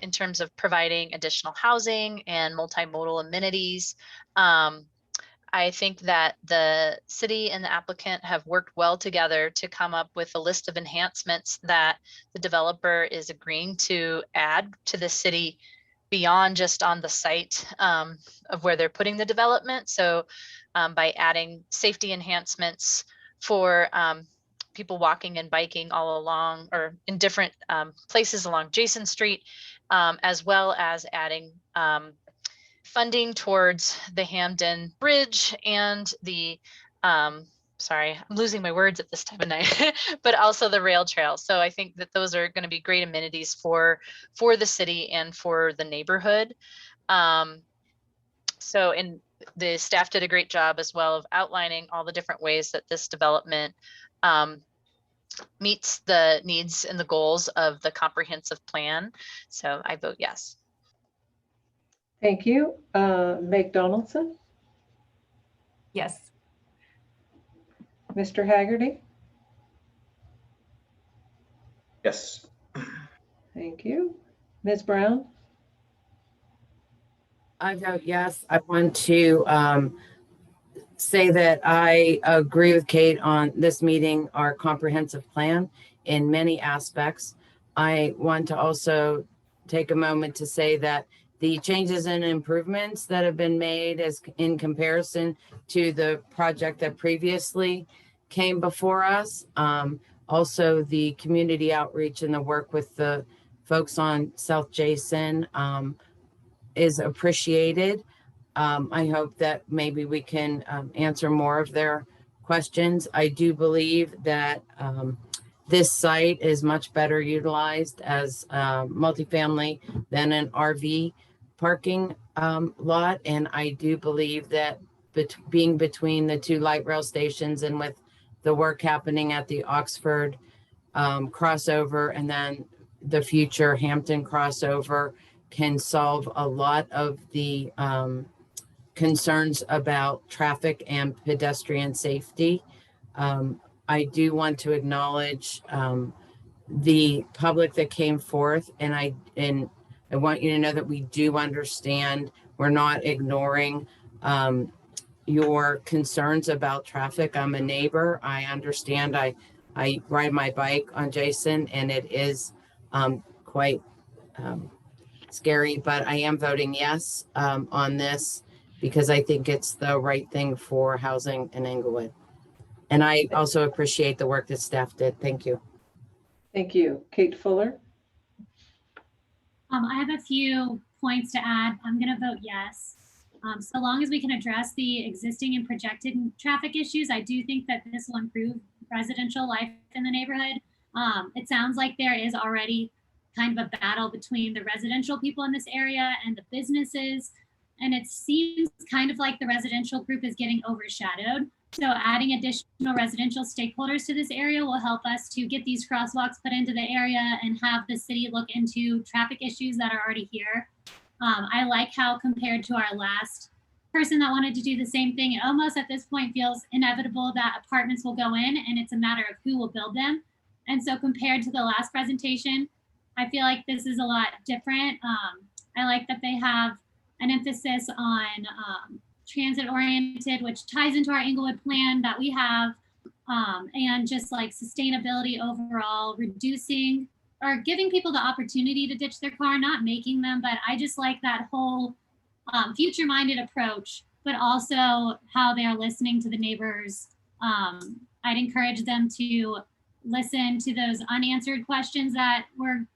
in terms of providing additional housing and multimodal amenities. I think that the city and the applicant have worked well together to come up with a list of enhancements that the developer is agreeing to add to the city beyond just on the site of where they're putting the development. So by adding safety enhancements for people walking and biking all along or in different places along Jason Street, as well as adding funding towards the Hamden Bridge and the, sorry, I'm losing my words at this time of night, but also the rail trail. So I think that those are going to be great amenities for the city and for the neighborhood. So, and the staff did a great job as well of outlining all the different ways that this development meets the needs and the goals of the comprehensive plan. So I vote yes. Thank you. Meg Donaldson? Yes. Mr. Haggerty? Yes. Thank you. Ms. Brown? I vote yes. I want to say that I agree with Kate on this meeting, our comprehensive plan in many aspects. I want to also take a moment to say that the changes and improvements that have been made as in comparison to the project that previously came before us. Also the community outreach and the work with the folks on South Jason is appreciated. I hope that maybe we can answer more of their questions. I do believe that this site is much better utilized as multifamily than an RV parking lot. And I do believe that being between the 2 light rail stations and with the work happening at the Oxford crossover and then the future Hampton crossover can solve a lot of the concerns about traffic and pedestrian safety. I do want to acknowledge the public that came forth, and I want you to know that we do understand. We're not ignoring your concerns about traffic. I'm a neighbor. I understand. I ride my bike on Jason, and it is quite scary, but I am voting yes on this because I think it's the right thing for housing in Englewood. And I also appreciate the work that staff did. Thank you. Thank you. Kate Fuller? I have a few points to add. I'm going to vote yes. So long as we can address the existing and projected traffic issues, I do think that this will improve residential life in the neighborhood. It sounds like there is already kind of a battle between the residential people in this area and the businesses. And it seems kind of like the residential group is getting overshadowed. So adding additional residential stakeholders to this area will help us to get these crosswalks put into the area and have the city look into traffic issues that are already here. I like how compared to our last person that wanted to do the same thing. It almost at this point feels inevitable that apartments will go in, and it's a matter of who will build them. And so compared to the last presentation, I feel like this is a lot different. I like that they have an emphasis on transit oriented, which ties into our Englewood plan that we have, and just like sustainability overall, reducing or giving people the opportunity to ditch their car, not making them. But I just like that whole future-minded approach, but also how they are listening to the neighbors. I'd encourage them to listen to those unanswered questions that were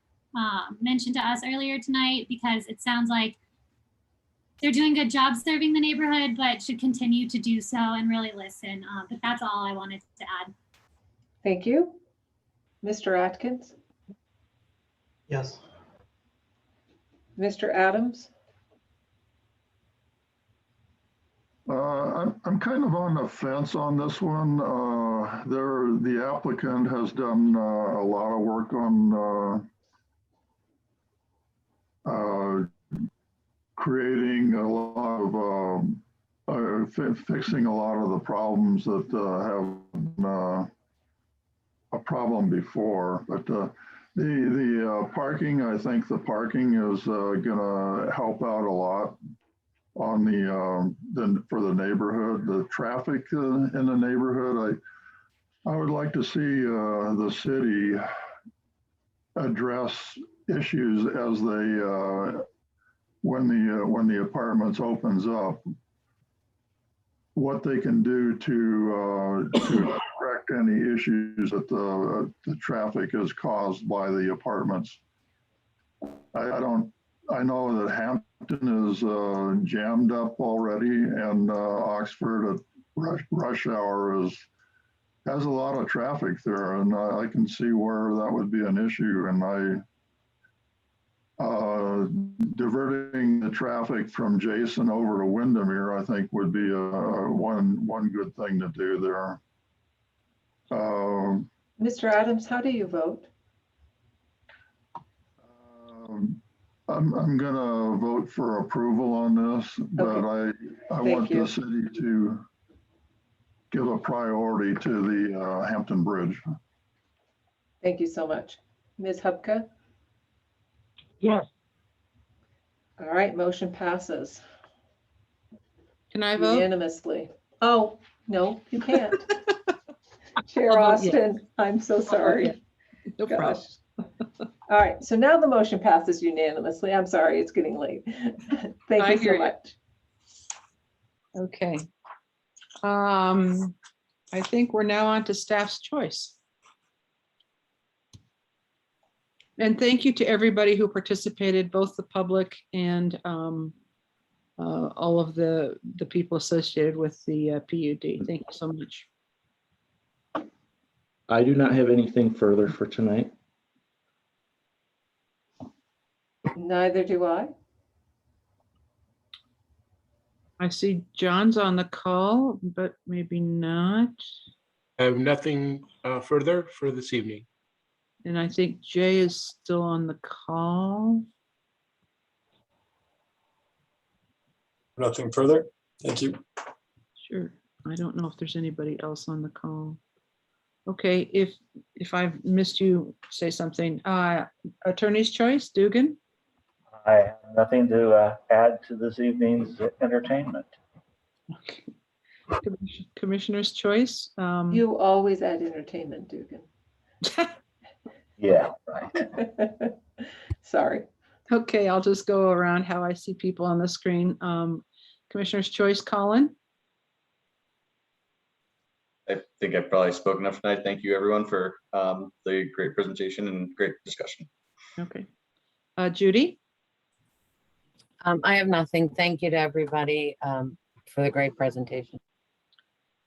mentioned to us earlier tonight, because it sounds like they're doing a good job serving the neighborhood, but should continue to do so and really listen. But that's all I wanted to add. Thank you. Mr. Atkins? Yes. Mr. Adams? I'm kind of on the fence on this one. The applicant has done a lot of work on creating a lot of fixing a lot of the problems that have been a problem before. But the parking, I think the parking is going to help out a lot on for the neighborhood. The traffic in the neighborhood, I would like to see the city address issues as they when the apartments opens up, what they can do to correct any issues that the traffic is caused by the apartments. I know that Hampton is jammed up already, and Oxford at rush hour has a lot of traffic there, and I can see where that would be an issue. And diverting the traffic from Jason over to Windermere, I think, would be one good thing to do there. Mr. Adams, how do you vote? I'm gonna vote for approval on this, but Okay. I want the city to give a priority to the Hampton Bridge. Thank you so much. Ms. Hupka? Yes. All right, motion passes. Can I vote? Unanimously. Oh, no, you can't. Chair I'll vote yes. Austin, I'm so sorry. No problem. All right, so now the motion passes unanimously. I'm sorry, it's getting late. Thank I you hear so you. much. Okay. I think we're now on to staff's choice. And thank you to everybody who participated, both the public and all of the people associated with the PUD. Thank you so much. I do not have anything further for tonight. Neither do I. I see John's on the call, but maybe not. I have nothing further for this evening. And I think Jay is still on the call. Nothing further. Thank you. Sure. I don't know if there's anybody else on the call. Okay, if I've missed you, say something. Attorney's choice, Dugan? I have nothing to add to this evening's entertainment. Okay. Commissioner's choice. You always add entertainment, Dugan. Yeah, right. Sorry. Okay, I'll just go around how I see people on the screen. Commissioner's choice, Colin? I think I've probably spoken enough tonight. Thank you, everyone, for the great presentation and great discussion. Okay. Judy? I have nothing. Thank you to everybody for the great presentation.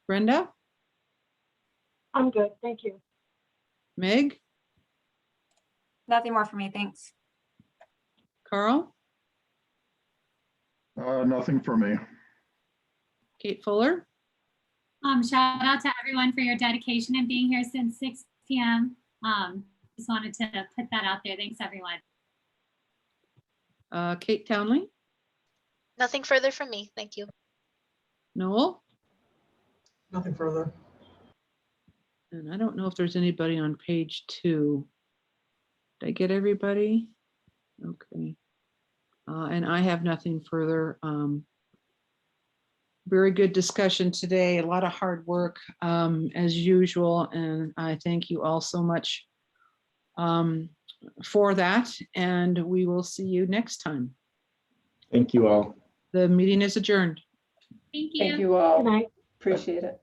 Brenda? I'm good, thank you. Meg? Nothing more for me, thanks. Carl? Nothing for me. Kate Fuller? Shout out to everyone for your dedication and being here since 6 p.m. Just wanted to put that out there. Thanks, everyone. Kate Townley? Nothing further from me. Thank you. Noel? Nothing further. And I don't know if there's anybody on page 2. Did I get everybody? Okay. And I have nothing further. Very good discussion today, a lot of hard work as usual, and I thank you all so much for that, and we will see you next time. Thank you all. The meeting is adjourned. Thank you. Thank you all. Good night. Appreciate it.